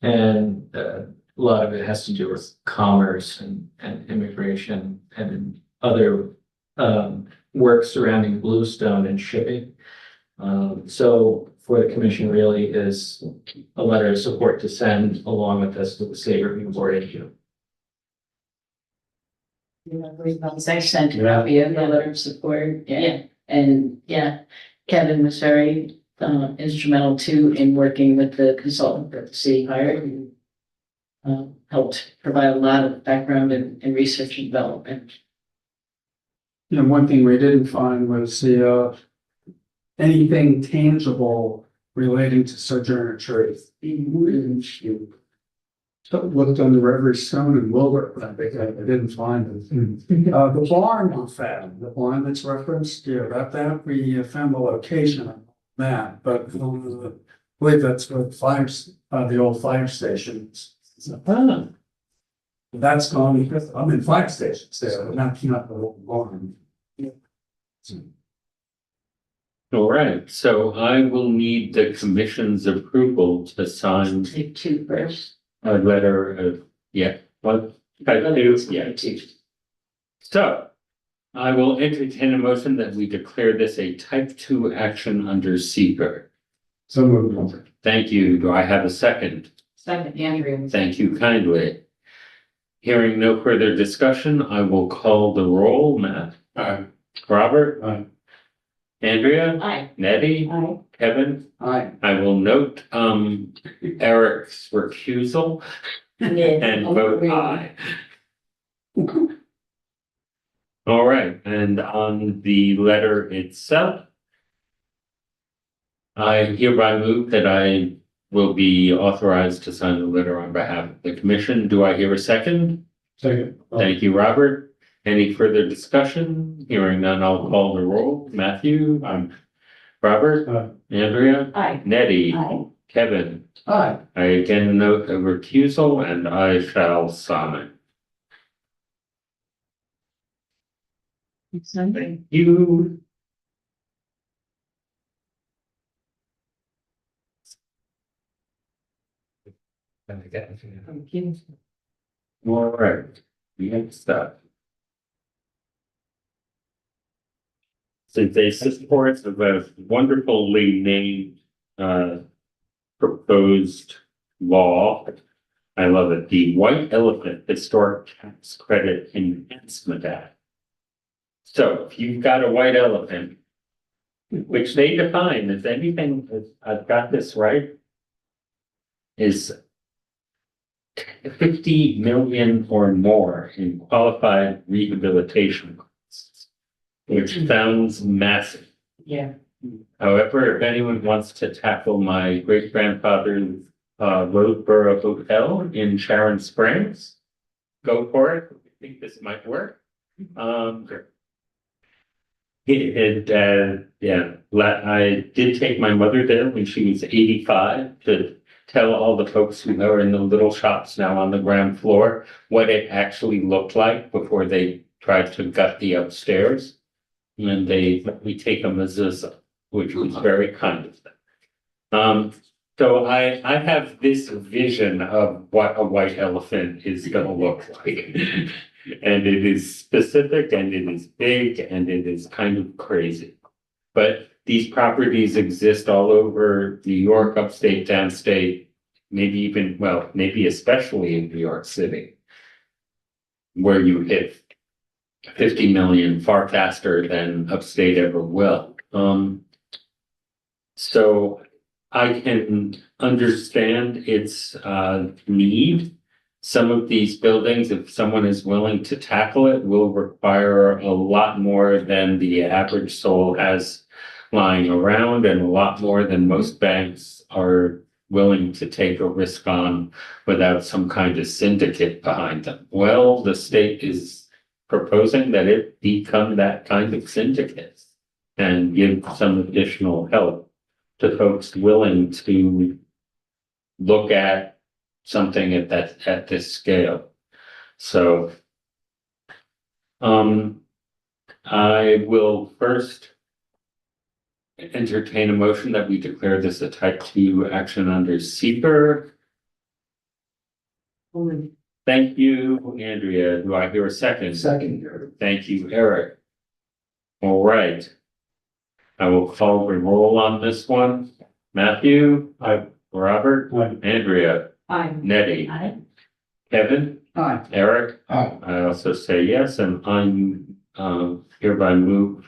[SPEAKER 6] And a lot of it has to do with commerce and immigration and other work surrounding bluestone and shipping. So for the commission really is a letter of support to send along with this to the state review board in June.
[SPEAKER 2] I sent a copy of the letter of support, yeah, and yeah, Kevin was very instrumental too in working with the consultant that the city hired. And helped provide a lot of background and research and development.
[SPEAKER 13] And one thing we didn't find was the anything tangible relating to Sojourner Truth. So looked under every stone in Wilbur, but I didn't find it. The barn we found, the barn that's referenced, that we found the location on that, but I believe that's where the old fire station is.
[SPEAKER 4] Ah,
[SPEAKER 13] That's gone because I'm in fire stations there, but not the whole barn.
[SPEAKER 4] all right, so I will need the commission's approval to sign
[SPEAKER 2] Take two first.
[SPEAKER 4] a letter of, yeah, what, type two, yeah. So I will entertain a motion that we declare this a type 2 action under seeker.
[SPEAKER 13] So moved.
[SPEAKER 4] Thank you. Do I have a second?
[SPEAKER 7] Second, Andrea.
[SPEAKER 4] Thank you kindly. Hearing no further discussion, I will call the roll. Matt?
[SPEAKER 5] Aye.
[SPEAKER 4] Robert?
[SPEAKER 5] Aye.
[SPEAKER 4] Andrea?
[SPEAKER 7] Aye.
[SPEAKER 4] Nettie?
[SPEAKER 7] Aye.
[SPEAKER 4] Kevin?
[SPEAKER 13] Aye.
[SPEAKER 4] I will note, Eric's recusal and vote aye. All right, and on the letter itself, I hereby move that I will be authorized to sign the letter on behalf of the commission. Do I hear a second?
[SPEAKER 13] Second.
[SPEAKER 4] Thank you, Robert. Any further discussion? Hearing none, I'll call the roll. Matthew, Robert,
[SPEAKER 13] Aye.
[SPEAKER 4] Andrea,
[SPEAKER 7] Aye.
[SPEAKER 4] Nettie,
[SPEAKER 7] Aye.
[SPEAKER 4] Kevin.
[SPEAKER 13] Aye.
[SPEAKER 4] I again note a recusal and I shall sign. Thank you. All right, next up. Since they support of a wonderfully named proposed law. I love it. The White Elephant Historic Tax Credit Enhancement Act. So if you've got a white elephant, which they define as anything, if I've got this right, is 50 million or more in qualified rehabilitation costs, which sounds massive.
[SPEAKER 7] Yeah.
[SPEAKER 4] However, if anyone wants to tackle my great grandfather's Roseboro Hotel in Sharon Springs, go for it. I think this might work. I did take my mother there when she was 85 to tell all the folks who are in the little shops now on the ground floor what it actually looked like before they tried to gut the upstairs. And they let me take them as this, which was very kind of them. So I have this vision of what a white elephant is gonna look like. And it is specific and it is big and it is kind of crazy. But these properties exist all over New York, upstate, downstate, maybe even, well, maybe especially in New York City, where you hit 50 million far faster than upstate ever will. So I can understand its need. Some of these buildings, if someone is willing to tackle it, will require a lot more than the average soul has lying around and a lot more than most banks are willing to take a risk on without some kind of syndicate behind them. Well, the state is proposing that it become that kind of syndicate and give some additional help to folks willing to look at something at this scale. So I will first entertain a motion that we declare this a type 2 action under seeker. Thank you, Andrea. Do I hear a second?
[SPEAKER 13] Second.
[SPEAKER 4] Thank you, Eric. All right. I will call the roll on this one. Matthew?
[SPEAKER 5] Aye.
[SPEAKER 4] Robert?
[SPEAKER 5] Aye.
[SPEAKER 4] Andrea?
[SPEAKER 7] Aye.
[SPEAKER 4] Nettie?
[SPEAKER 7] Aye.
[SPEAKER 4] Kevin?
[SPEAKER 13] Aye.
[SPEAKER 4] Eric?
[SPEAKER 13] Aye.
[SPEAKER 4] I also say yes, and I'm hereby move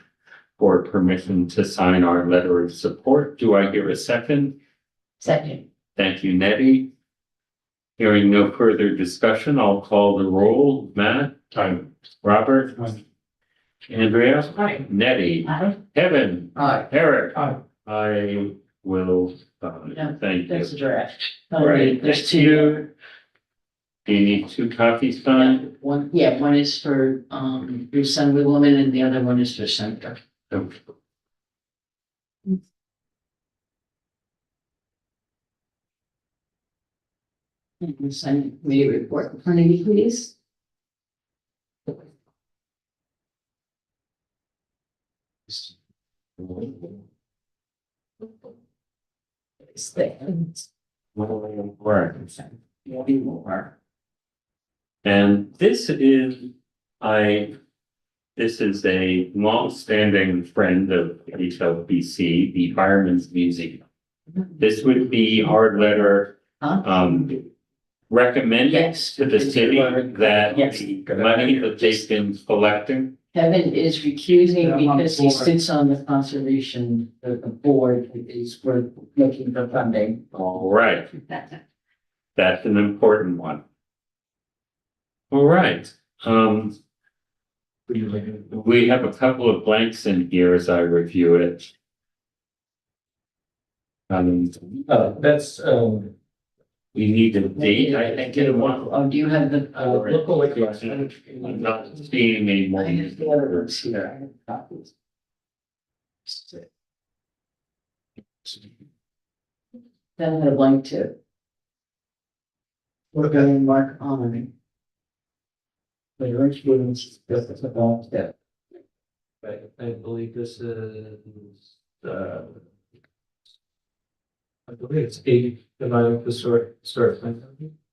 [SPEAKER 4] for permission to sign our letter of support. Do I hear a second?
[SPEAKER 2] Second.
[SPEAKER 4] Thank you, Nettie. Hearing no further discussion, I'll call the roll. Matt?
[SPEAKER 5] Aye.
[SPEAKER 4] Robert?
[SPEAKER 5] Aye.
[SPEAKER 4] Andrea?
[SPEAKER 7] Aye.
[SPEAKER 4] Nettie?
[SPEAKER 7] Aye.
[SPEAKER 4] Kevin?
[SPEAKER 13] Aye.
[SPEAKER 4] Eric?
[SPEAKER 13] Aye.
[SPEAKER 4] I will,
[SPEAKER 2] Yeah,
[SPEAKER 4] thank you.
[SPEAKER 2] There's a draft.
[SPEAKER 4] All right,
[SPEAKER 2] There's
[SPEAKER 4] thank
[SPEAKER 2] two.
[SPEAKER 4] you. Do you need 2 copies signed?
[SPEAKER 2] One is for, your Assemblywoman and the other one is for Senator.
[SPEAKER 4] Okay.
[SPEAKER 2] Sign committee report in front of you, please.
[SPEAKER 4] Right. And this is a long-standing friend of HLPC, the Fireman's Museum. This would be our letter, recommending
[SPEAKER 2] Yes.
[SPEAKER 4] to the city that
[SPEAKER 2] Yes.
[SPEAKER 4] the money that they've been collecting.
[SPEAKER 2] Kevin is recusing because he sits on the conservation, the board, is we're looking for funding.
[SPEAKER 4] All right, that's an important one. All right, we have a couple of blanks in here as I review it.
[SPEAKER 6] That's,
[SPEAKER 4] We need a date, I think, in one.
[SPEAKER 2] Oh, do you have the?
[SPEAKER 6] look away from us.
[SPEAKER 4] I'm not seeing a more.
[SPEAKER 2] I have the other ones here. I have copies. Then I had a blank too. We're going to mark on. The rich ones, that's about that.
[SPEAKER 6] I believe this is, I believe it's 8, the amount of historic.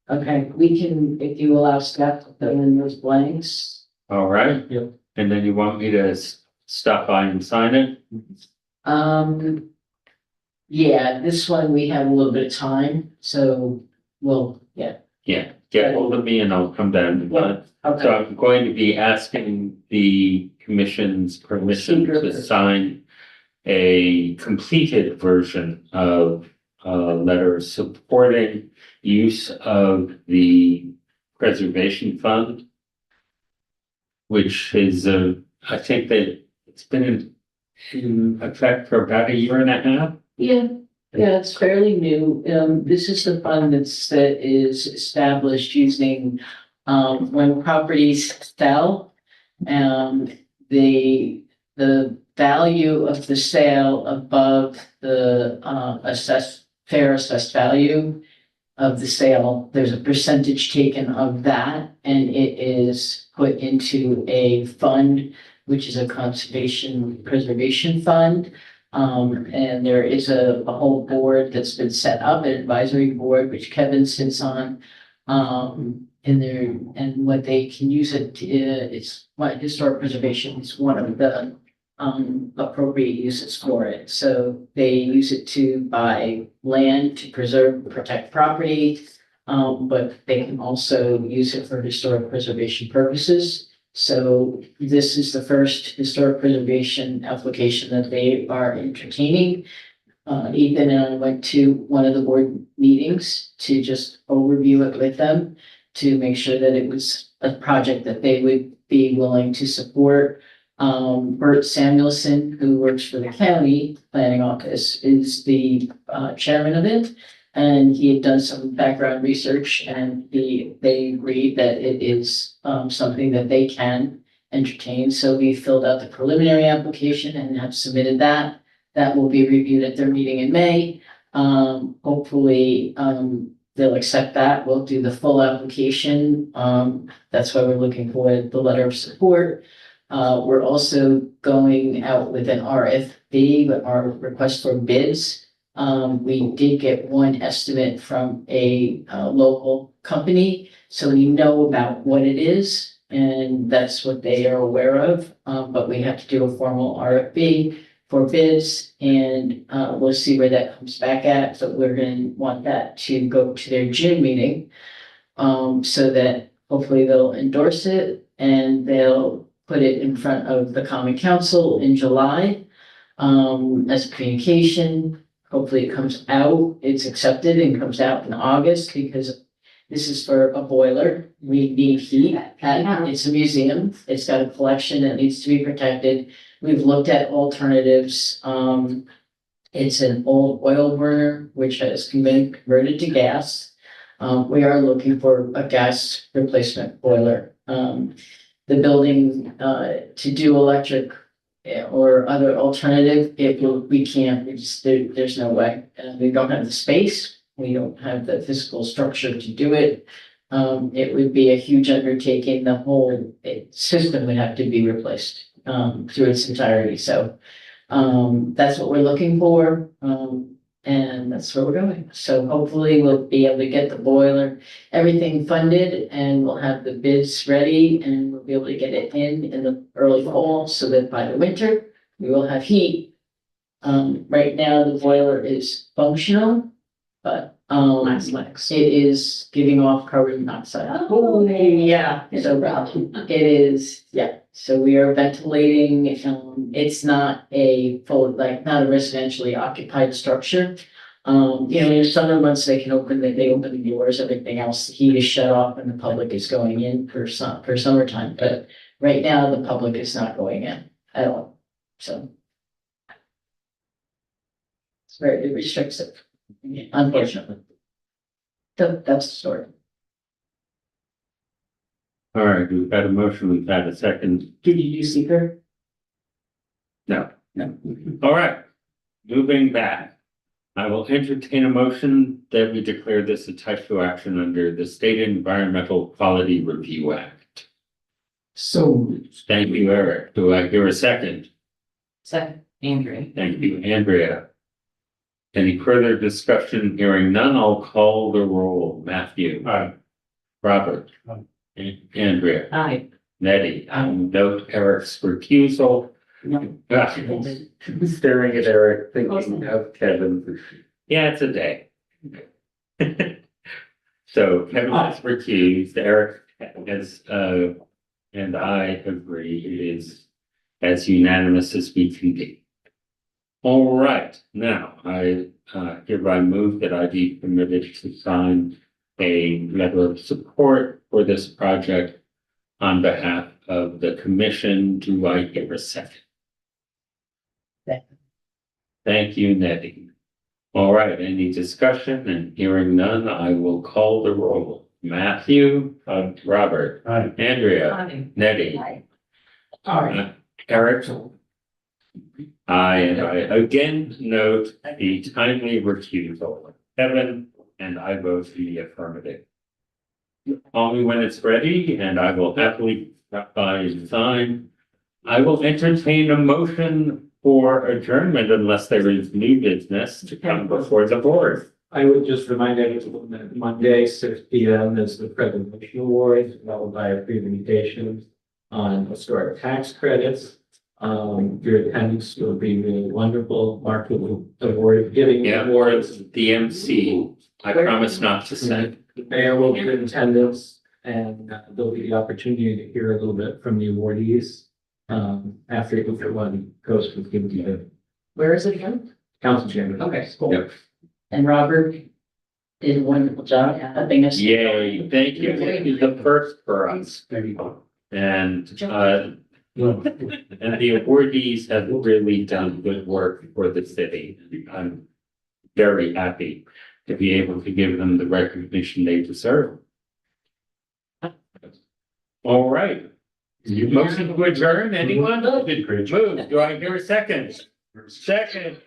[SPEAKER 2] Okay, we can, if you allow staff to fill in those blanks.
[SPEAKER 4] All right.
[SPEAKER 6] Yep.
[SPEAKER 4] And then you want me to stop by and sign it?
[SPEAKER 2] Yeah, this one we have a little bit of time, so we'll, yeah.
[SPEAKER 4] Yeah, get hold of me and I'll come down. So
[SPEAKER 2] Okay,
[SPEAKER 4] I'm going to be asking the commission's permission to sign a completed version of a letter supporting use of the preservation fund, which is I think that it's been in effect for about 1.5 years.
[SPEAKER 2] yeah, it's fairly new. This is the fund that is established using, when properties sell, the value of the sale above the, fair assessed value of the sale, there's a percentage taken of that, and it is put into a fund, which is a conservation preservation fund. And there is a whole board that's been set up, an advisory board, which Kevin sits on. And what they can use it, it's what historic preservation is one of the appropriate uses for it. So they use it to buy land to preserve, protect property. But they can also use it for historic preservation purposes. So this is the first historic preservation application that they are entertaining. Ethan and I went to one of the board meetings to just overview it with them to make sure that it was a project that they would be willing to support. Bert Samuelson, who works for the county planning office, is the chairman of it. And he had done some background research and they agreed that it is something that they can entertain. So we filled out the preliminary application and have submitted that. That will be reviewed at their meeting in May. Hopefully, they'll accept that. We'll do the full application. That's why we're looking for the letter of support. We're also going out with an RFP, our request for bids. We did get one estimate from a local company, so we know about what it is, and that's what they are aware of. But we have to do a formal RFP for bids, and we'll see where that comes back at. But we're going to want that to go to their June meeting, so that hopefully they'll endorse it and they'll put it in front of the Common Council in July as a communication. Hopefully it comes out, it's accepted and comes out in August because this is for a boiler. We need heat. It's a museum. It's got a collection that needs to be protected. We've looked at alternatives. It's an old oil burner, which has been converted to gas. We are looking for a gas replacement boiler. The building, to do electric or other alternative, we can't, there's no way. We don't have the space We don't have the fiscal structure to do it. It would be a huge undertaking. The whole system would have to be replaced through its entirety. So that's what we're looking for. And that's where we're going. So hopefully we'll be able to get the boiler, everything funded, and we'll have the bids ready, and we'll be able to get it in the early fall so that by the winter we will have heat. Right now the boiler is functional, but it is giving off carbon monoxide.
[SPEAKER 7] Oh, yeah.
[SPEAKER 2] So it is, yeah, so we are ventilating, it's not a full, like, not a residentially occupied structure. In summer months, they open the doors, everything else, the heat is shut off and the public is going in for summertime, but right now the public is not going in at all, so. It's very restrictive, unfortunately. So that's the story.
[SPEAKER 4] All right, we've got a motion, we've had a second.
[SPEAKER 2] Did you do seeker?
[SPEAKER 4] No. All right, moving back. I will entertain a motion that we declare this a type 2 action under the State Environmental Quality Review Act.
[SPEAKER 6] So
[SPEAKER 4] Thank you, Eric. Do I hear a second?
[SPEAKER 7] Second, Andrea.
[SPEAKER 4] Thank you, Andrea. Any further discussion? Hearing none, I'll call the roll. Matthew.
[SPEAKER 5] Aye.
[SPEAKER 4] Robert. Andrea.
[SPEAKER 7] Aye.
[SPEAKER 4] Nettie. Note Eric's recusal. Staring at Eric, thinking of Kevin. Yeah, it's a day. So Kevin has recused, Eric has, and I agree it is as unanimous as we can be. All right, now I hereby move that I be permitted to sign a letter of support for this project on behalf of the commission. Do I hear a second? Thank you, Nettie. All right, any discussion? And hearing none, I will call the roll. Matthew, Robert,
[SPEAKER 5] Aye.
[SPEAKER 4] Andrea,
[SPEAKER 7] Aye.
[SPEAKER 4] Nettie,
[SPEAKER 6] Aye.
[SPEAKER 4] Eric. And I again note the timely recusal of Kevin, and I vote in the affirmative. Call me when it's ready, and I will happily stop by and sign. I will entertain a motion for adjournment unless there is new business to come before the board.
[SPEAKER 6] I would just remind everyone that Monday, 6 P.M. is the presentation awards, followed by a presentation on historic tax credits. Your attendance will be really wonderful. Mark will award giving
[SPEAKER 4] Yeah,
[SPEAKER 6] awards.
[SPEAKER 4] the MC, I promise not to say.
[SPEAKER 6] The mayor will be in attendance, and there'll be the opportunity to hear a little bit from the awardees. After each one goes from the
[SPEAKER 2] Where is it again?
[SPEAKER 6] council chamber.
[SPEAKER 2] Okay, cool.
[SPEAKER 4] Yep.
[SPEAKER 2] And Robert did a wonderful job helping us.
[SPEAKER 4] Yay, thank you. This is the first for us. And the awardees have really done good work for the city. I'm very happy to be able to give them the recognition they deserve. All right. Motion to adjourn, anyone?
[SPEAKER 5] Did great.
[SPEAKER 4] Move. Do I hear a second? Second.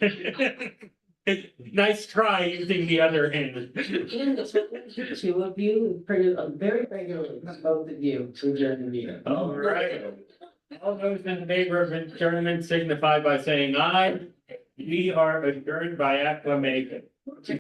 [SPEAKER 4] Nice try using the other hand.
[SPEAKER 2] Two of you, very regularly, both of you, to adjourn the meeting.
[SPEAKER 4] All right. All those in favor of adjournment signify by saying aye. We are adjourned by acclamation.